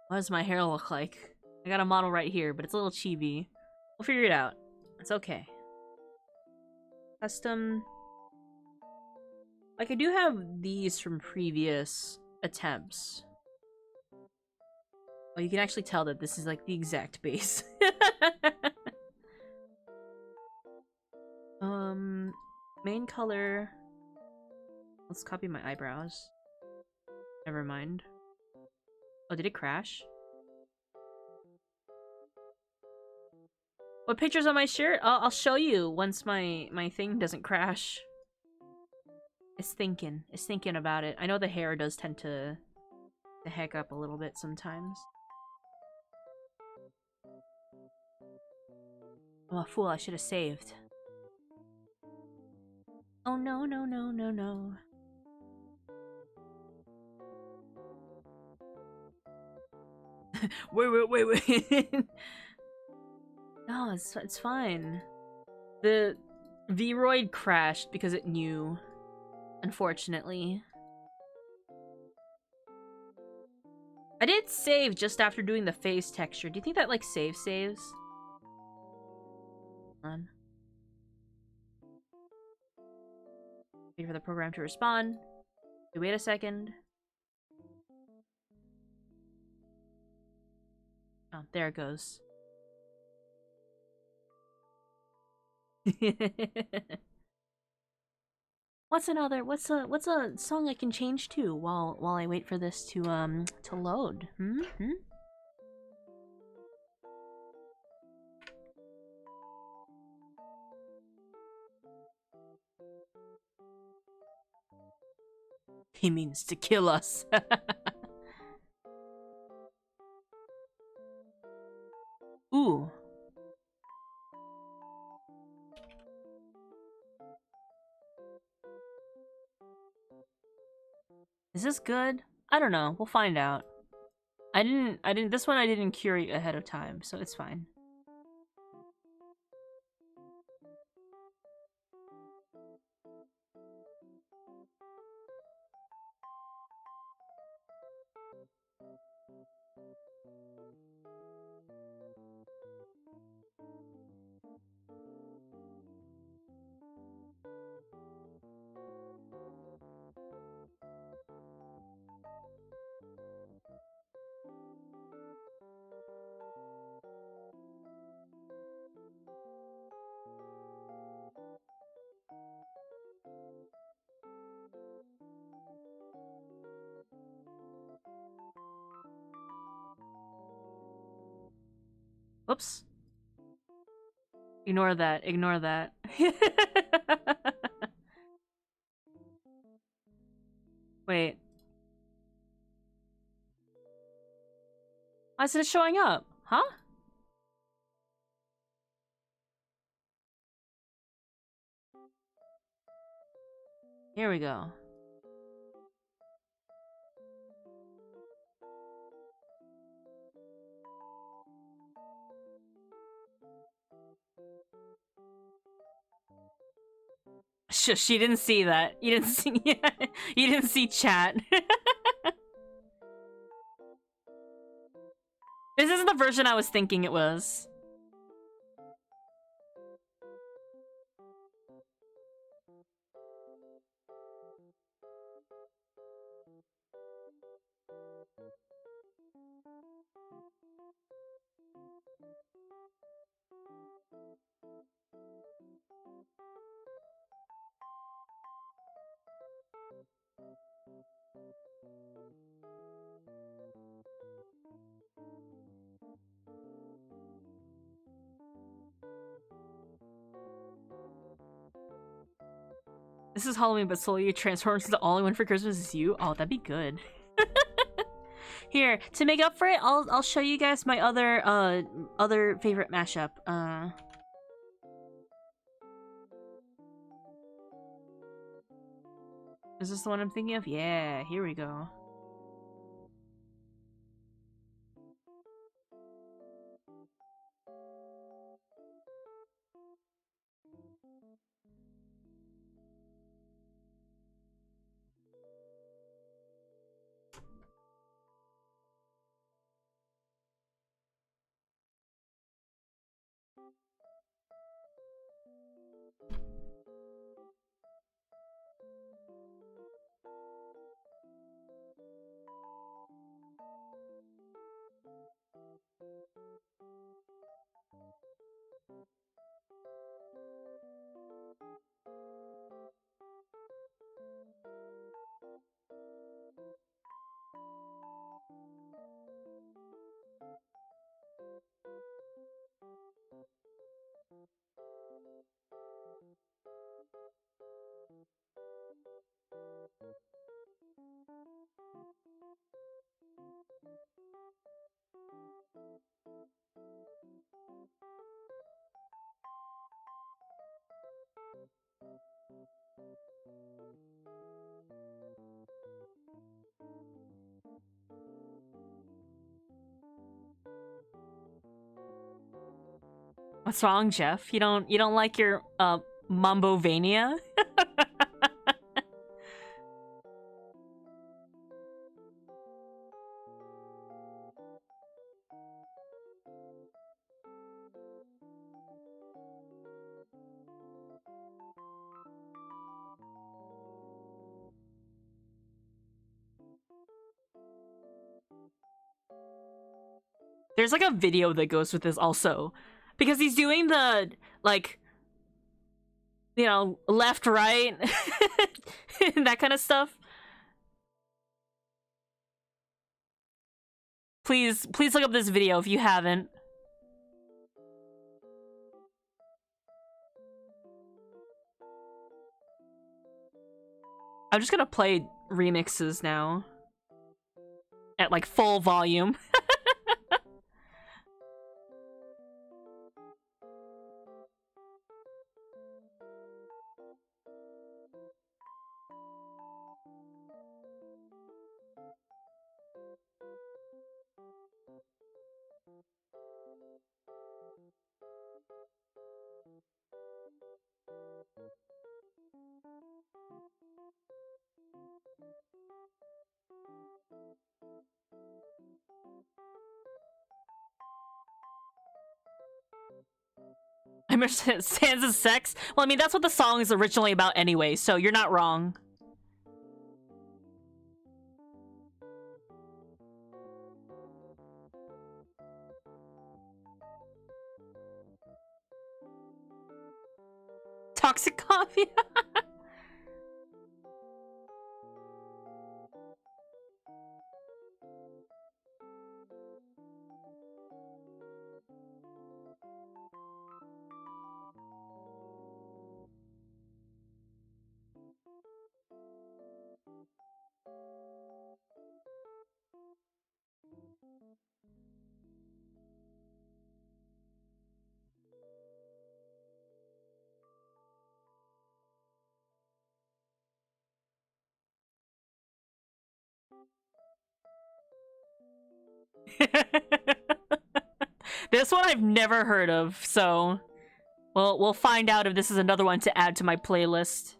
What does my hair look like? I got a model right here, but it's a little chibi. We'll figure it out. It's okay. Custom. Like, I do have these from previous attempts. Oh, you can actually tell that this is like the exact base. Main color. Let's copy my eyebrows. Never mind. Oh, did it crash? What picture's on my shirt? I'll show you once my thing doesn't crash. It's thinking about it. I know the hair does tend to heck up a little bit sometimes. I'm a fool, I should have saved. Oh no, no, no, no, no. Wait. No, it's fine. The Vroid crashed because it knew, unfortunately. I did save just after doing the face texture. Do you think that, like, saves? Hold on. Wait for the program to respond. Wait a second. Oh, there it goes. What's a song I can change to while I wait for this to load? He means to kill us. Ooh. Is this good? I don't know. We'll find out. This one I didn't curate ahead of time, so it's fine. Whoops. Ignore that. Ignore that. Wait. Why is it showing up? Huh? Here we go. Shush, she didn't see that. You didn't see you didn't see chat. This isn't the version I was thinking it was. This is Halloween, but slowly transforms into all I want for Christmas is you. Oh, that'd be good. Here, to make up for it, I'll show you guys my other favorite mashup. Is this the one I'm thinking of? Yeah, here we go. What's wrong, Jeff? You don't like your Mambovania. There's like a video that goes with this also, because he's doing the like, you know, left, right, that kind of stuff. Please look up this video if you haven't. I'm just gonna play remixes now at like full volume. I understand Sans sex. Well, I mean, that's what the song is originally about anyway, so you're not wrong. Toxic coffee. This one I've never heard of, so we'll find out if this is another one to add to my playlist.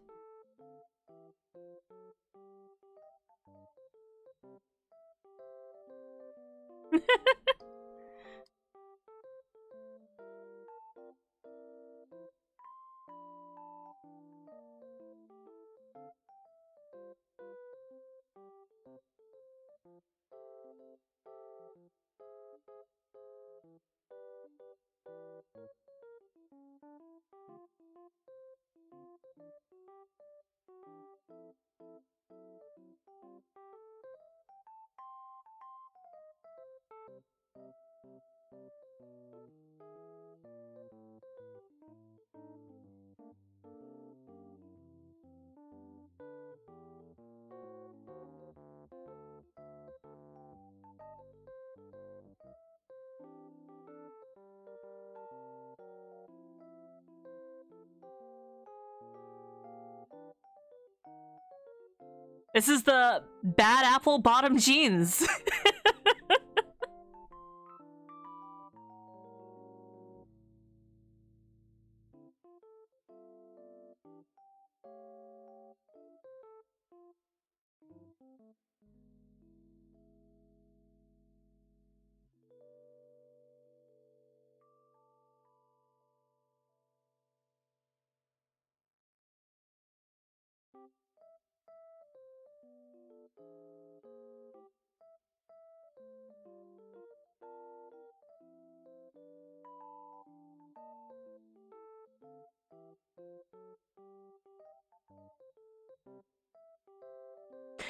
This is the Bad Apple Bottom Jeans.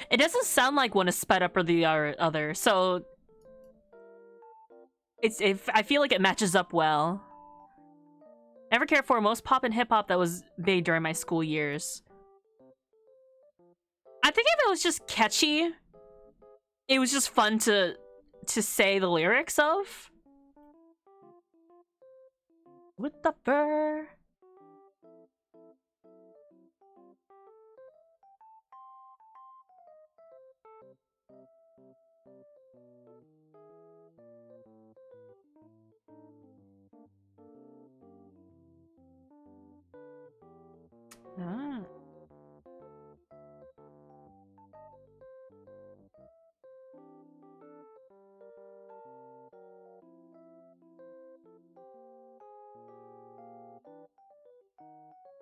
It doesn't sound like one is sped up or the other, so I feel like it matches up well. Never cared for most pop and hip hop that was big during my school years. I think if it was just catchy, it was just fun to say the lyrics of. With the fur.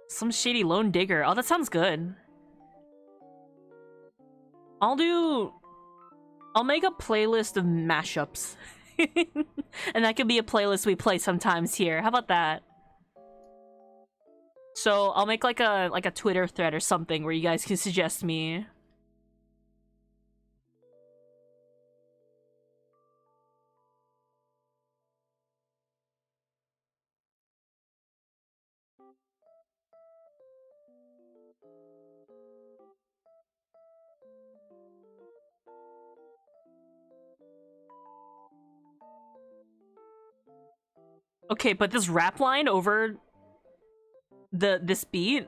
Some shady lone digger. Oh, that sounds good. I'll make a playlist of mashups. And that could be a playlist we play sometimes here. How about that? So I'll make like a Twitter thread or something where you guys can suggest me. Okay, but this rap line over this beat.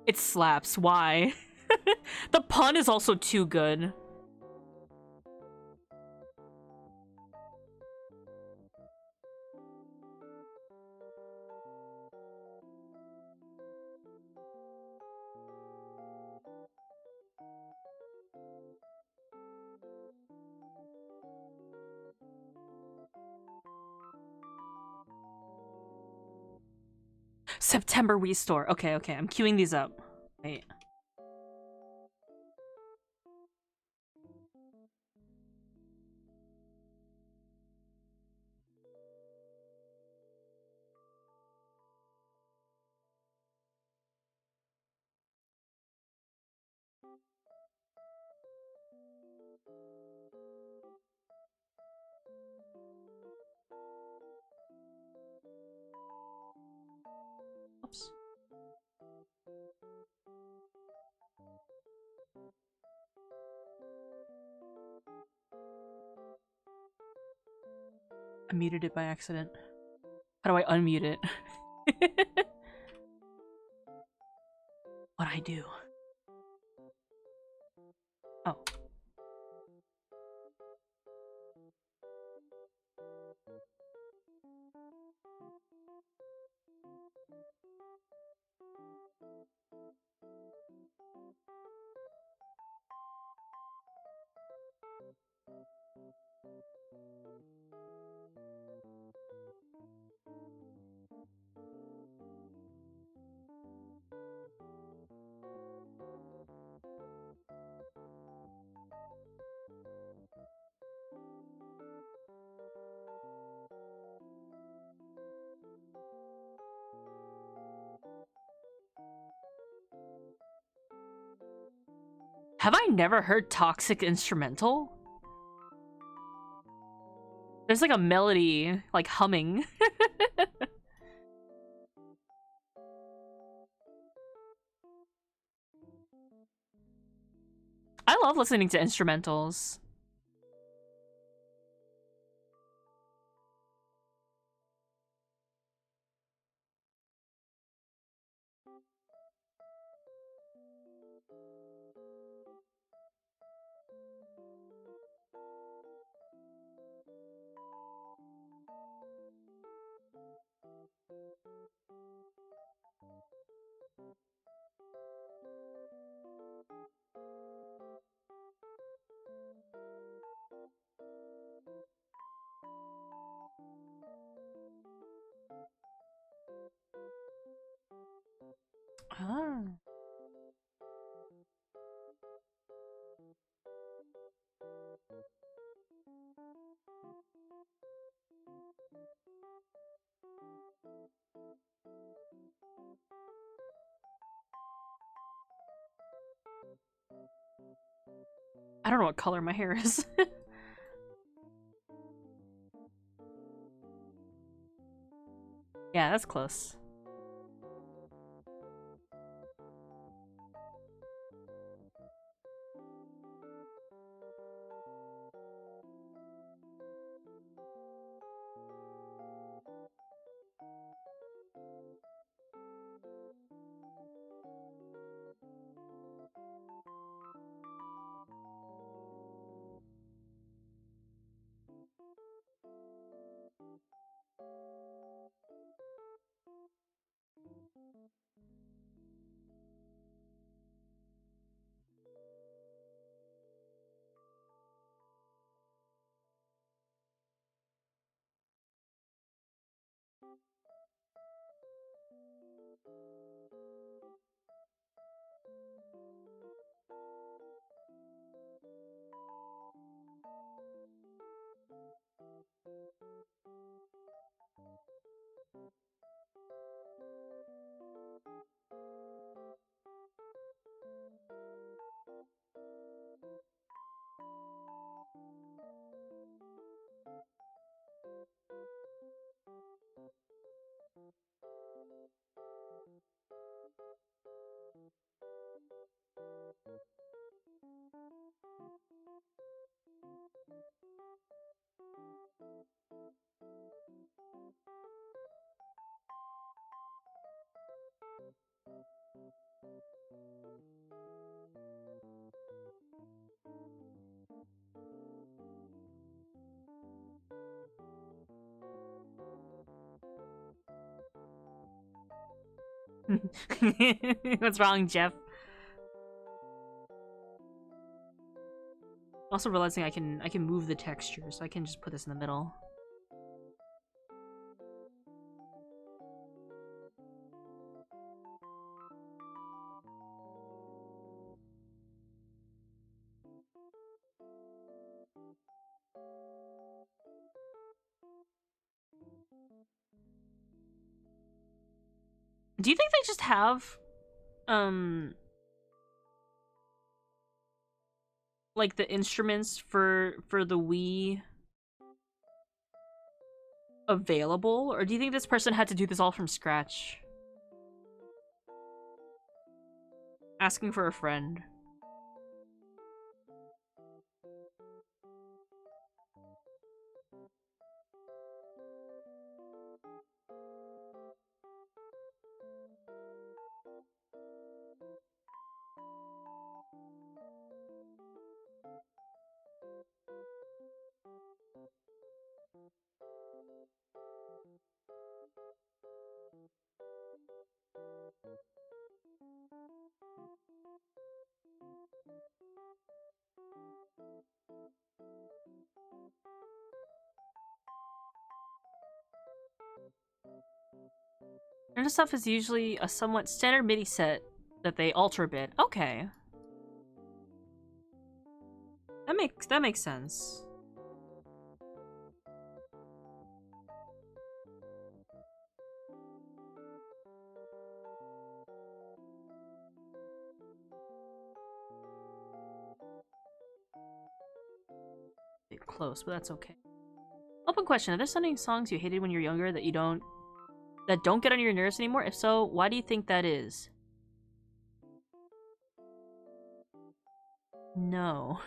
It slaps. Why? The pun is also too good. September Wii Store. Okay, okay, I'm queuing these up. Wait. Oops. I muted it by accident. How do I unmute it? What'd I do? Oh. Have I never heard Toxic instrumental? There's like a melody, like humming. I love listening to instrumentals. Ah. I don't know what color my hair is. Yeah, that's close. What's wrong, Jeff? Also realizing I can move the texture, so I can just put this in the middle. Do you think they just have like the instruments for the Wii available, or do you think this person had to do this all from scratch? Asking for a friend. And this stuff is usually a somewhat standard MIDI set that they alter a bit. Okay. That makes sense. Bit close, but that's okay. Open question: are there any songs you hated when you were younger that don't get on your nerves anymore? If so, why do you think that is? No.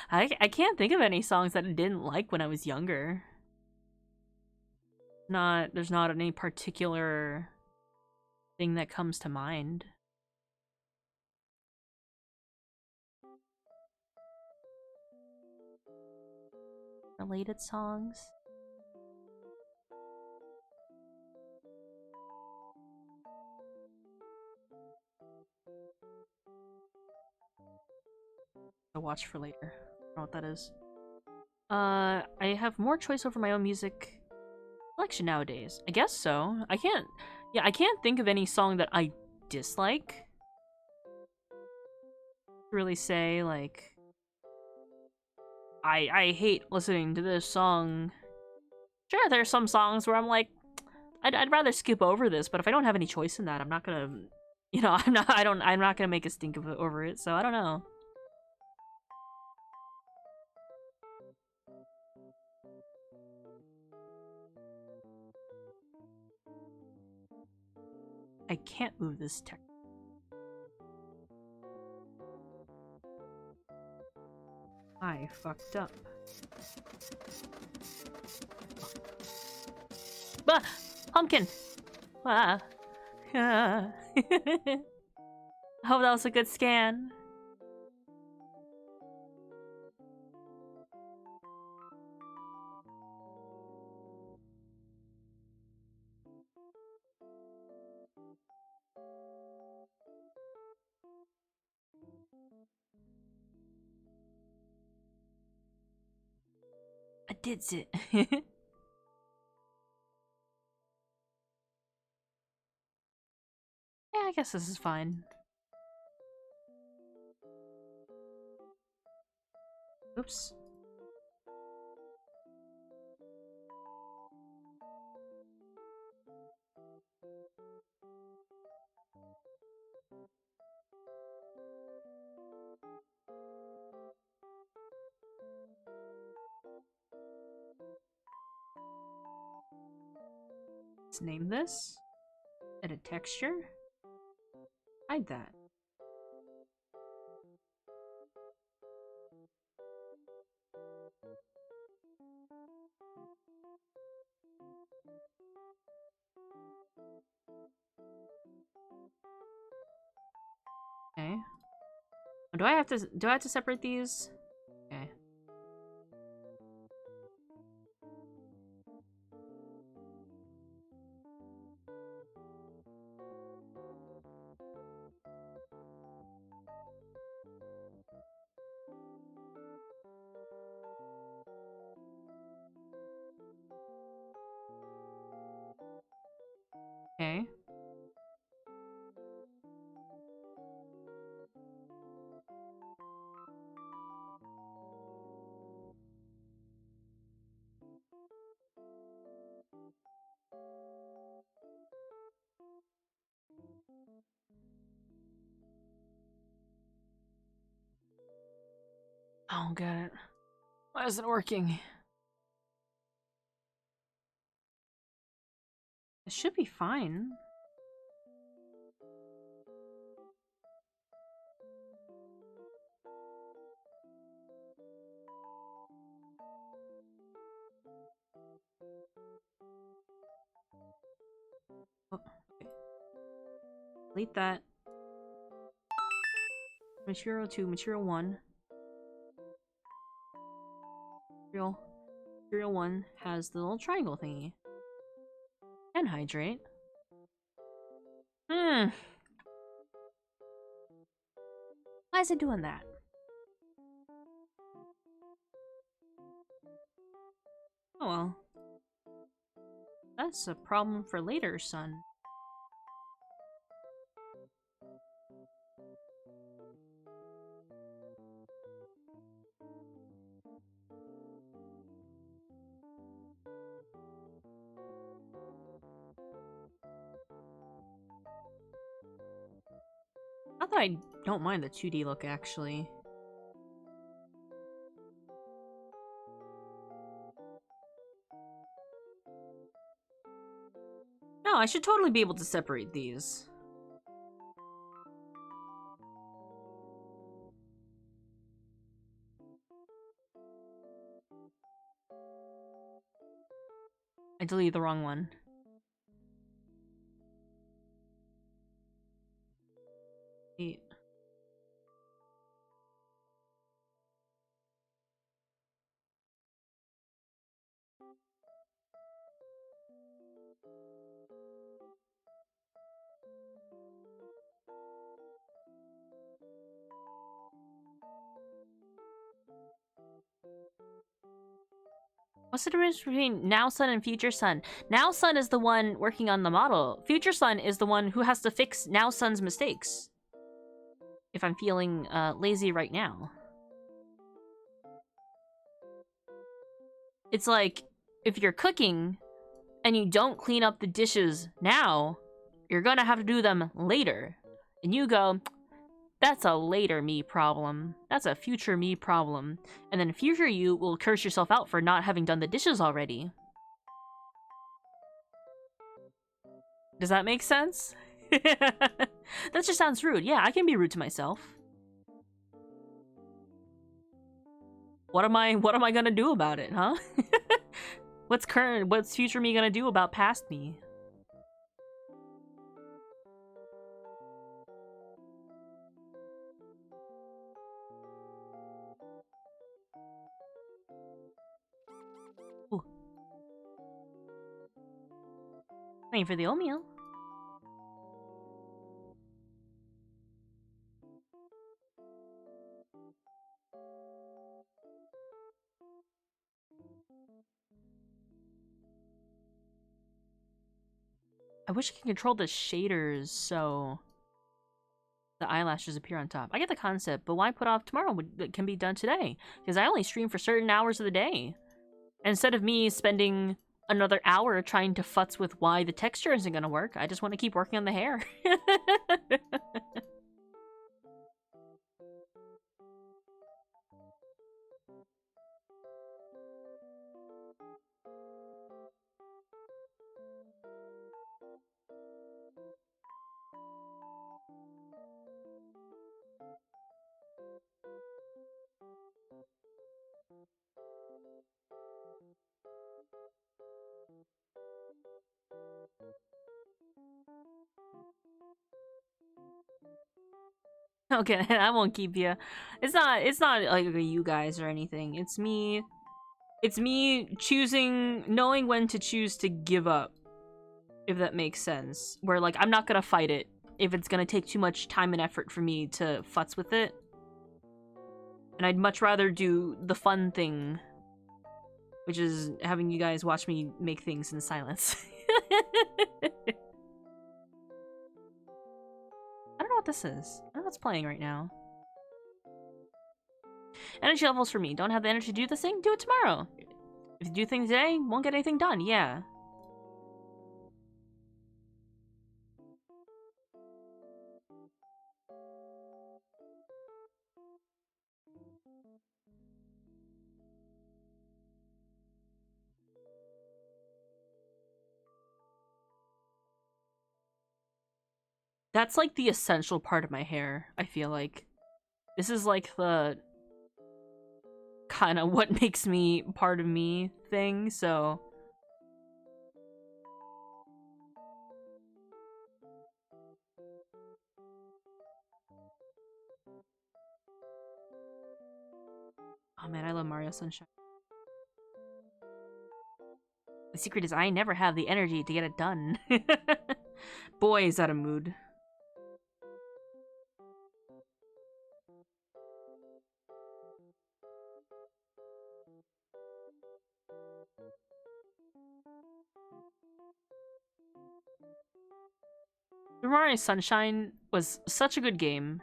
I can't think of any songs that I didn't like when I was younger. There's not any particular thing that comes to mind. Related songs? I'll watch for later. I don't know what that is. I have more choice over my own music selection nowadays. I guess so. I can't think of any song that I dislike. Really say, like, I hate listening to this song. Sure, there's some songs where I'm like, I'd rather skip over this, but if I don't have any choice in that, I'm not gonna, you know, I'm not gonna make a stink of it over it, so I don't know. I can't move this text. I fucked up. Ah! Pumpkin! Ah. I hope that was a good scan. I did it. I guess this is fine. Oops. Let's name this. Edit texture. Hide that. Okay. Do I have to separate these? Okay. Okay. I don't get it. Why isn't it working? It should be fine. Oh, okay. Delete that. Material 2, Material 1. Material 1 has the little triangle thingy. And hydrate. Why is it doing that? Oh well. That's a problem for later, son. Not that I don't mind the 2D look, actually. No, I should totally be able to separate these. I deleted the wrong one. Eight. What's the difference between Now Sun and Future Sun? Now Sun is the one working on the model. Future Sun is the one who has to fix Now Sun's mistakes. If I'm feeling lazy right now. It's like, if you're cooking and you don't clean up the dishes now, you're gonna have to do them later. And you go, that's a later me problem. That's a future me problem. And then future you will curse yourself out for not having done the dishes already. Does that make sense? That just sounds rude. Yeah, I can be rude to myself. What am I gonna do about it, huh? What's future me gonna do about past me? Ooh. Waiting for the oatmeal. I wish I could control the shaders, so the eyelashes appear on top. I get the concept, but why put off tomorrow when it can be done today? Because I only stream for certain hours of the day. And instead of me spending another hour trying to futz with why the texture isn't going to work, I just want to keep working on the hair. Okay, I won't keep you. It's not like you guys or anything. It's me choosing, knowing when to choose to give up, if that makes sense. Where, like, I'm not gonna fight it if it's gonna take too much time and effort for me to futz with it. And I'd much rather do the fun thing, which is having you guys watch me make things in silence. I don't know what this is. I don't know what's playing right now. Energy levels for me. Don't have the energy to do this thing? Do it tomorrow. If you do things today, won't get anything done. Yeah. That's like the essential part of my hair, I feel like. This is like the kind of what makes me part of me thing, so... Oh man, I love Mario Sunshine. The secret is I never have the energy to get it done. Boy, is that a mood. Mario Sunshine was such a good game.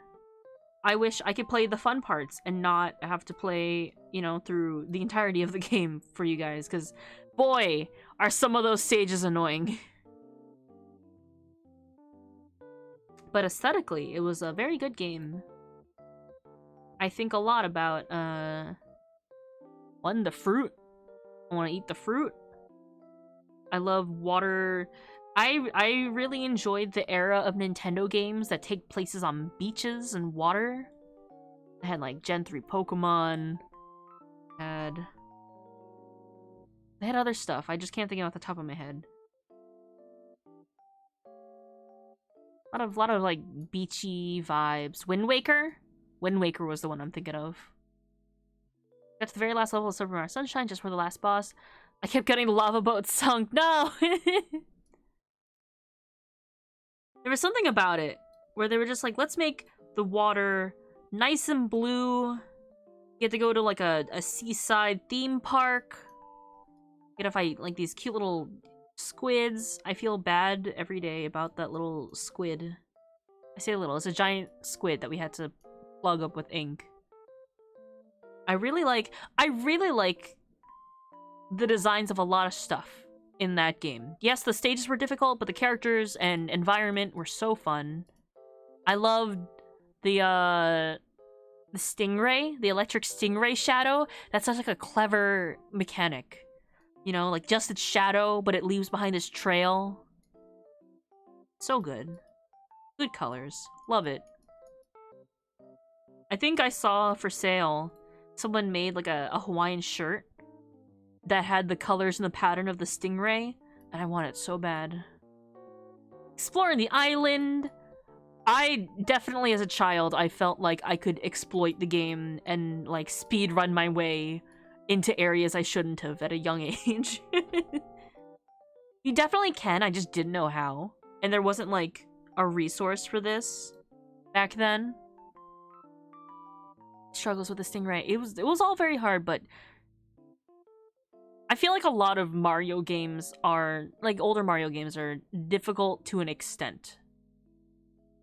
I wish I could play the fun parts and not have to play, you know, through the entirety of the game for you guys, because boy, are some of those stages annoying. But aesthetically, it was a very good game. I think a lot about, one, the fruit. I want to eat the fruit. I love water. I really enjoyed the era of Nintendo games that take places on beaches and water. I had like Gen 3 Pokemon. They had other stuff. I just can't think of it off the top of my head. A lot of like beachy vibes. Wind Waker? Wind Waker was the one I'm thinking of. Got to the very last level of Super Mario Sunshine just for the last boss. I kept getting the lava boat sunk. No! There was something about it where they were just like, let's make the water nice and blue. You get to go to like a seaside theme park. Get to fight like these cute little squids. I feel bad every day about that little squid. I say little, it's a giant squid that we had to plug up with ink. I really like the designs of a lot of stuff in that game. Yes, the stages were difficult, but the characters and environment were so fun. I loved the stingray, the electric stingray shadow. That's such like a clever mechanic. You know, like just its shadow, but it leaves behind this trail. So good. Good colors. Love it. I think I saw for sale someone made like a Hawaiian shirt that had the colors and the pattern of the stingray, and I want it so bad. Exploring the island. I definitely, as a child, I felt like I could exploit the game and like speed run my way into areas I shouldn't have at a young age. You definitely can, I just didn't know how. And there wasn't like a resource for this back then. Struggles with the stingray. It was all very hard, but I feel like a lot of Mario games are, like older Mario games are difficult to an extent.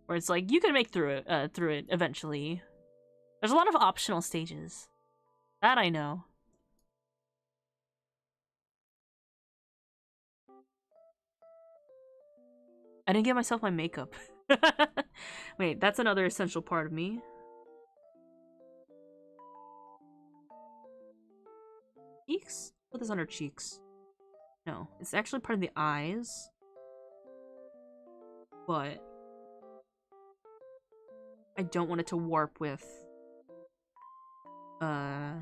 where it's like you can make through it eventually. There's a lot of optional stages. That I know. I didn't get myself my makeup. Wait, that's another essential part of me. Cheeks? Put this under cheeks. No, it's actually part of the eyes. But I don't want it to warp with I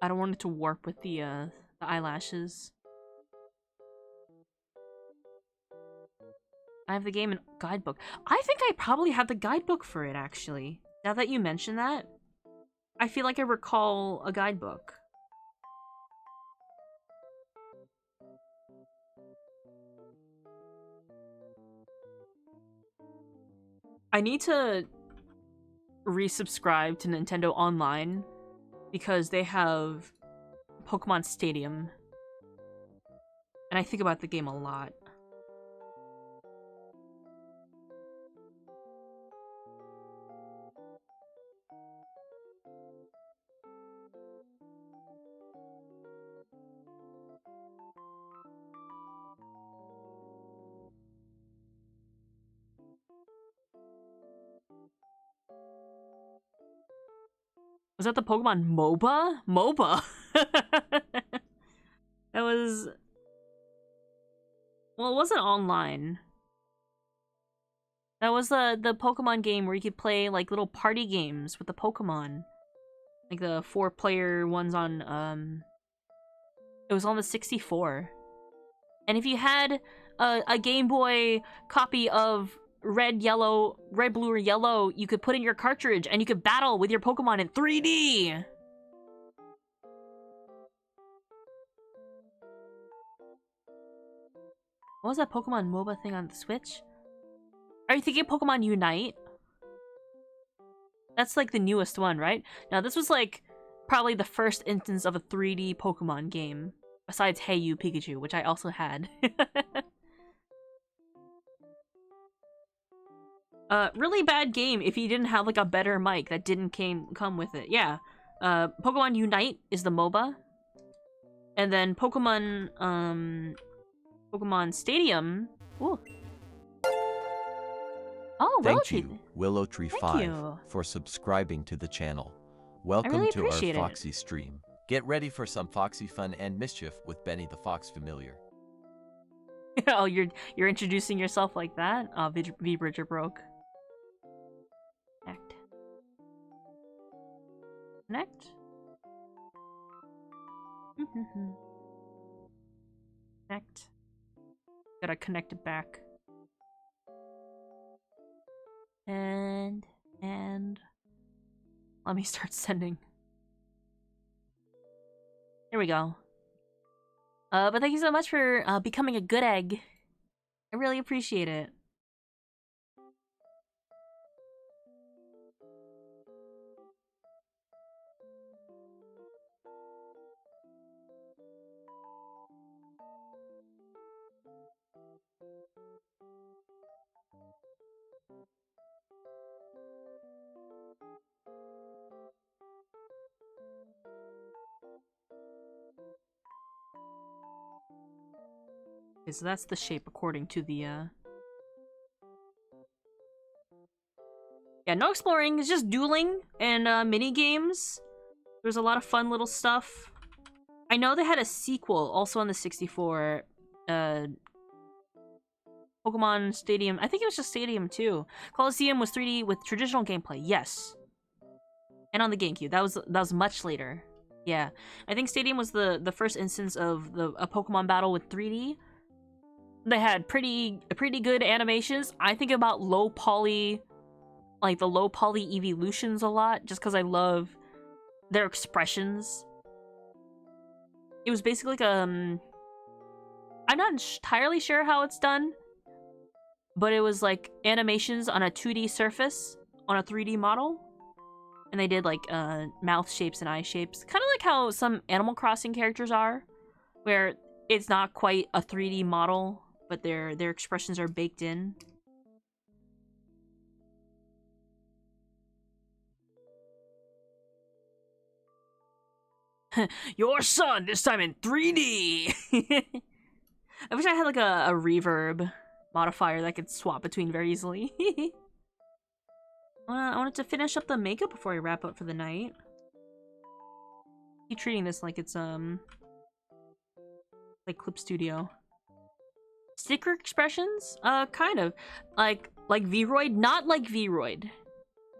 don't want it to warp with the eyelashes. I have the game and guidebook. I think I probably have the guidebook for it, actually. Now that you mention that, I feel like I recall a guidebook. I need to resubscribe to Nintendo Online because they have Pokemon Stadium. And I think about the game a lot. Was that the Pokemon MOBA? MOBA! That was... Well, it wasn't online. That was the Pokemon game where you could play, like, little party games with the Pokemon. Like the 4-player ones on, It was on the 64. And if you had a Game Boy copy of red, blue, or yellow, you could put in your cartridge and you could battle with your Pokemon in 3D! What was that Pokemon MOBA thing on the Switch? Are you thinking Pokemon Unite? That's like the newest one, right? Now this was like probably the first instance of a 3D Pokemon game. Besides Hey You Pikachu, which I also had. Really bad game if you didn't have like a better mic that didn't come with it. Yeah. Pokemon Unite is the MOBA. And then Pokemon Stadium. Ooh. Oh, Thank you, WillowTree5, Thank you. for subscribing to the channel. Welcome really to our appreciate it. Foxy stream. Get ready for some Foxy fun and mischief with Benny the Fox Familiar. Oh, you're introducing yourself like that? Oh, V Bridger broke. Connect. Connect. Connect. Gotta connect it back. And let me start sending. Here we go. But thank you so much for becoming a good egg. I really appreciate it. Okay, so that's the shape according to the, Yeah, no exploring, it's just dueling and, mini games. There's a lot of fun little stuff. I know they had a sequel also on the 64, Pokemon Stadium. I think it was just Stadium too. Coliseum was 3D with traditional gameplay, yes. And on the GameCube, that was much later. Yeah, I think Stadium was the first instance of a Pokemon battle with 3D. They had pretty good animations. I think about low poly, like the low poly evolutions a lot, just because I love their expressions. It was basically like I'm not entirely sure how it's done, but it was like animations on a 2D surface on a 3D model, and they did like mouth shapes and eye shapes, kind of like how some Animal Crossing characters are, where it's not quite a 3D model, but their expressions are baked in. Your son, this time in 3D! I wish I had like a reverb modifier that could swap between very easily. I wanted to finish up the makeup before I wrap up for the night. Keep treating this like it's like Clip Studio. Sticker expressions? Kind of. Like Vroid, not like Vroid.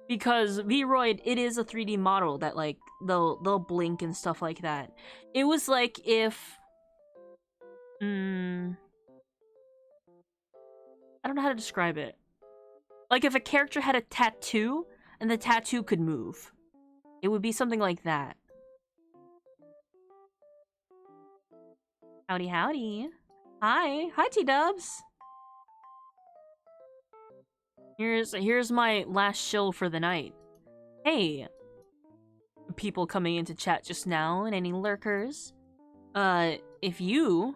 Because Vroid, it is a 3D model that like they'll blink and stuff like that. It was like if I don't know how to describe it. Like if a character had a tattoo and the tattoo could move. It would be something like that. Howdy howdy. Hi T-dubs. Here's my last shill for the night. Hey, people coming into chat just now and any lurkers. If you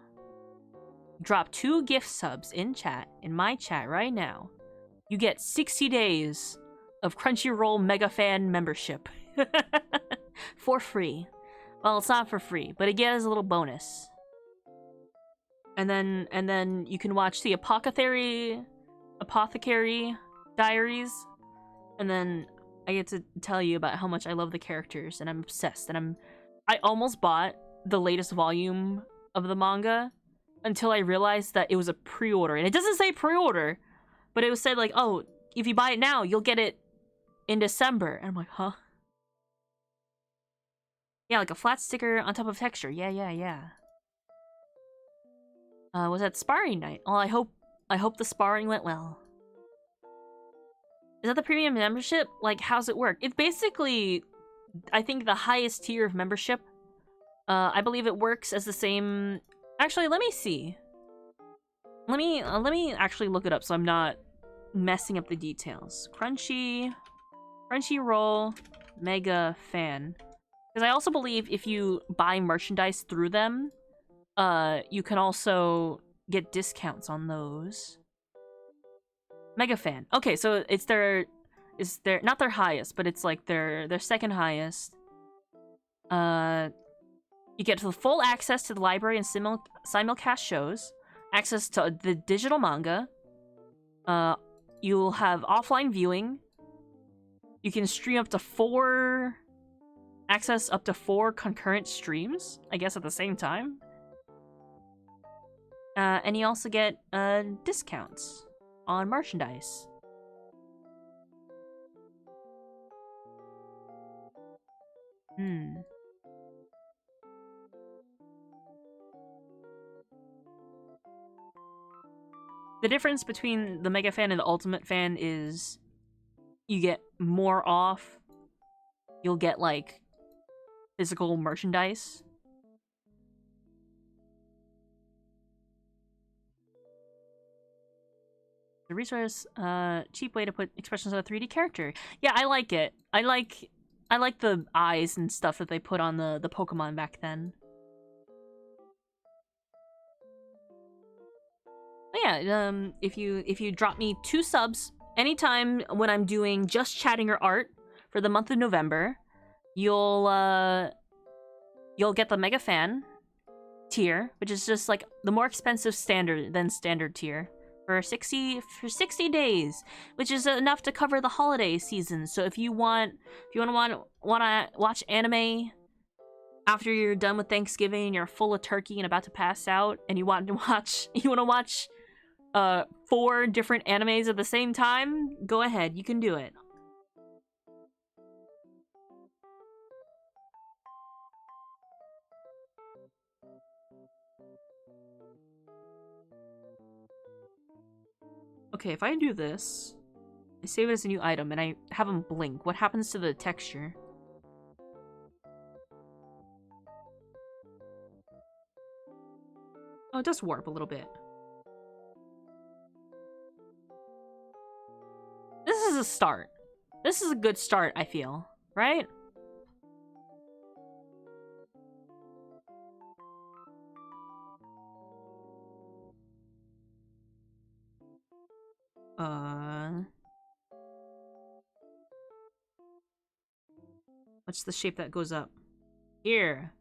drop 2 gift subs in my chat right now, you get 60 days of Crunchyroll Mega Fan membership. For free. Well, it's not for free, but again, as a little bonus. And then you can watch the Apothecary Diaries, and then I get to tell you about how much I love the characters, and I'm obsessed, and I almost bought the latest volume of the manga until I realized that it was a pre-order, and it doesn't say pre-order, but it was said like, oh, if you buy it now, you'll get it in December, and I'm like, huh? Yeah, like a flat sticker on top of texture. Yeah. Was that sparring night? Oh, I hope the sparring went well. Is that the premium membership? Like, how's it work? It's basically, I think, the highest tier of membership. I believe it works as the same... Actually, let me see. Let me actually look it up so I'm not messing up the details. Crunchyroll Mega Fan. Because I also believe if you buy merchandise through them, you can also get discounts on those. Mega Fan. Okay, so it's not their highest, but it's like their second highest. You get the full access to the library and simulcast shows, access to the digital manga. You'll have offline viewing. You can stream access up to 4 concurrent streams, I guess at the same time. And you also get discounts on merchandise. The difference between the Mega Fan and the Ultimate Fan is you get more off. You'll get, like, physical merchandise. The resource, cheap way to put expressions on a 3D character. Yeah, I like it. I like the eyes and stuff that they put on the Pokemon back then. But yeah, if you drop me 2 subs anytime when I'm doing just chatting or art for the month of November, you'll get the Mega Fan tier, which is just like the more expensive standard tier. For 60 days, which is enough to cover the holiday season. So if you want to watch anime after you're done with Thanksgiving, you're full of turkey and about to pass out, and you want to watch 4 different animes at the same time, go ahead, you can do it. Okay, if I do this, I save it as a new item, and I have them blink, what happens to the texture? Oh, it does warp a little bit. This is a start. This is a good start, I feel. Right? What's the shape that goes up? Here.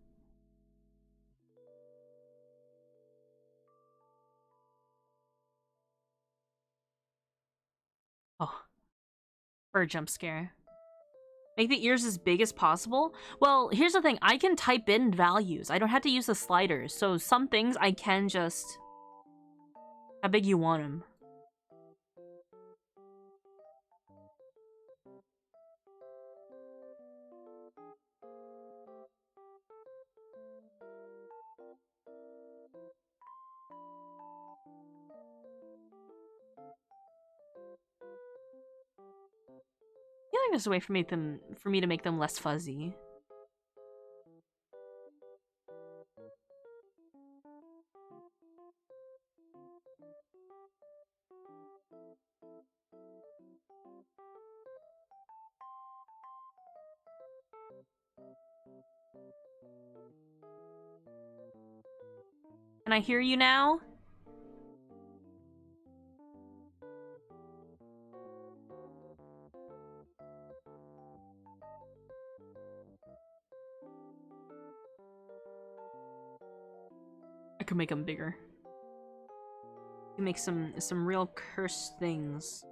Oh. For a jump scare. Make the ears as big as possible? Well, here's the thing. I can type in values. I don't have to use the sliders. So some things I can just... How big you want them. I feel like there's a way for me to make them less fuzzy. Can I hear you now? I could make them bigger. You make some real cursed things.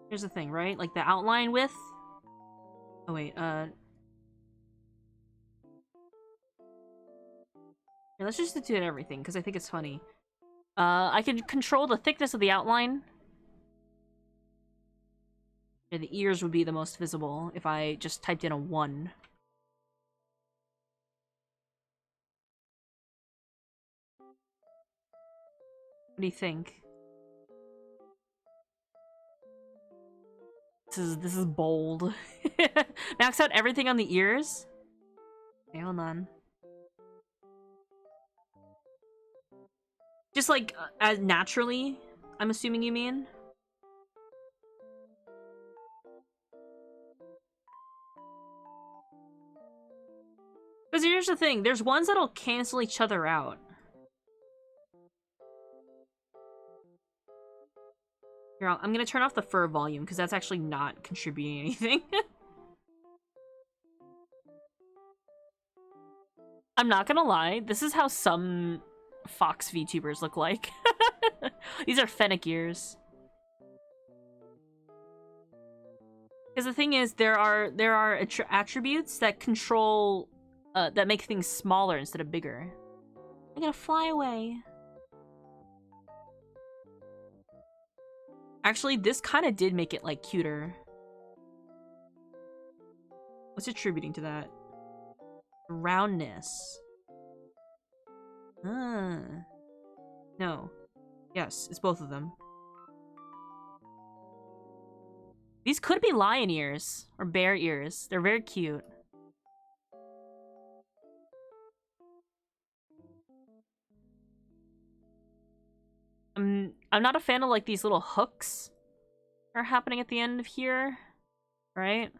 Here's the thing, right? Like the outline width. Oh wait, here, let's just do everything because I think it's funny. I can control the thickness of the outline. Yeah, the ears would be the most visible if I just typed in a 1. What do you think? This is bold. Max out everything on the ears? Okay, hold on. Just like as naturally, I'm assuming you mean? Because here's the thing, there's ones that'll cancel each other out. Here, I'm gonna turn off the fur volume because that's actually not contributing anything. I'm not gonna lie, this is how some Fox VTubers look like. These are Fennec ears. Because the thing is, there are attributes that control, that make things smaller instead of bigger. I'm gonna fly away. Actually, this kind of did make it, like, cuter. What's attributing to that? Roundness. No. Yes, it's both of them. These could be lion ears. Or bear ears. They're very cute. I'm not a fan of, like, these little hooks are happening at the end of here. Right?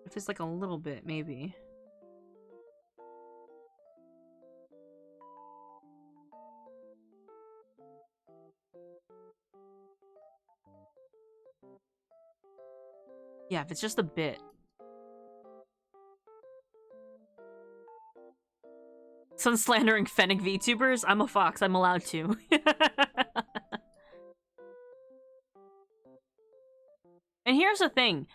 If it's like a little bit, maybe. Yeah, if it's just a bit. Some slandering Fennec VTubers? I'm a fox, I'm allowed to. And here's the thing.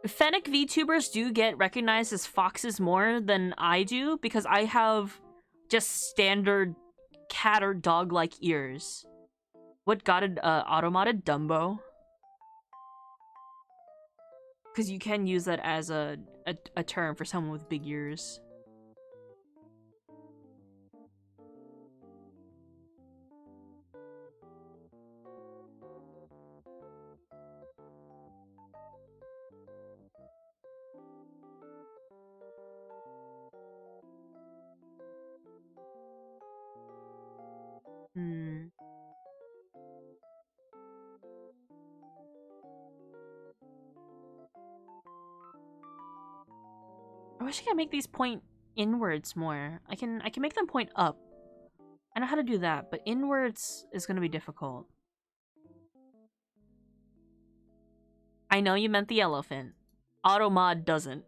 Fennec VTubers do get recognized as foxes more than I do because I have just standard cat or dog-like ears. What got it automated? Dumbo. Because you can use that as a term for someone with big ears. wish I could make these point inwards more. I can make them point up. I know how to do that, but inwards is gonna be difficult. I know you meant the elephant. Automod doesn't.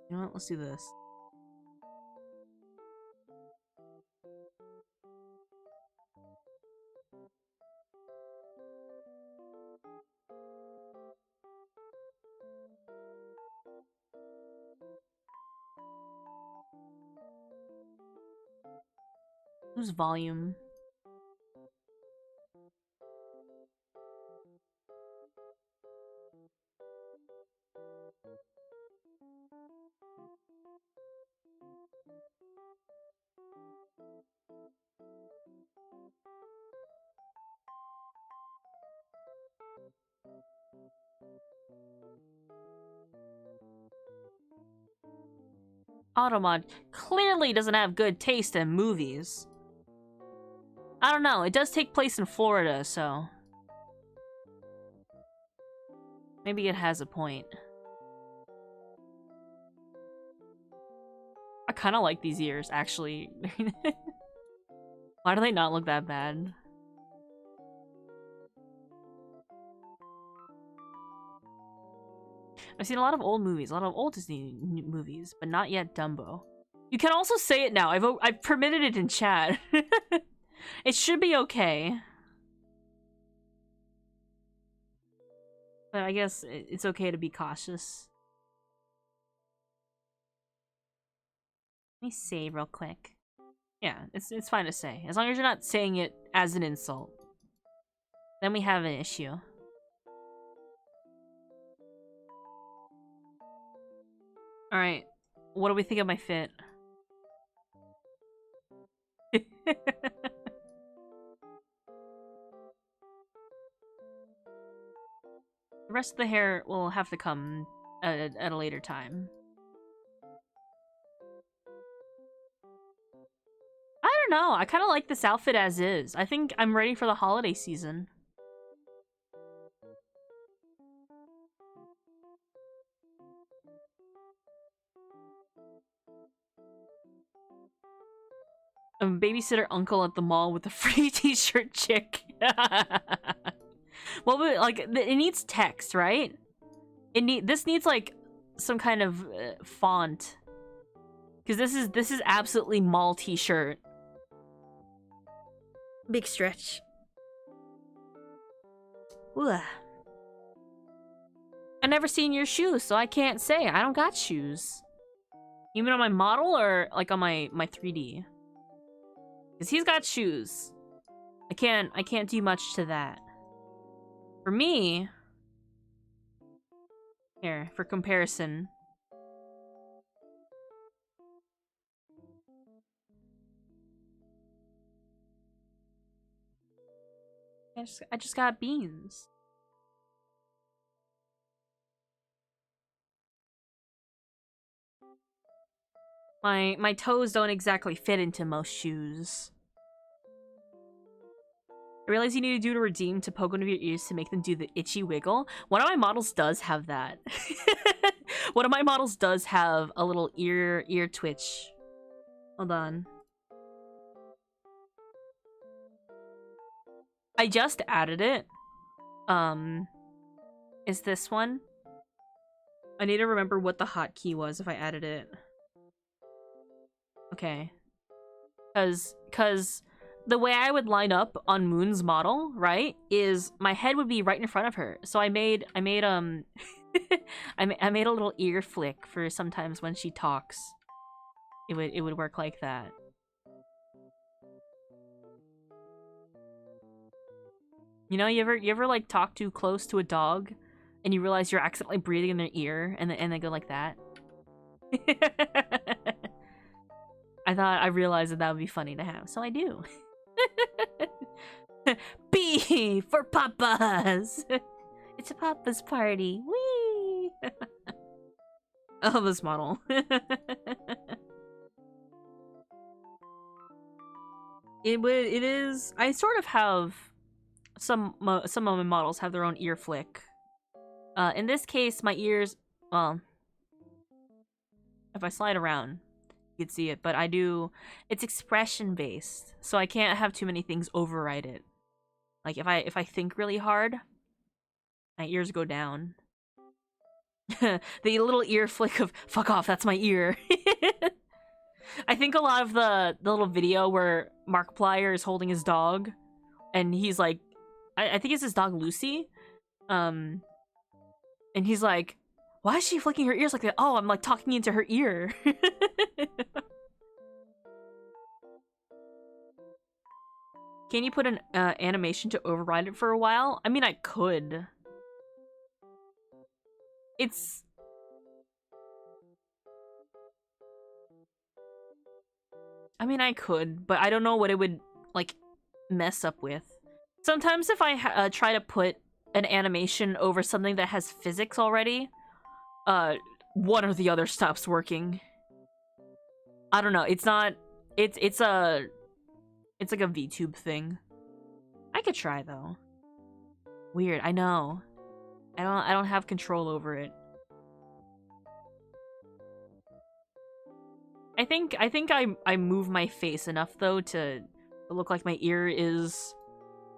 You know what? Let's do this. Whose volume? Automod clearly doesn't have good taste in movies. I don't know, it does take place in Florida, so... maybe it has a point. I kinda like these ears, actually. Why do they not look that bad? I've seen a lot of old movies, a lot of old Disney movies, but not yet Dumbo. You can also say it now. I've permitted it in chat. It should be okay. But I guess it's okay to be cautious. Let me save real quick. Yeah, it's fine to say. As long as you're not saying it as an insult. Then we have an issue. Alright, what do we think of my fit? The rest of the hair will have to come at a later time. I don't know, I kind of like this outfit as is. I think I'm ready for the holiday season. A babysitter uncle at the mall with a free t-shirt chick. What would, like, it needs text, right? This needs like some kind of font. Cause this is absolutely mall t-shirt. Big stretch. Ugh. I've never seen your shoes, so I can't say. I don't got shoes. You mean on my model or like on my 3D? Cause he's got shoes. I can't do much to that. For me, here, for comparison. I just got beans. My toes don't exactly fit into most shoes. I realize you need to do to redeem to poke one of your ears to make them do the itchy wiggle. One of my models does have that. One of my models does have a little ear twitch. Hold on. I just added it. Is this one? I need to remember what the hotkey was if I added it. Okay. Cause the way I would line up on Moon's model, right, is my head would be right in front of her. So I made I made a little ear flick for sometimes when she talks. It would work like that. You know, you ever like talk too close to a dog and you realize you're accidentally breathing in their ear and they go like that? I realized that would be funny to have, so I do. B for Papa's. It's a Papa's party. Whee! Oh, this model. It is. I sort of have some of my models have their own ear flick. In this case, my ears. Well, if I slide around, you can see it. But I do. It's expression based, so I can't have too many things override it. Like if I think really hard, my ears go down. The little ear flick of "fuck off," that's my ear. I think a lot of the little video where Markiplier is holding his dog, and he's like, I think it's his dog Lucy, and he's like, "Why is she flicking her ears like that?" Oh, I'm like talking into her ear. Can you put an animation to override it for a while? I mean, I could. It's... I mean, I could, but I don't know what it would, like, mess up with. Sometimes if I try to put an animation over something that has physics already, one or the other stops working. I don't know, it's not... It's like a VTube thing. I could try, though. Weird, I know. I don't have control over it. I think I move my face enough though to look like my ear is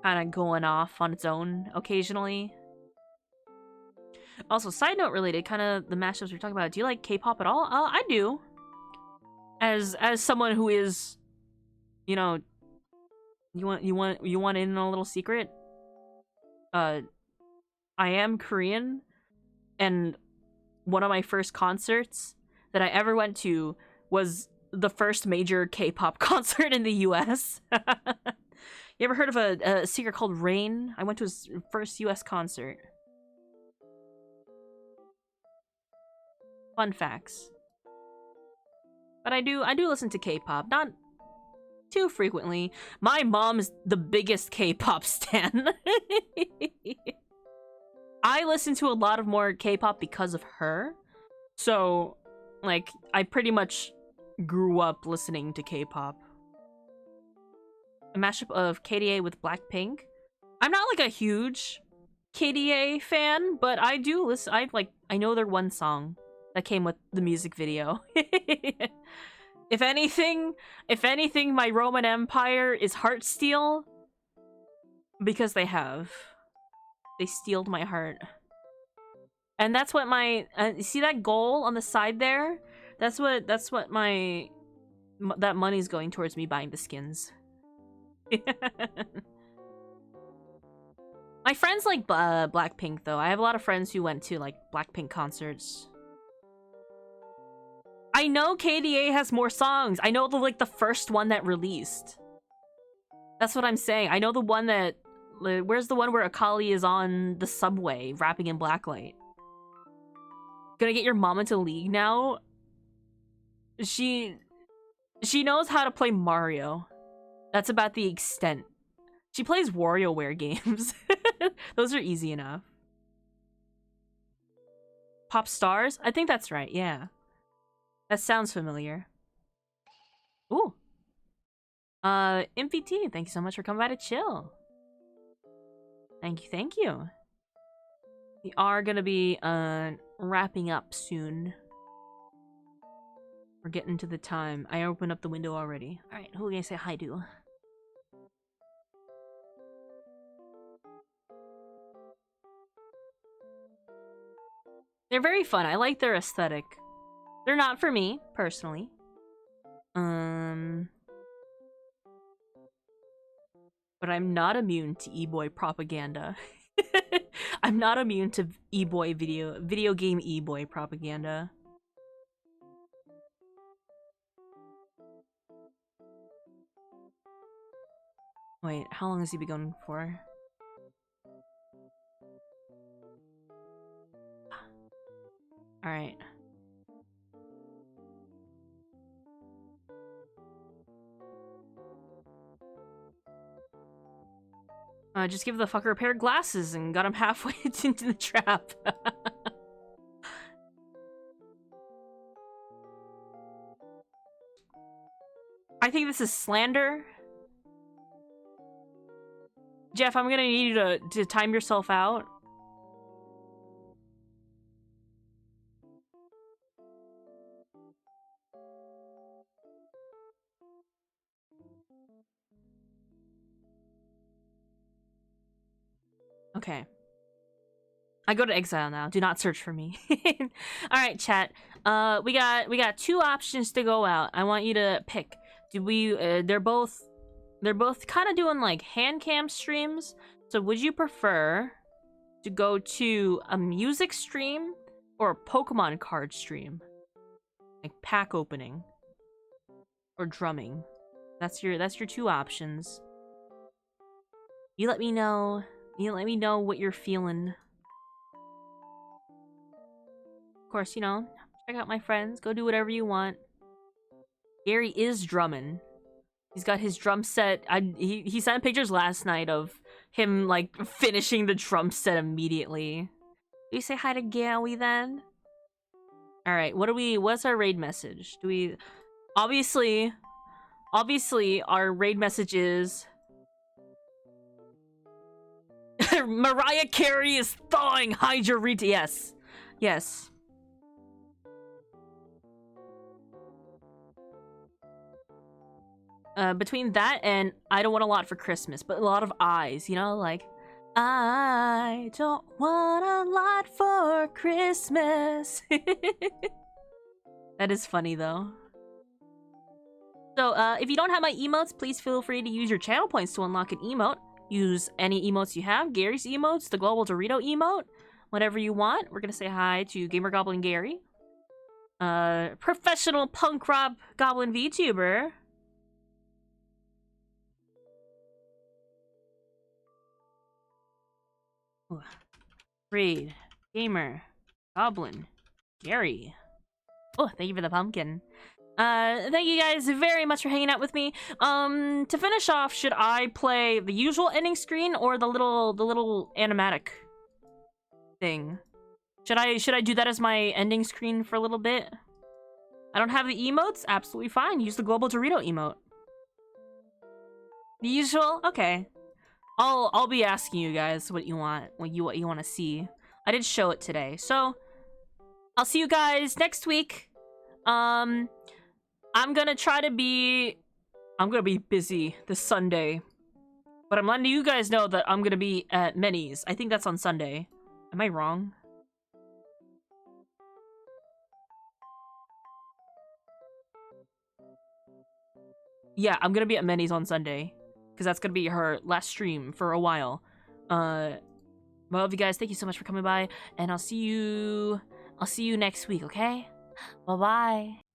kind of going off on its own occasionally. Also, side note related, kind of the mashups we're talking about. Do you like K-pop at all? I do. As someone who is, you know, you want in on a little secret? I am Korean, and one of my first concerts that I ever went to was the first major K-pop concert in the US. You ever heard of a singer called Rain? I went to his first US concert. Fun facts. But I do listen to K-pop, not too frequently. My mom's the biggest K-pop stan. I listen to a lot of more K-pop because of her. So, like, I pretty much grew up listening to K-pop. A mashup of KDA with Blackpink. I'm not like a huge KDA fan, but I do listen. I know their one song that came with the music video. If anything, my Roman Empire is Heartsteel because they stealed my heart. And that's what my see that goal on the side there? That's what that money's going towards me buying the skins. My friends like Blackpink though. I have a lot of friends who went to like Blackpink concerts. I know KDA has more songs. I know the first one that released. That's what I'm saying. I know the one that where's the one where Akali is on the subway rapping in Blacklight? Gonna get your mom into League now? She knows how to play Mario. That's about the extent. She plays WarioWare games. Those are easy enough. Pop Stars? I think that's right, yeah. That sounds familiar. Ooh. MVT, thank you so much for coming by to chill. Thank you. We are gonna be wrapping up soon. We're getting to the time. I opened up the window already. Alright, who are we gonna say hi to? They're very fun. I like their aesthetic. They're not for me, personally. But I'm not immune to e-boy propaganda. I'm not immune to e-boy video game e-boy propaganda. Wait, how long has he been going for? Alright. Just give the fucker a pair of glasses and got him halfway into the trap. I think this is slander. Jeff, I'm gonna need you to time yourself out. Okay. I go to exile now. Do not search for me. All right, chat. We got two options to go out. I want you to pick. Do we? They're both kind of doing like hand cam streams. So would you prefer to go to a music stream or a Pokemon card stream, like pack opening or drumming? That's your two options. You let me know. You let me know what you're feeling. Of course, you know, check out my friends. Go do whatever you want. Gary is drumming. He's got his drum set. He sent pictures last night of him, like, finishing the drum set immediately. Do you say hi to Gary then? Alright, what's our raid message? Do we... Obviously, our raid message is... Mariah Carey is thawing Hydra Rita. Yes. Yes. Between that and I don't want a lot for Christmas, but a lot of eyes, you know, like I don't want a lot for Christmas. That is funny though. So if you don't have my emotes, please feel free to use your channel points to unlock an emote. Use any emotes you have, Gary's emotes, the Global Dorito emote, whatever you want. We're gonna say hi to Gamer Goblin Gary, professional punk rock goblin VTuber. Raid, Gamer, Goblin, Gary. Oh, thank you for the pumpkin. Thank you guys very much for hanging out with me. To finish off, should I play the usual ending screen or the little animatic thing? Should I do that as my ending screen for a little bit? I don't have the emotes? Absolutely fine. Use the Global Dorito emote. The usual? Okay. I'll be asking you guys what you want, what you want to see. I did show it today, so I'll see you guys next week. I'm gonna be busy this Sunday, but I'm letting you guys know that I'm gonna be at Minnie's. I think that's on Sunday. Am I wrong? Yeah, I'm gonna be at Minnie's on Sunday. Because that's gonna be her last stream for a while. Well, love you guys. Thank you so much for coming by, and I'll see you next week. Okay? Bye bye.